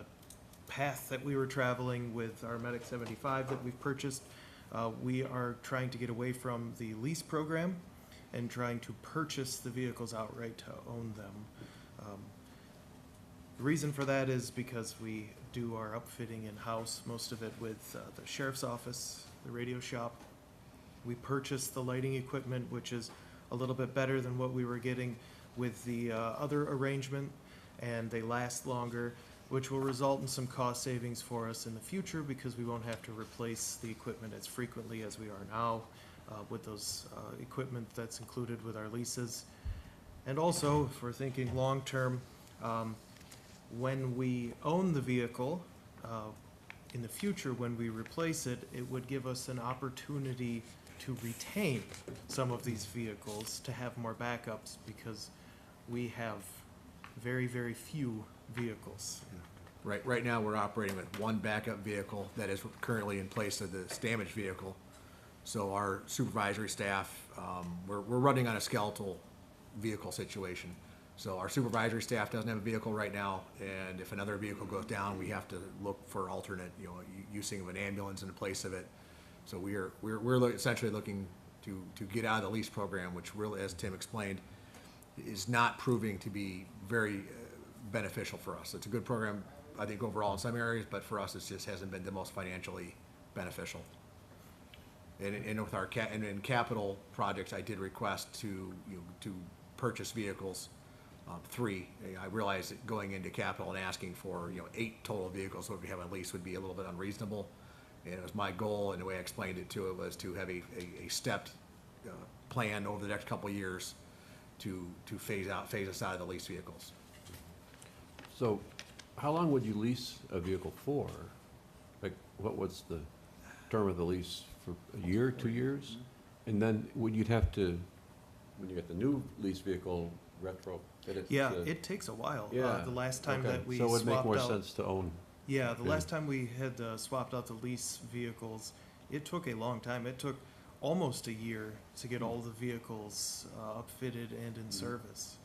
path that we were traveling with our Medic 75 that we've purchased, we are trying to get away from the lease program and trying to purchase the vehicles outright to own them. The reason for that is because we do our upfitting in-house, most of it with the sheriff's office, the radio shop. We purchased the lighting equipment, which is a little bit better than what we were getting with the other arrangement, and they last longer, which will result in some cost savings for us in the future because we won't have to replace the equipment as frequently as we are now with those equipment that's included with our leases. And also, if we're thinking long-term, when we own the vehicle, in the future, when we replace it, it would give us an opportunity to retain some of these vehicles, to have more backups, because we have very, very few vehicles. Right now, we're operating with one backup vehicle that is currently in place of this damaged vehicle. So our supervisory staff, we're running on a skeletal vehicle situation. So our supervisory staff doesn't have a vehicle right now, and if another vehicle goes down, we have to look for alternate, using of an ambulance in place of it. So we're essentially looking to get out of the lease program, which really, as Tim explained, is not proving to be very beneficial for us. It's a good program, I think, overall in some areas, but for us, it just hasn't been the most financially beneficial. And with our in capital projects, I did request to purchase vehicles, 3. I realized that going into capital and asking for 8 total vehicles, what we have on lease, would be a little bit unreasonable. And it was my goal, and the way I explained it to it was to have a stepped plan over the next couple of years to phase us out of the lease vehicles. So how long would you lease a vehicle for? Like, what was the term of the lease, for a year, 2 years? And then you'd have to, when you get the new lease vehicle, retrofit it? Yeah, it takes a while. Yeah. The last time Okay. that we So it would make swapped more out- sense to own. Yeah, the Yeah. last time we had swapped out the lease vehicles, it took a long time. It took almost a year to get all the vehicles upfitted and in service.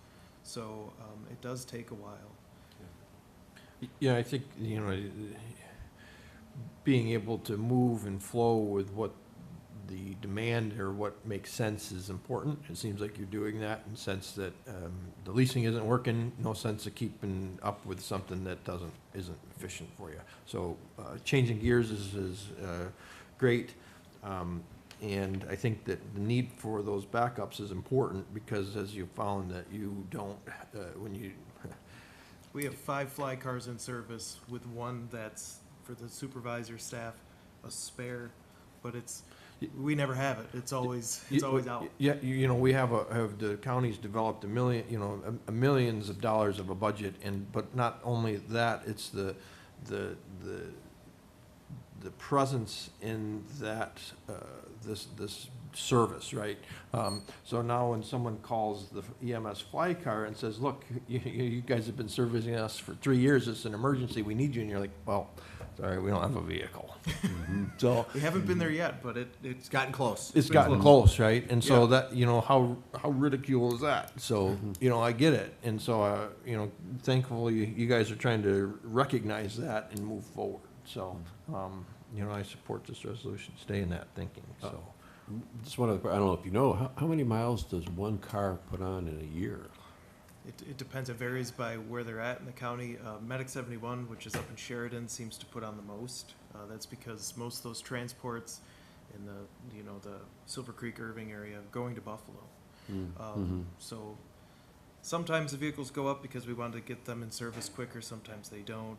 So it does take a while. Yeah, I think, being able to move and flow with what the demand or what makes sense is important. It seems like you're doing that, in the sense that the leasing isn't working, no sense of keeping up with something that isn't efficient for you. So changing gears is great. And I think that the need for those backups is important, because as you found that you don't, when you We have 5 fly cars in service, with one that's, for the supervisor staff, a spare, but we never have it. It's always out. Yeah, we have the county's developed millions of dollars of a budget, but not only that, it's the presence in that, this service, right? So now when someone calls the EMS fly car and says, look, you guys have been servicing us for 3 years, it's an emergency, we need you, and you're like, well, sorry, we don't have a vehicle. So We haven't been there yet, but it's gotten close. it's gotten close, right? And so Yeah. that, you know, how ridicule is that? So, you know, I get it. And so, you know, thankfully, you guys are trying to recognize that and move forward. So, you know, I support this resolution, stay in that thinking, so. Just one other, I don't know if you know, how many miles does one car put on in a year? It depends. It varies by where they're at in the county. Medic 71, which is up in Sheridan, seems to put on the most. That's because most of those transports in the Silver Creek, Irving area going to Buffalo. So sometimes the vehicles go up because we want to get them in service quicker. Sometimes they don't.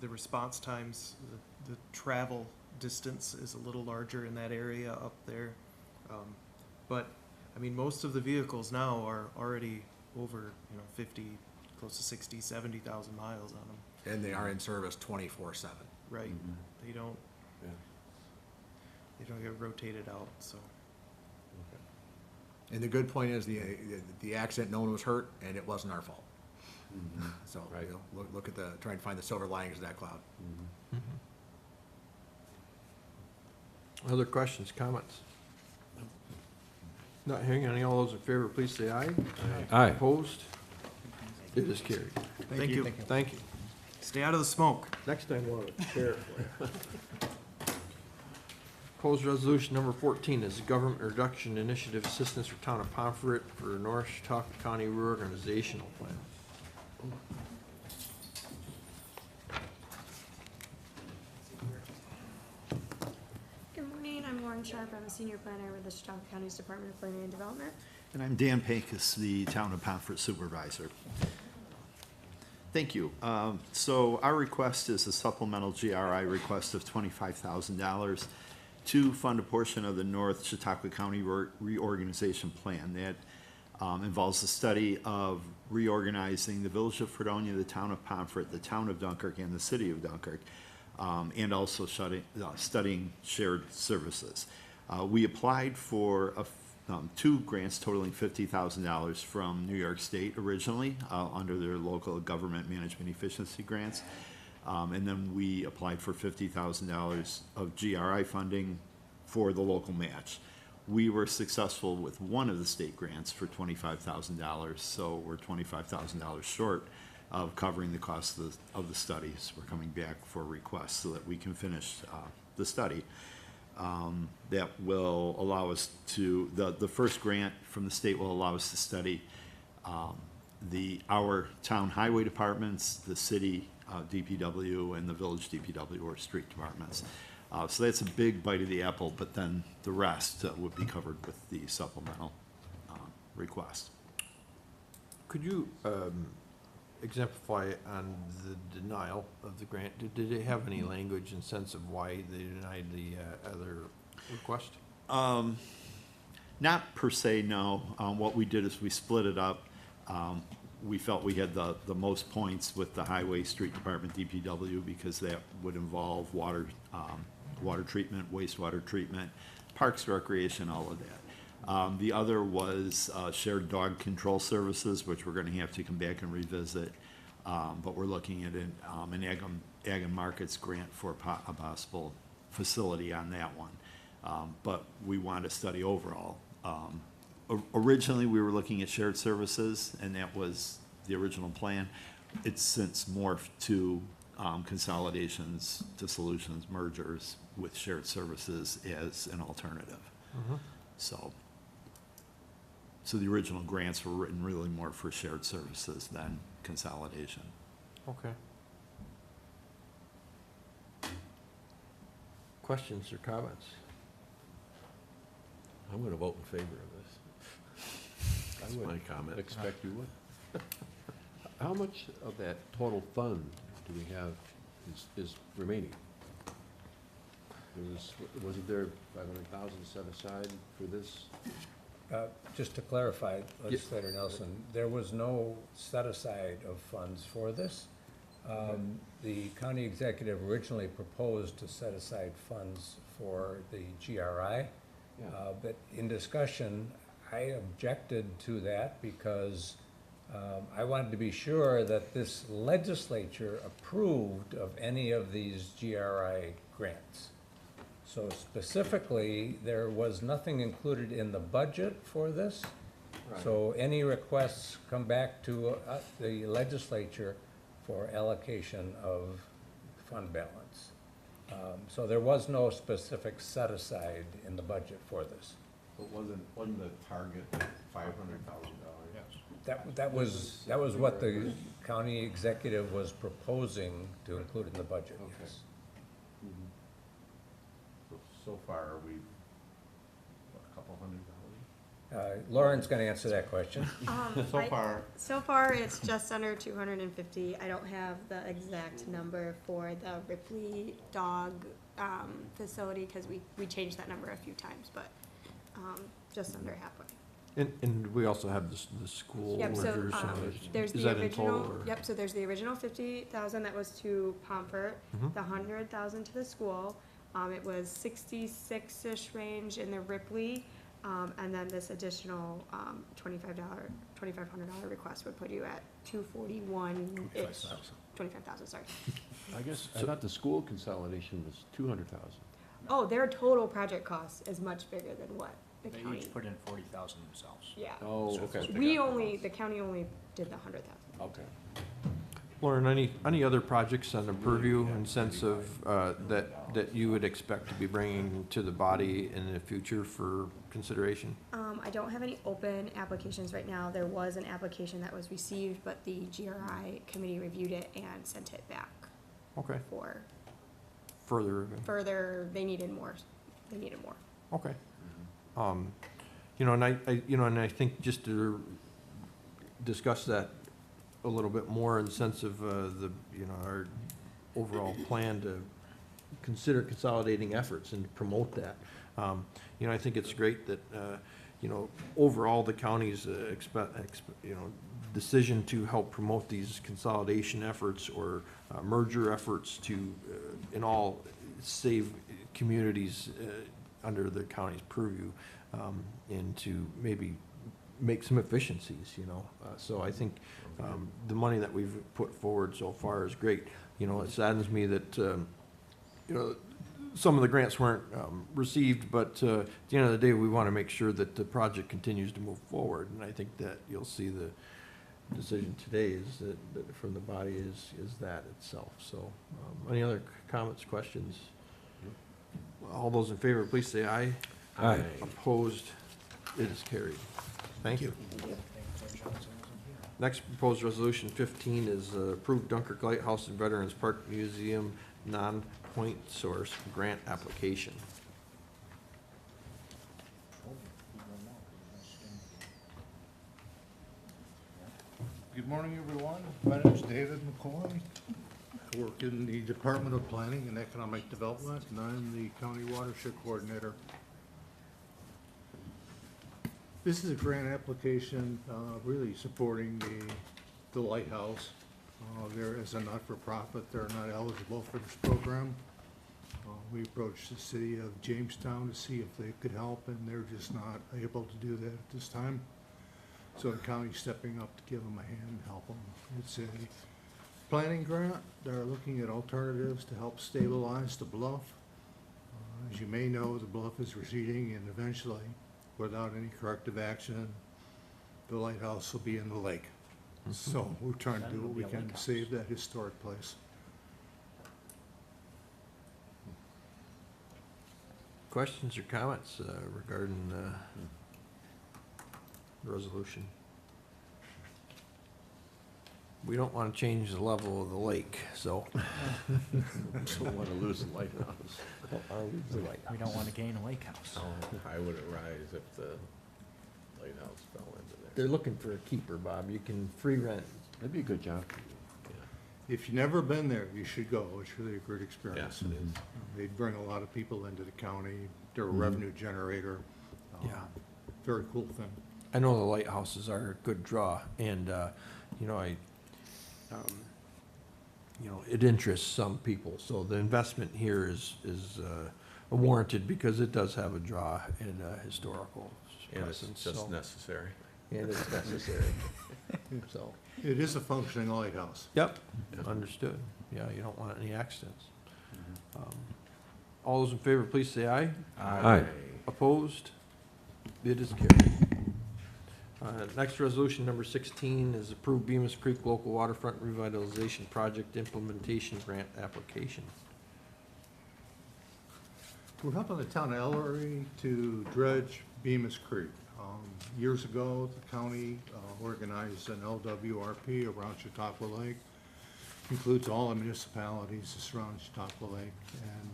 The response times, the travel distance is a little larger in that area up there. But I mean, most of the vehicles now are already over, 50, close to 60, 70,000 miles on them. And they are in service 24/7. Right. They don't get rotated out, so. And the good point is the accident, no one was hurt, and it wasn't our fault. So, Right. Look at try and find the silver linings of that cloud. Other questions, comments? Not hearing any. All those in favor, please say aye. Aye. Opposed? It is carried. Thank you. Thank you. Stay out of the smoke. Next time we'll have a chair for you. Proposed resolution number 14 is the Government Reduction Initiative Assistance for Town of Pomfret for North Chautauqua County Reorganizational Plan. Good morning, I'm Lauren Sharp, I'm a senior planner with the Chautauqua County's Department of Planning and Development. And I'm Dan Pankis, the Town of Pomfret Supervisor. Thank you. So our request is a supplemental GRI request of $25,000 to fund a portion of the North Chautauqua County Reorganization Plan that involves the study of reorganizing the Village of Fredonia, the Town of Pomfret, the Town of Dunkirk, and the City of Dunkirk, and also studying shared services. We applied for two grants totaling $50,000 from New York State originally under their local government management efficiency grants. And then we applied for $50,000 of GRI funding for the local match. We were successful with one of the state grants for $25,000, so we're $25,000 short of covering the cost of the studies. We're coming back for requests so that we can finish the study. That will allow us to, the first grant from the state will allow us to study our town highway departments, the city DPW, and the village DPW or street departments. So that's a big bite of the apple, but then the rest would be covered with the supplemental request. Could you exemplify on the denial of the grant? Did it have any language and sense of why they denied the other request? Not per se, no. What we did is we split it up. We felt we had the most points with the highway, street department, DPW, because that would involve water treatment, wastewater treatment, parks, recreation, all of that. The other was shared dog control services, which we're going to have to come back and revisit. But we're looking at an Ag and Markets grant for a possible facility on that one. But we want to study overall. Originally, we were looking at shared services, and that was the original plan. It's since morphed to consolidations, dissolutions, mergers with shared services as an alternative. So the original grants were written really more for shared services than consolidation. Okay. Questions or comments? I'm going to vote in favor of this. That's my comment. Expect you would. How much of that total fund do we have is remaining? Wasn't there 500,000 set aside for this? Just to clarify, Legislator Nelson, there was no set aside of funds for this. The county executive originally proposed to set aside funds for the GRI, But in discussion, I objected to that because I wanted to be sure that this legislature approved of any of these GRI grants. So specifically, there was nothing included in the budget for this. So any requests come back to the legislature for allocation of fund balance. So there was no specific set aside in the budget for this. But wasn't the target $500,000? Yes. That was what the county executive was proposing to include in the budget, yes. So far, are we, what, a couple $100,000? Lauren's gonna answer that question. So far, it's just under 250. I don't have the exact number for the Ripley dog facility, because we changed that number a few times, but just under halfway. And we also have the school Yep, so mergers, there's is the that in total, original, or? yep, so there's the original 50,000 that was to Pomfret, Mhm. the 100,000 to the school. It was 66-ish range in the Ripley, and then this additional $2,500 request would put you at 241-ish. 25,000, sorry. I guess, I thought the school consolidation was 200,000. Oh, their total project cost is much bigger than what the They county. each put in 40,000 themselves. Yeah. Oh, okay. The county only did the 100,000. Okay. Lauren, any other projects on the purview and sense of, that you would expect to be bringing to the body in the future for consideration? I don't have any open applications right now. There was an application that was received, but the GRI committee reviewed it and sent it back Okay, for further, further, they needed more. okay. And I think just to discuss that a little bit more in the sense of, our overall plan to consider consolidating efforts and to promote that. I think it's great that, overall, the county's, decision to help promote these consolidation efforts or merger efforts to, in all, save communities under the county's purview, and to maybe make some efficiencies, So I think the money that we've put forward so far is great. It saddens me that, some of the grants weren't received, but at the end of the day, we want to make sure that the project continues to move forward. And I think that you'll see the decision today is that from the body is that itself. So any other comments, questions? All those in favor, please say aye. Aye. Opposed? It is carried. Thank you. Next proposed resolution 15 is approved Dunkirk Lighthouse and Veterans Park Museum non-point source grant application. Good morning, everyone. My name is David McCoy. I work in the Department of Planning and Economic Development, and I'm the County Watershed Coordinator. This is a grant application, really supporting the lighthouse. There is a not-for-profit, they're not eligible for this program. We approached the city of Jamestown to see if they could help, and they're just not able to do that at this time. So the county's stepping up to give them a hand and help them. It's a planning grant. They're looking at alternatives to help stabilize the bluff. As you may know, the bluff is receding, and eventually, without any corrective action, the lighthouse will be in the lake. So we're trying to do what we can to save that historic place. Questions or comments regarding the resolution? We don't want to change the level of the lake, so. Don't want to lose the lighthouse. We don't want to gain a lake house. I wouldn't rise if the lighthouse fell into there. They're looking for a keeper, Bob. You can free rent. That'd be a good job. If you've never been there, you should go. It's really a great experience. Yes, it is. They bring a lot of people into the county. They're a revenue generator. Yeah. Very cool thing. I know the lighthouses are a good draw, and, it interests some people. So the investment here is warranted because it does have a draw in historical And it's presence. just so- necessary. And it's necessary. So, It is a functioning lighthouse. yep, understood. Yeah, you don't want any accidents. All those in favor, please say aye. Aye. Opposed? It is carried. Next resolution, number 16, is approved Bemis Creek Local Waterfront Revitalization Project Implementation Grant Application. We're helping the town of Ellery to dredge Bemis Creek. Years ago, the county organized an LWRP around Chautauqua Lake. Includes all the municipalities that surround Chautauqua Lake. And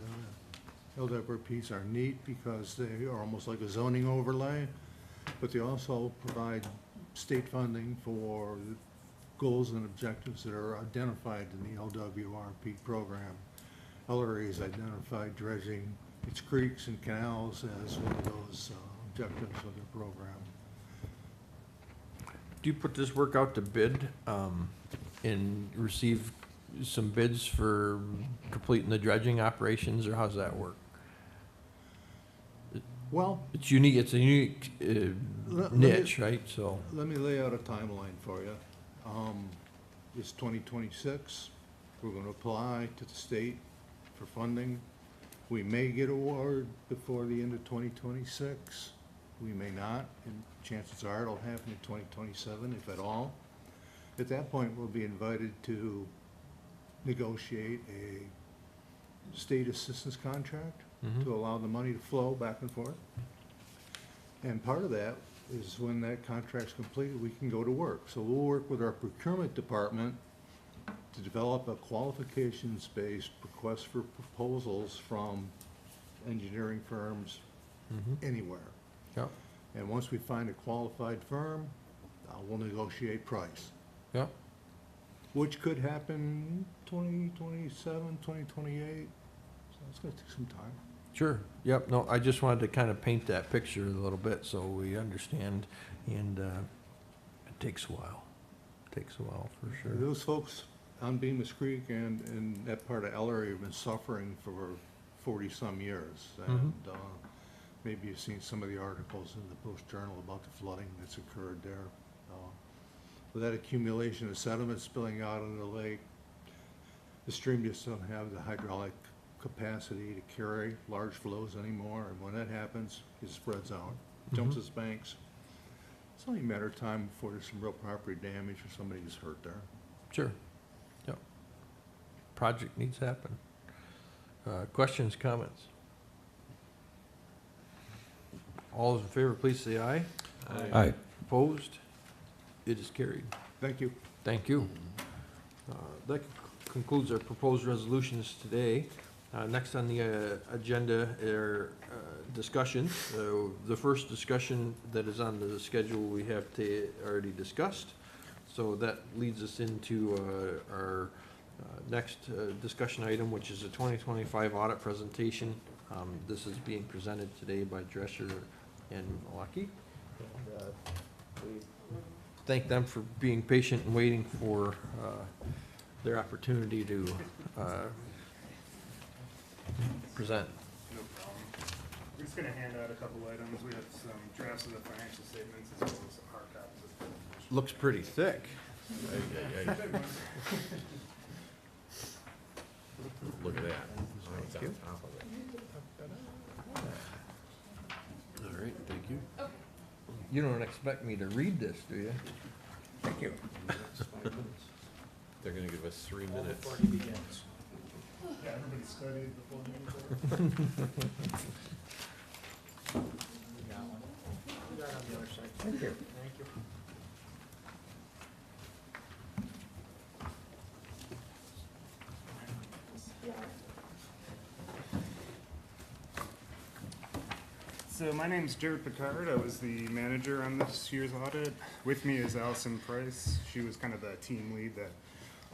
LWRPs are neat because they are almost like a zoning overlay, but they also provide state funding for the goals and objectives that are identified in the LWRP program. Ellery has identified dredging its creeks and canals as one of those objectives of their program. Do you put this work out to bid and receive some bids for completing the dredging operations, or how's that work? Well, It's unique, it's a unique Let me- niche, right? So, let me lay out a timeline for you. It's 2026. We're going to apply to the state for funding. We may get award before the end of 2026. We may not, and chances are it'll happen in 2027, if at all. At that point, we'll be invited to negotiate a state assistance contract to allow the money to flow back and forth. And part of that is when that contract's completed, we can go to work. So we'll work with our procurement department to develop a qualifications-based request for proposals from engineering firms anywhere. yeah, And once we find a qualified firm, we'll negotiate price, yeah. which could happen 2027, 2028. So it's gonna take some time. Sure, yep, no, I just wanted to kind of paint that picture a little bit so we understand, and it takes a while. Takes a while, for sure. Those folks on Bemis Creek and that part of Ellery have been suffering for 40-some years. And maybe you've seen some of the articles in the Post-Journal about the flooding that's occurred there. With that accumulation of sediment spilling out into the lake, the stream just don't have the hydraulic capacity to carry large flows anymore. And when that happens, it spreads out, jumps its banks. It's only a matter of time before there's some real property damage or somebody gets hurt there. Sure, yep. Project needs to happen. Questions, comments? All those in favor, please say aye. Aye. Opposed? It is carried. Thank you. Thank you. That concludes our proposed resolutions today. Next on the agenda are discussions. The first discussion that is on the schedule we have already discussed. So that leads us into our next discussion item, which is a 2025 audit presentation. This is being presented today by Drescher and Malaki. We thank them for being patient and waiting for their opportunity to present. No problem. We're just gonna hand out a couple items. We have some drafts of the financial statements as well as some hard copies of the. Looks pretty thick. Look at that. Oh, it's on top of it. All right, thank you. You don't expect me to read this, do you? Thank you. They're gonna give us 3 minutes. Yeah, everybody studied before the meeting. Thank you. So my name's Jared Picard. I was the manager on this year's audit. With me is Allison Price. She was kind of the team lead that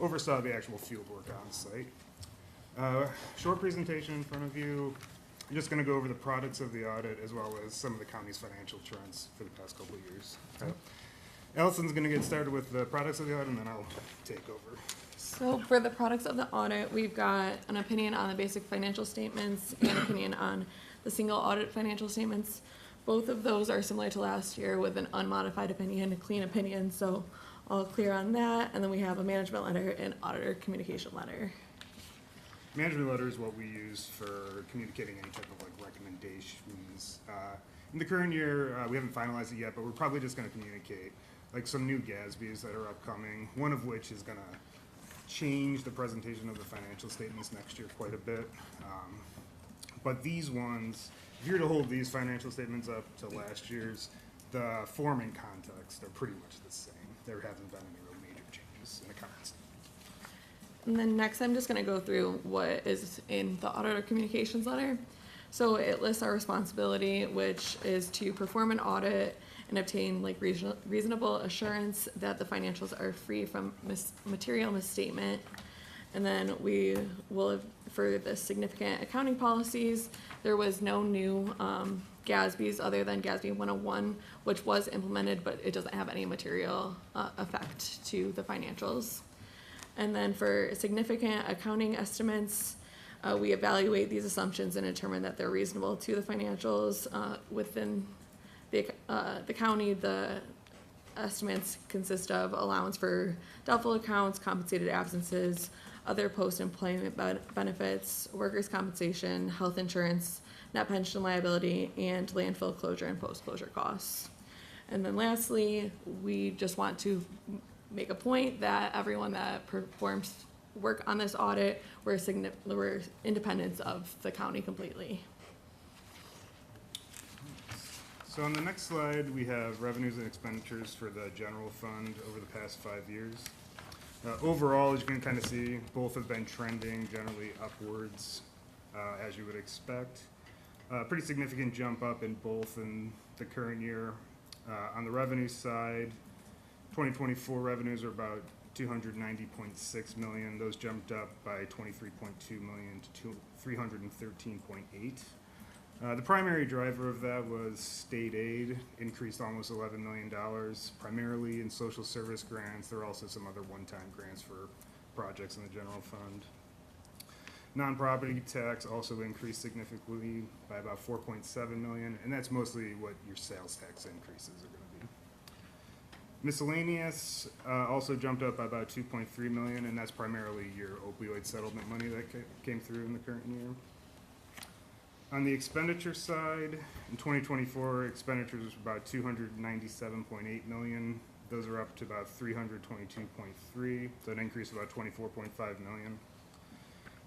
oversaw the actual field work on site. Short presentation in front of you. I'm just going to go over the products of the audit as well as some of the county's financial trends for the past couple of years. Allison's going to get started with the products of the audit, and then I'll take over. So for the products of the audit, we've got an opinion on the basic financial statements and an opinion on the single audit financial statements. Both of those are similar to last year with an unmodified opinion, a clean opinion, so all clear on that. And then we have a management letter and auditor communication letter. Management letter is what we use for communicating any type of like recommendations. In the current year, we haven't finalized it yet, but we're probably just gonna communicate like some new GASBs that are upcoming, one of which is gonna change the presentation of the financial statements next year quite a bit. But these ones, if you were to hold these financial statements up to last year's, the form and context are pretty much the same. There hasn't been any real major changes in the context. And then next, I'm just gonna go through what is in the auditor communications letter. So it lists our responsibility, which is to perform an audit and obtain like reasonable assurance that the financials are free from material misstatement. And then we will, for the significant accounting policies, there was no new GASBs other than GASB 101, which was implemented, but it doesn't have any material effect to the financials. And then for significant accounting estimates, we evaluate these assumptions and determine that they're reasonable to the financials. Within the county, the estimates consist of allowance for doubtful accounts, compensated absences, other post-employment benefits, workers' compensation, health insurance, net pension liability, and landfill closure and post-closure costs. And then lastly, we just want to make a point that everyone that performs work on this audit, we're independent of the county completely. So on the next slide, we have revenues and expenditures for the general fund over the past 5 years. Overall, as you can kind of see, both have been trending generally upwards, as you would expect. Pretty significant jump up in both in the current year. On the revenue side, 2024 revenues are about 290.6 million. Those jumped up by 23.2 million to 313.8. The primary driver of that was state aid, increased almost $11 million, primarily in social service grants. There are also some other one-time grants for projects in the general fund. Non-property tax also increased significantly by about 4.7 million, and that's mostly what your sales tax increases are going to be. Miscellaneous also jumped up by about 2.3 million, and that's primarily your opioid settlement money that came through in the current year. On the expenditure side, in 2024, expenditures were about 297.8 million. Those are up to about 322.3, so an increase of about 24.5 million.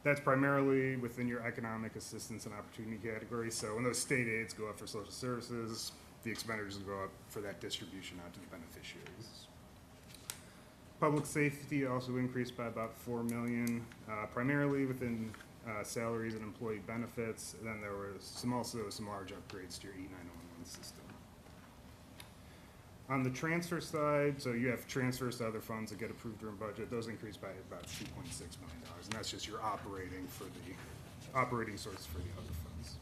That's primarily within your economic assistance and opportunity category. So when those state aids go up for social services, the expenditures will go up for that distribution out to the beneficiaries. Public safety also increased by about 4 million, primarily within salaries and employee benefits. And then there was also some large upgrades to your E911 system. On the transfer side, so you have transfers to other funds that get approved during budget. Those increased by about $2.6 million, and that's just your operating source for the other funds.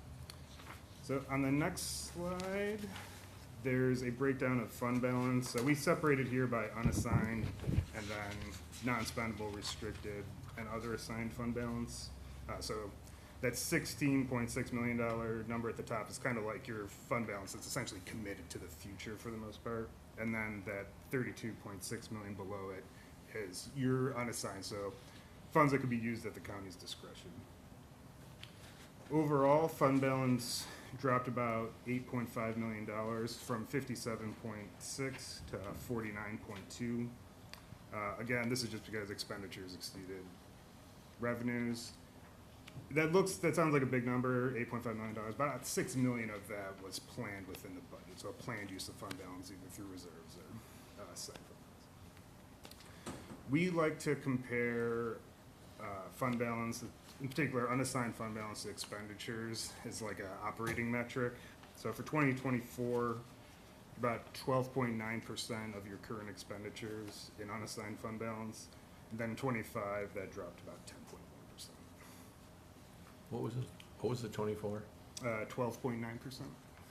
So on the next slide, there's a breakdown of fund balance. So we separated here by unassigned and then non-spendable, restricted, and other assigned fund balance. So that $16.6 million number at the top is kind of like your fund balance that's essentially committed to the future for the most part. And then that $32.6 million below it is your unassigned, so funds that could be used at the county's discretion. Overall, fund balance dropped about $8.5 million from 57.6 to 49.2. Again, this is just because expenditures exceeded revenues. That sounds like a big number, $8.5 million, but about $6 million of that was planned within the budget, so a planned use of fund balance either through reserves or side funds. We like to compare fund balance, in particular unassigned fund balance to expenditures, as like an operating metric. So for 2024, about 12.9% of your current expenditures in unassigned fund balance, and then in 25, that dropped about 10.1%. What was it? What was the 24? 12.9%.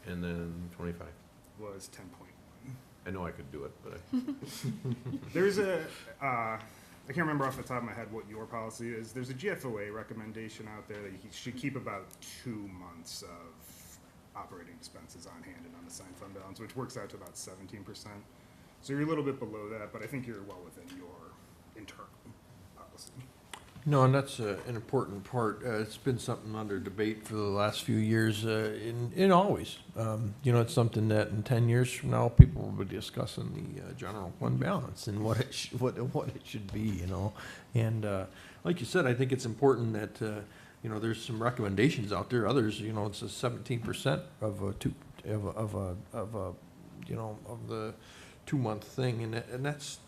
And then 25? Was 10.1. I know I could do it, but There's I can't remember off the top of my head what your policy is. There's a GFOA recommendation out there that you should keep about 2 months of operating expenses on hand and unassigned fund balance, which works out to about 17%. So you're a little bit below that, but I think you're well within your internal policy. No, and that's an important part. It's been something under debate for the last few years, and always. You know, it's something that in 10 years from now, people will be discussing the general fund balance and what it what it should be. You know, and like you said, I think it's important that you know, there's some recommendations out there. Others, you know, it's a 17% of the 2-month thing, and that's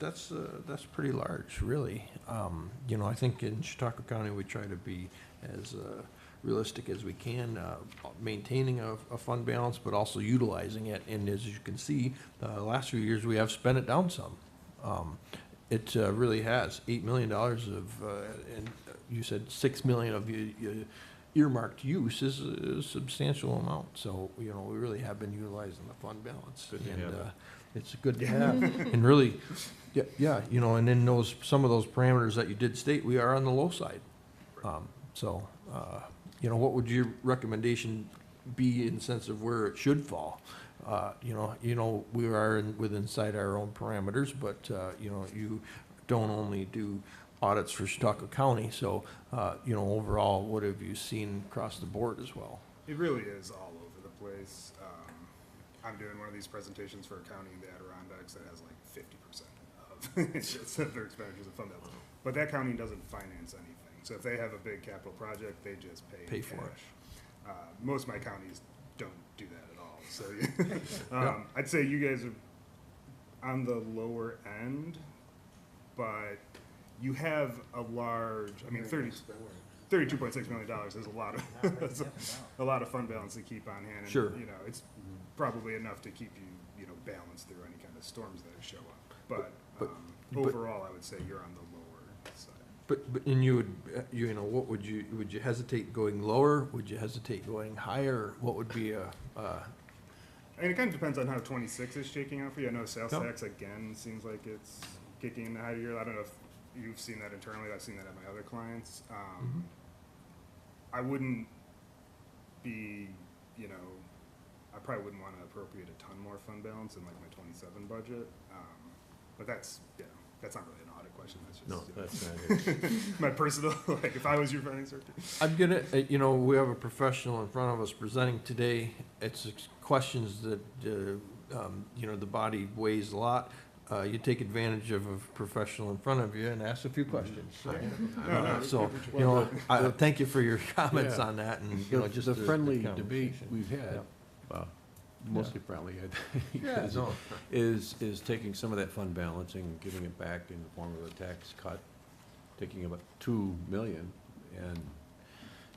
pretty large, really. You know, I think in Chautauqua County we try to be as realistic as we can, maintaining a fund balance, but also utilizing it. And as you can see, the last few years we have spent it down some. It really has $8 million of, and you said $6 million of earmarked use is a substantial amount. So you know, we really have been utilizing the fund balance. Good to And, have it. It's good to have, and really, yeah, you know, and then some of those parameters that you did state, we are on the low side. So, you know, what would your recommendation be in the sense of where it should fall? You know, we are inside our own parameters, but, you know, you don't only do audits for Chautauqua County, so, you know, overall, what have you seen across the board as well? It really is all over the place. I'm doing one of these presentations for a county in the Adirondacks that has like 50% of their expenditures of fund balance. But that county doesn't finance anything. So if they have a big capital project, they just pay for it. cash. Most of my counties don't do that at all. So I'd say you guys are on the lower end, but you have a large, I mean, $32.6 million is a lot of fund balance to keep on hand. And, Sure. you know, it's probably enough to keep you know, balanced through any kind of storms that show up. But overall, I would say you're on the lower side. But and you would, you know, what would you hesitate going lower? Would you hesitate going higher? What would be a I mean, it kind of depends on how 26 is shaking out for you. I know sales tax, again, seems like it's kicking in the height of year. I don't know if you've seen that internally. I've seen that at my other clients. I wouldn't be, you know, I probably wouldn't want to appropriate a ton more fund balance in like my 27 budget. But that's, you know, that's not really an audit question. That's just, No, you know, that's not my personal, like, if I was your finance director. I'm gonna, you know, we have a professional in front of us presenting today. It's questions that, you know, the body weighs a lot. You take advantage of a professional in front of you and ask a few questions. So, you know, thank you for your comments on that, and, you know, just the friendly conversation. debate we've had, mostly friendly, I think, is taking some of that fund balance and giving it back in the form of a tax cut, taking about $2 million,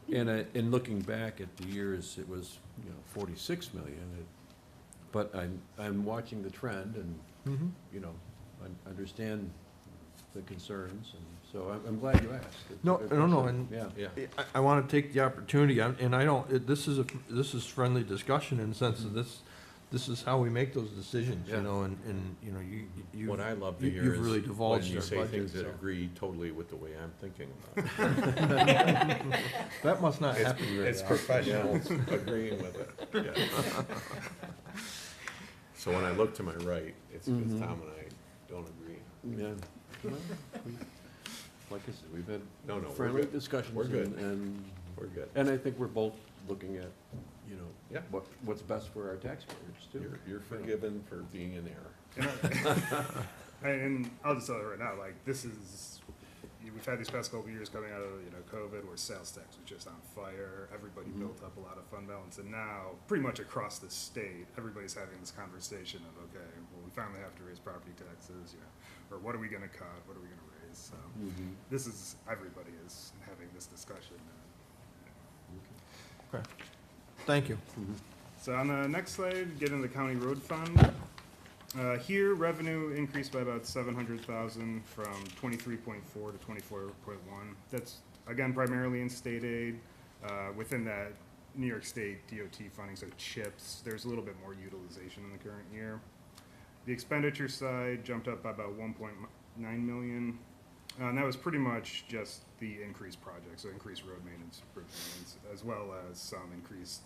and looking back at the years, it was, you know, 46 million. But I'm watching the trend, and you know, I understand the concerns, and so I'm glad you asked. It's a No, good no, question. and I want to take the opportunity, and I don't, this is friendly discussion in the sense of this is how we make those decisions, you know, and, you know, you. What I love to hear you've is really when divulged you our say budget, things that so. agree totally with the way I'm thinking about it. That must not happen very It's often. professionals agreeing with it, yeah. So when I look to my right, it's because Tom and I don't agree. Yeah. Well, like I said, we've had No, we're friendly good. discussions. We're good. And We're good. And I think we're both looking at, you know, Yeah. what's best for our taxpayers too. You're forgiven for being in error. And I'll just tell you right now, like, this is, we've had these past couple of years coming out of, you know, COVID, where sales tax was just on fire. Everybody built up a lot of fund balance, and now, pretty much across the state, everybody's having this conversation of, okay, well, we finally have to raise property taxes, you know, or what are we gonna cut, what are we gonna raise? So, this is, everybody is having this discussion. Okay. Thank you. So on the next slide, get into the county road fund. Here, revenue increased by about 700,000 from 23.4 to 24.1. That's, again, primarily in state aid. Within that New York State DOT funding, so CHIPS, there's a little bit more utilization in the current year. The expenditure side jumped up by about 1.9 million. And that was pretty much just the increased projects, so increased road maintenance, as well as some increased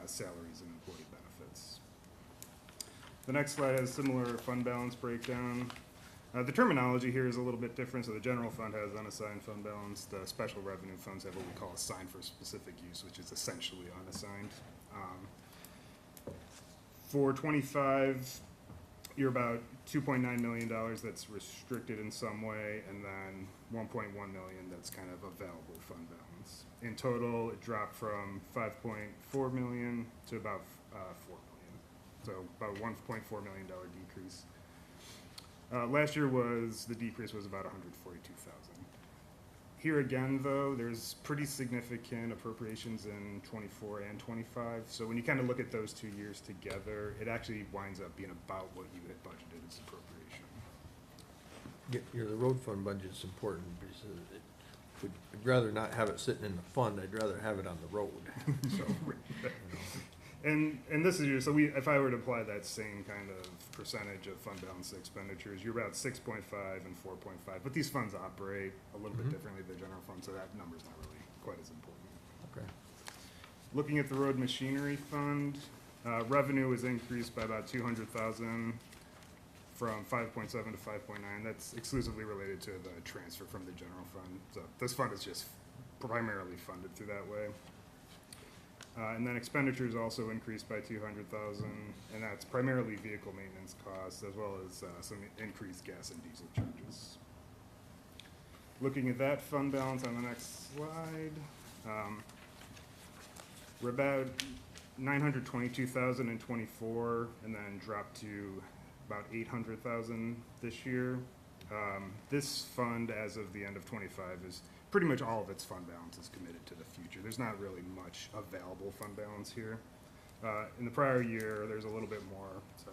salaries and employee benefits. The next slide has similar fund balance breakdown. The terminology here is a little bit different. So the general fund has unassigned fund balance. The special revenue funds have what we call assigned for specific use, which is essentially unassigned. For 25, you're about $2.9 million that's restricted in some way, and then 1.1 million that's kind of available fund balance. In total, it dropped from 5.4 million to about 4 million. So about $1.4 million decrease. Last year the decrease was about 142,000. Here again, though, there's pretty significant appropriations in 24 and 25. So when you kind of look at those 2 years together, it actually winds up being about what you had budgeted as appropriation. The road fund budget's important because I'd rather not have it sitting in the fund. I'd rather have it on the road. So, And this is so if I were to apply that same kind of percentage of fund balance expenditures, you're about 6.5 and 4.5. But these funds operate a little bit differently than the general fund, so that number's not really quite as important. Okay. Looking at the road machinery fund, revenue was increased by about 200,000 from 5.7 to 5.9. That's exclusively related to the transfer from the general fund. So this fund is just primarily funded through that way. And then expenditures also increased by 200,000, and that's primarily vehicle maintenance costs as well as some increased gas and diesel charges. Looking at that fund balance on the next slide, we're about 922,000 in 24, and then dropped to about 800,000 this year. This fund, as of the end of 25, is pretty much all of its fund balance is committed to the future. There's not really much available fund balance here. In the prior year, there's a little bit more. So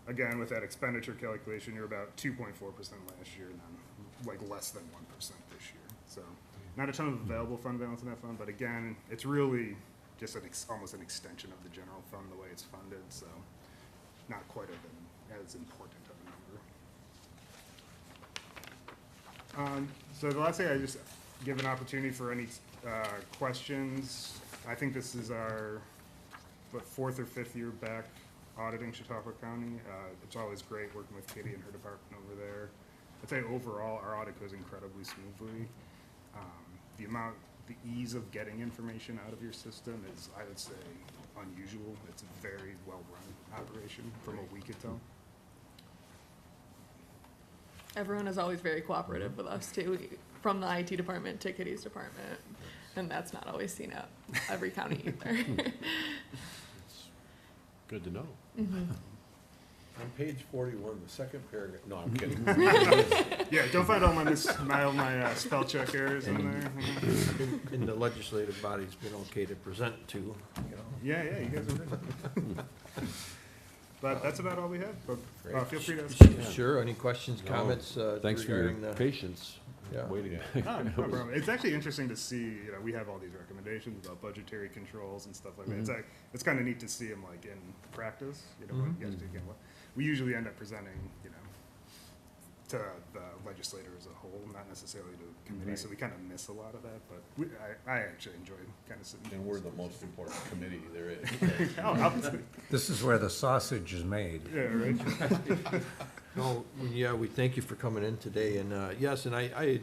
again, with that expenditure calculation, you're about 2.4% last year, and then like less than 1% this year. So not a ton of available fund balance in that fund, but again, it's really just almost an extension of the general fund, the way it's funded. So not quite as important of a number. So the last thing, I just give an opportunity for any questions. I think this is our 4th or 5th year back auditing Chautauqua County. It's always great working with Katie and her department over there. I'd say overall our audit goes incredibly smoothly. The ease of getting information out of your system is, I would say, unusual. It's a very well-run operation from what we could tell. Everyone is always very cooperative with us too, from the IT department to Kitty's department, and that's not always seen at every county either. It's good to know. Mm-hmm. On page 41, the second paragraph, no, I'm kidding. Yeah, don't find all my spell check errors in there. In the legislative body's been okay to present to, you know. Yeah, you guys are good. But that's about all we have. But feel free to ask. Sure, any questions, comments? Thanks for your regarding patience waiting. No problem. It's actually interesting to see, we have all these recommendations about budgetary controls and stuff like that. It's kind of neat to see them like in practice, when you guys do get what. We usually end up presenting, to the legislator as a whole, not necessarily to the committee, so we kind of miss a lot of that, but I actually enjoy kind of sitting. And we're the most important committee there is. This is where the sausage is made. Yeah, right. No, yeah, we thank you for coming in today, and yes, and I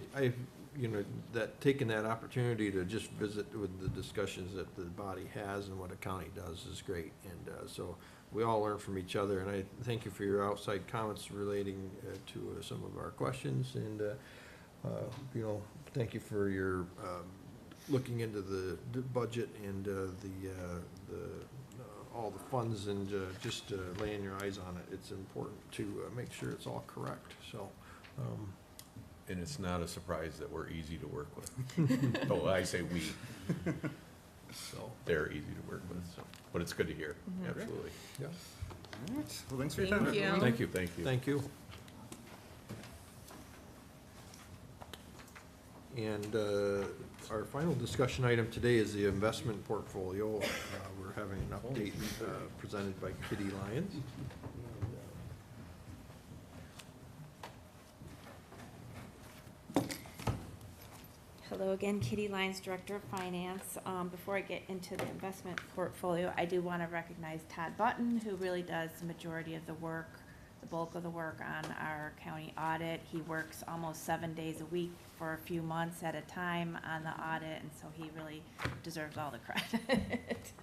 that taking that opportunity to just visit with the discussions that the body has and what a county does is great, and so we all learn from each other, and I thank you for your outside comments relating to some of our questions, and thank you for your looking into the budget and all the funds and just laying your eyes on it. It's important to make sure it's all correct. So. And it's not a surprise that we're easy to work with. Oh, I say we. So they're easy to work with. So, but it's good to hear. Mm-hmm. Absolutely. Yeah. All right. Well, thanks for your time. Thank you. Thank you. Thank you. Thank you. And our final discussion item today is the investment portfolio. We're having an update presented by Kitty Lyons. Hello again, Kitty Lyons, Director of Finance. Before I get into the investment portfolio, I do want to recognize Todd Button, who really does the majority of the work, the bulk of the work on our county audit. He works almost 7 days a week for a few months at a time on the audit, and so he really deserves all the credit.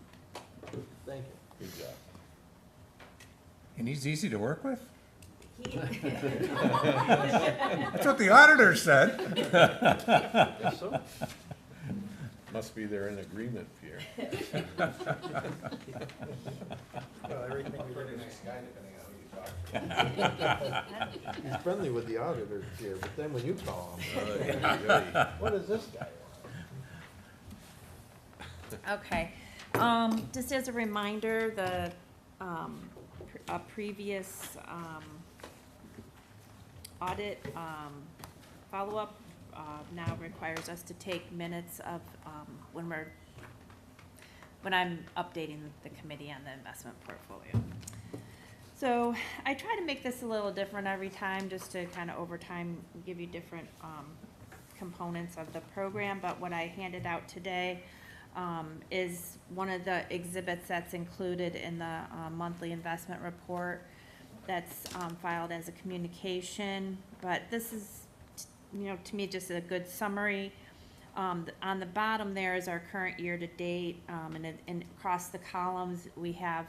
Thank you. Good job. And he's easy to work with? He- That's what the auditor said. Guess so. Must be they're in agreement, Pierre. He's friendly with the auditor here, but then when you call him, what is this guy want? Okay, just as a reminder, the, a previous, audit, follow-up, now requires us to take minutes of, when I'm updating the committee on the investment portfolio. So I try to make this a little different every time, just to kind of over time give you different, components of the program, but what I handed out today, is one of the exhibits that's included in the, monthly investment report that's, filed as a communication, but this is, to me, just a good summary. On the bottom there is our current year-to-date, and across the columns, we have,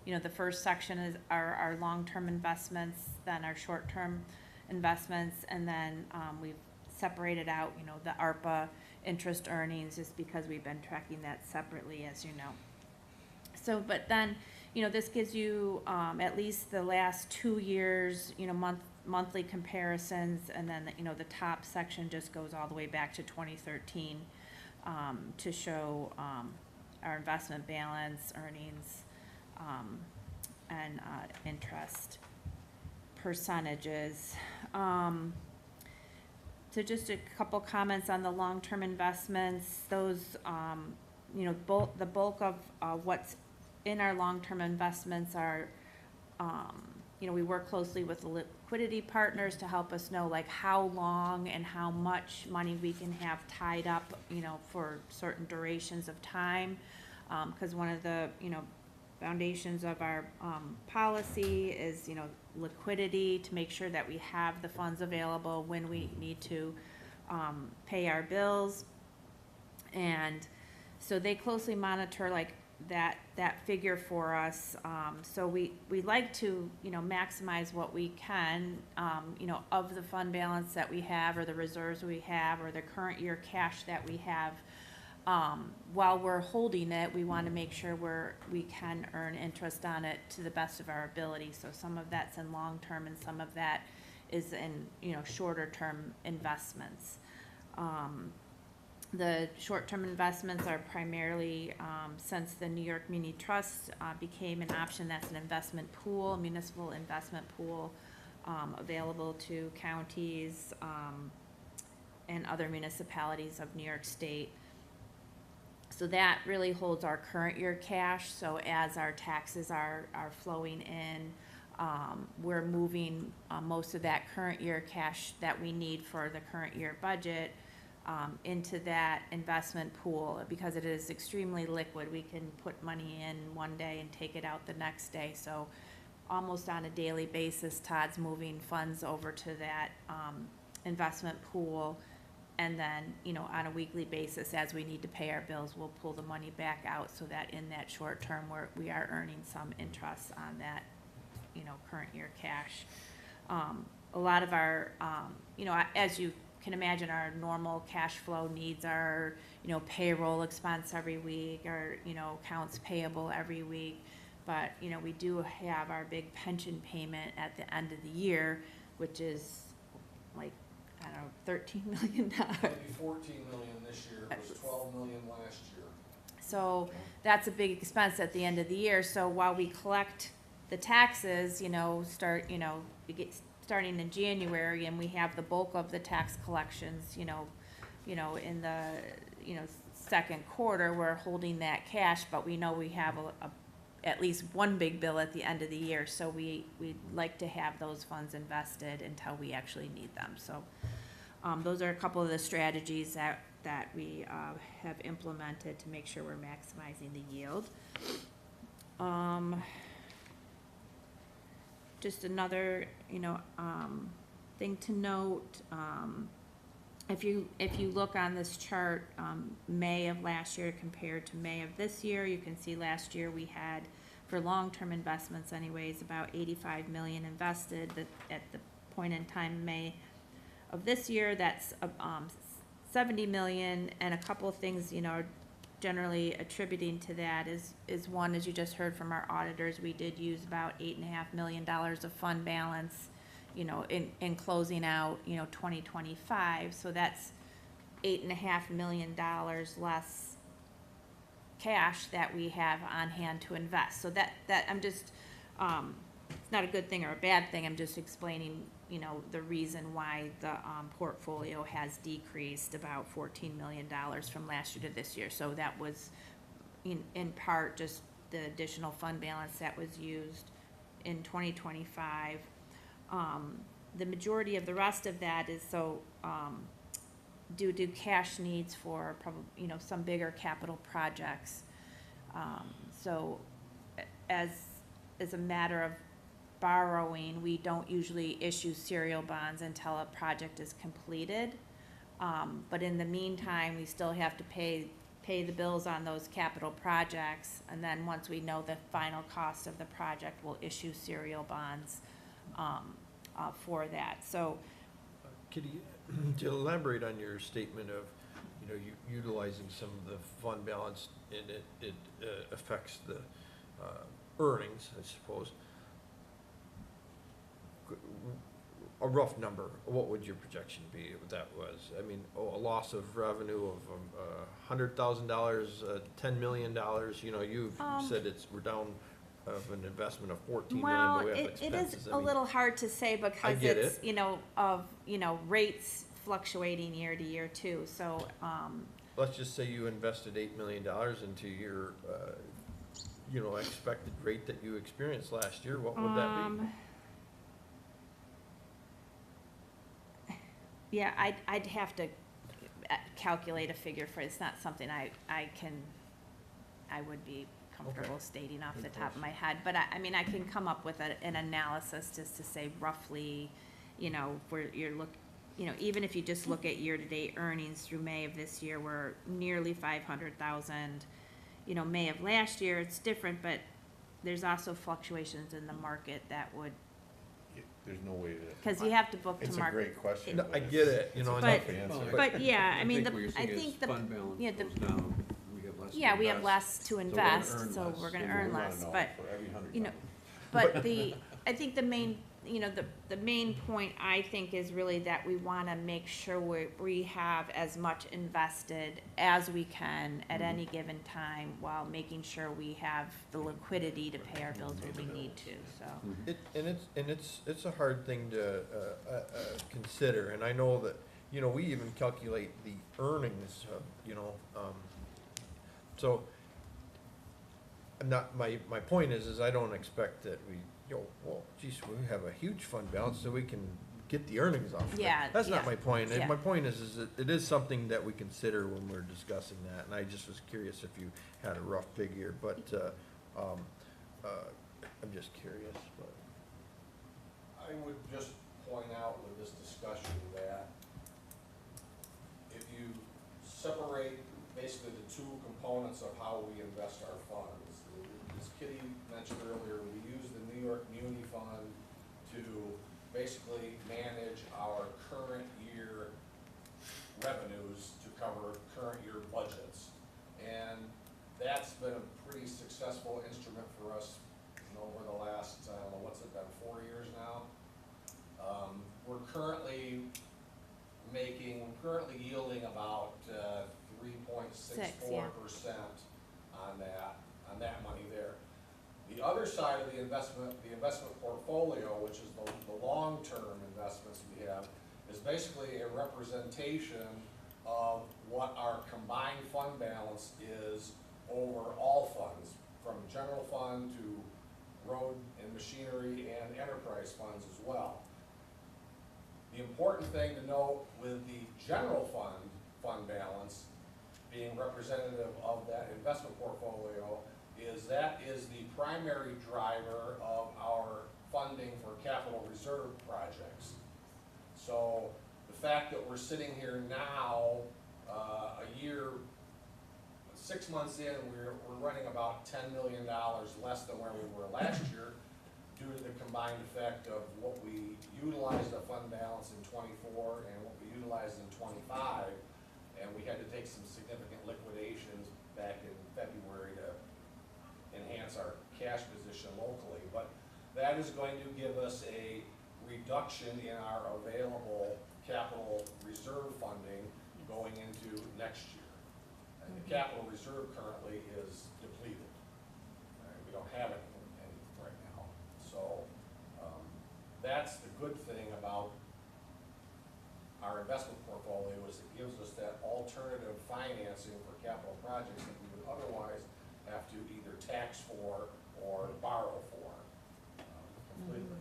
the first section is our long-term investments, then our short-term investments, and then, we've separated out, the ARPA interest earnings, just because we've been tracking that separately, as you know. So, but then, this gives you, at least the last 2 years, monthly comparisons, and then, the top section just goes all the way back to 2013, to show, our investment balance, earnings, and, interest percentages. So just a couple comments on the long-term investments. Those, the bulk of, what's in our long-term investments are, we work closely with the liquidity partners to help us know like how long and how much money we can have tied up, for certain durations of time. Because one of the, foundations of our, policy is, liquidity, to make sure that we have the funds available when we need to, pay our bills. And so they closely monitor like that figure for us. So we like to, maximize what we can, of the fund balance that we have, or the reserves we have, or the current year cash that we have. While we're holding it, we want to make sure we can earn interest on it to the best of our ability. So some of that's in long-term, and some of that is in, shorter-term investments. The short-term investments are primarily, since the New York Muni Trust became an option, that's an investment pool, municipal investment pool, available to counties and other municipalities of New York State. So that really holds our current year cash. So as our taxes are flowing in, we're moving most of that current year cash that we need for the current year budget into that investment pool, because it is extremely liquid. We can put money in one day and take it out the next day. So almost on a daily basis, Todd's moving funds over to that investment pool. And then, on a weekly basis, as we need to pay our bills, we'll pull the money back out, so that in that short term, we are earning some interest on that, current year cash. A lot of our, as you can imagine, our normal cash flow needs are, payroll expense every week, or, accounts payable every week. But, we do have our big pension payment at the end of the year, which is like, I don't know, $13 million. Maybe 14 million this year, it was 12 million last year. So that's a big expense at the end of the year. So while we collect the taxes, starting in January, and we have the bulk of the tax collections, in the, second quarter, we're holding that cash, but we know we have at least one big bill at the end of the year. So we'd like to have those funds invested until we actually need them. So those are a couple of the strategies that we have implemented to make sure we're maximizing the yield. Just another, thing to note, if you look on this chart, May of last year compared to May of this year, you can see last year we had, for long-term investments anyways, about 85 million invested. At the point in time, May of this year, that's 70 million, and a couple of things, generally attributing to that is one, as you just heard from our auditors, we did use about $8.5 million of fund balance, in closing out, 2025. So that's $8.5 million less cash that we have on hand to invest. So that I'm just, it's not a good thing or a bad thing. I'm just explaining, the reason why the portfolio has decreased about $14 million from last year to this year. So that was in part just the additional fund balance that was used in 2025. The majority of the rest of that is due to cash needs for probably, some bigger capital projects. So as a matter of borrowing, we don't usually issue serial bonds until a project is completed. But in the meantime, we still have to pay the bills on those capital projects. And then once we know the final cost of the project, we'll issue serial bonds for that. So, Kitty, to elaborate on your statement of, utilizing some of the fund balance and it affects the earnings, I suppose. A rough number, what would your projection be if that was? I mean, a loss of revenue of $100,000, $10 million, you've said we're down of an investment of 14 million, but we have expenses. It is a little hard to say because it's, rates fluctuating year to year too, so. Let's just say you invested $8 million into your, expected rate that you experienced last year, what would that be? Yeah, I'd have to calculate a figure for it. It's not something I would be comfortable stating off the top of my head. But I mean, I can come up with an analysis just to say roughly, where even if you just look at year-to-date earnings through May of this year, we're nearly 500,000. May of last year, it's different, but there's also fluctuations in the market that would. There's no way to. Because you have to book to market. It's a great question. No, I get it, But yeah, I mean, I think the fund balance goes down, we have less to invest, so we're gonna earn less, but, I think the main, the main point, I think, is really that we wanna make sure we have as much invested as we can at any given time, while making sure we have the liquidity to pay our bills when we need to, so. It's a hard thing to consider, and I know that, we even calculate the earnings, so I'm not, my point is I don't expect that we, we have a huge fund balance so we can get the earnings off of it. Yeah, That's not yeah, my point. yeah. My point is that it is something that we consider when we're discussing that, and I just was curious if you had a rough figure, but, I'm just curious, but. I would just point out with this discussion that if you separate basically the two components of how we invest our funds, as Kitty mentioned earlier, we use the New York Muni Fund to basically manage our current year revenues to cover current year budgets. And that's been a pretty successful instrument for us over the last, I don't know, what's it been, 4 years now? We're currently yielding about 3.64% on that money there. The other side of the investment portfolio, which is the long-term investments we have, is basically a representation of what our combined fund balance is over all funds, from general fund to road and machinery and enterprise funds as well. The important thing to note with the general fund balance being representative of that investment portfolio is that is the primary driver of our funding for capital reserve projects. So the fact that we're sitting here now, a year, 6 months in, we're running about $10 million less than where we were last year due to the combined effect of what we utilized the fund balance in '24 and what we utilized in '25. And we had to take some significant liquidations back in February to enhance our cash position locally. But that is going to give us a reduction in our available capital reserve funding going into next year. And the capital reserve currently is depleted. Right? We don't have any right now. So that's the good thing about our investment portfolio is it gives us that alternative financing for capital projects that we would otherwise have to either tax for or borrow for completely.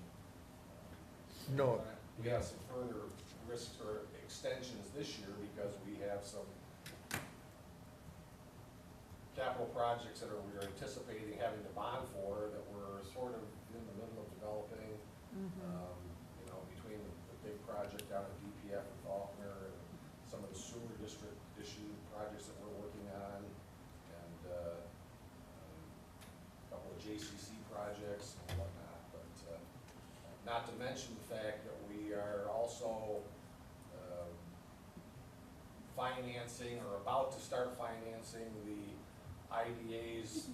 No. We have some further risks or extensions this year because we have some capital projects that we're anticipating having to bond for that we're sort of in the middle of developing. You know, between the big project out at DPF and Faulkner and some of the sewer district issue projects that we're working on, and a couple of JCC projects and whatnot. But not to mention the fact that we are also financing or about to start financing the IDA's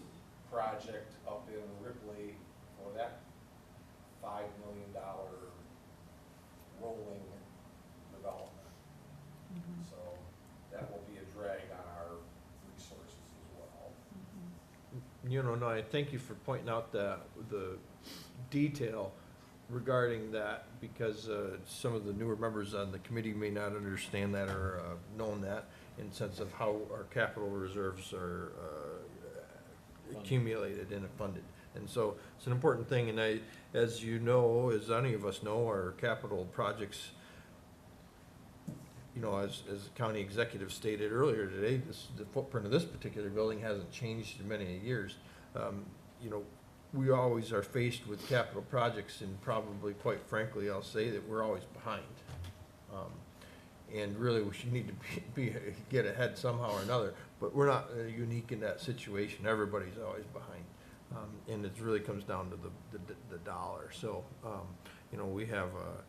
project up in Ripley for that $5 million rolling development. So that will be a drag on our resources as well. You know, no, I thank you for pointing out the detail regarding that, because some of the newer members on the committee may not understand that or known that in sense of how our capital reserves are accumulated and funded. And so it's an important thing, and as you know, as any of us know, our capital projects, you know, as the county executive stated earlier today, the footprint of this particular building hasn't changed in many years. You know, we always are faced with capital projects, and probably, quite frankly, I'll say that we're always behind. And really, we should need to get ahead somehow or another, but we're not unique in that situation. Everybody's always behind. And it really comes down to the dollar. So, you know, we have a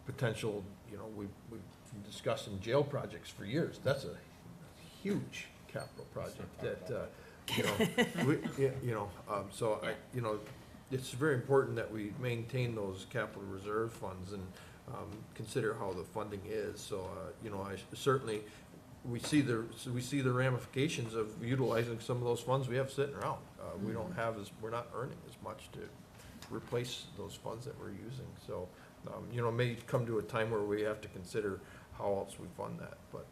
potential, you know, we've been discussing jail projects for years. That's a huge capital project that, you know, so you know, it's very important that we maintain those capital reserve funds and consider how the funding is. So, you know, certainly, we see the ramifications of utilizing some of those funds we have sitting around. We don't have we're not earning as much to replace those funds that we're using. So, you know, it may come to a time where we have to consider how else we fund that, but.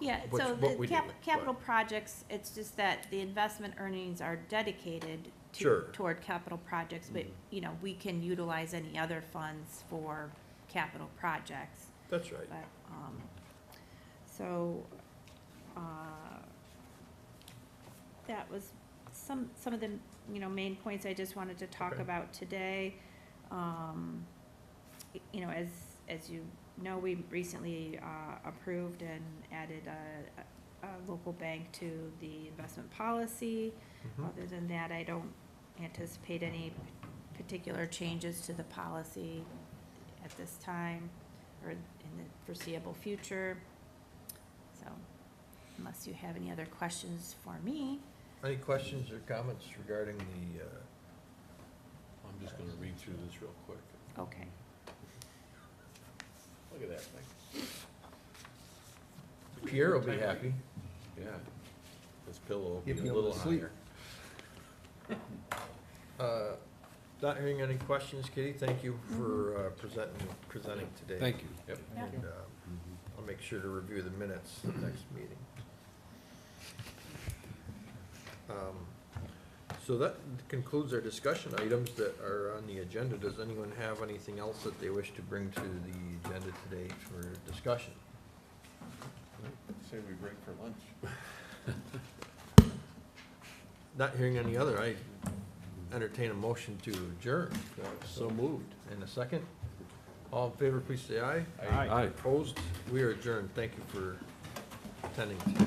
Yeah, so the capital projects, it's just that the investment earnings are dedicated toward capital projects, but, you know, we can utilize any other funds for capital projects. That's right. But, so, that was some of the, you know, main points I just wanted to talk about today. You know, as you know, we recently approved and added a local bank to the investment policy. Other than that, I don't anticipate any particular changes to the policy at this time or in the foreseeable future. So, unless you have any other questions for me. Any questions or comments regarding the? I'm just going to read through this real quick. Okay. Look at that thing. Pierre will be happy. Yeah. This pillow will be He'll a be able little to sleep. higher. Not hearing any questions, Kitty, thank you for presenting today. Thank you. Yep. And I'll make sure to review the minutes next meeting. So that concludes our discussion items that are on the agenda. Does anyone have anything else that they wish to bring to the agenda today for discussion? Say we break for lunch. Not hearing any other, I entertain a motion to adjourn. So moved. In a second. All in favor, please say aye. Aye. Opposed? We are adjourned. Thank you for attending today.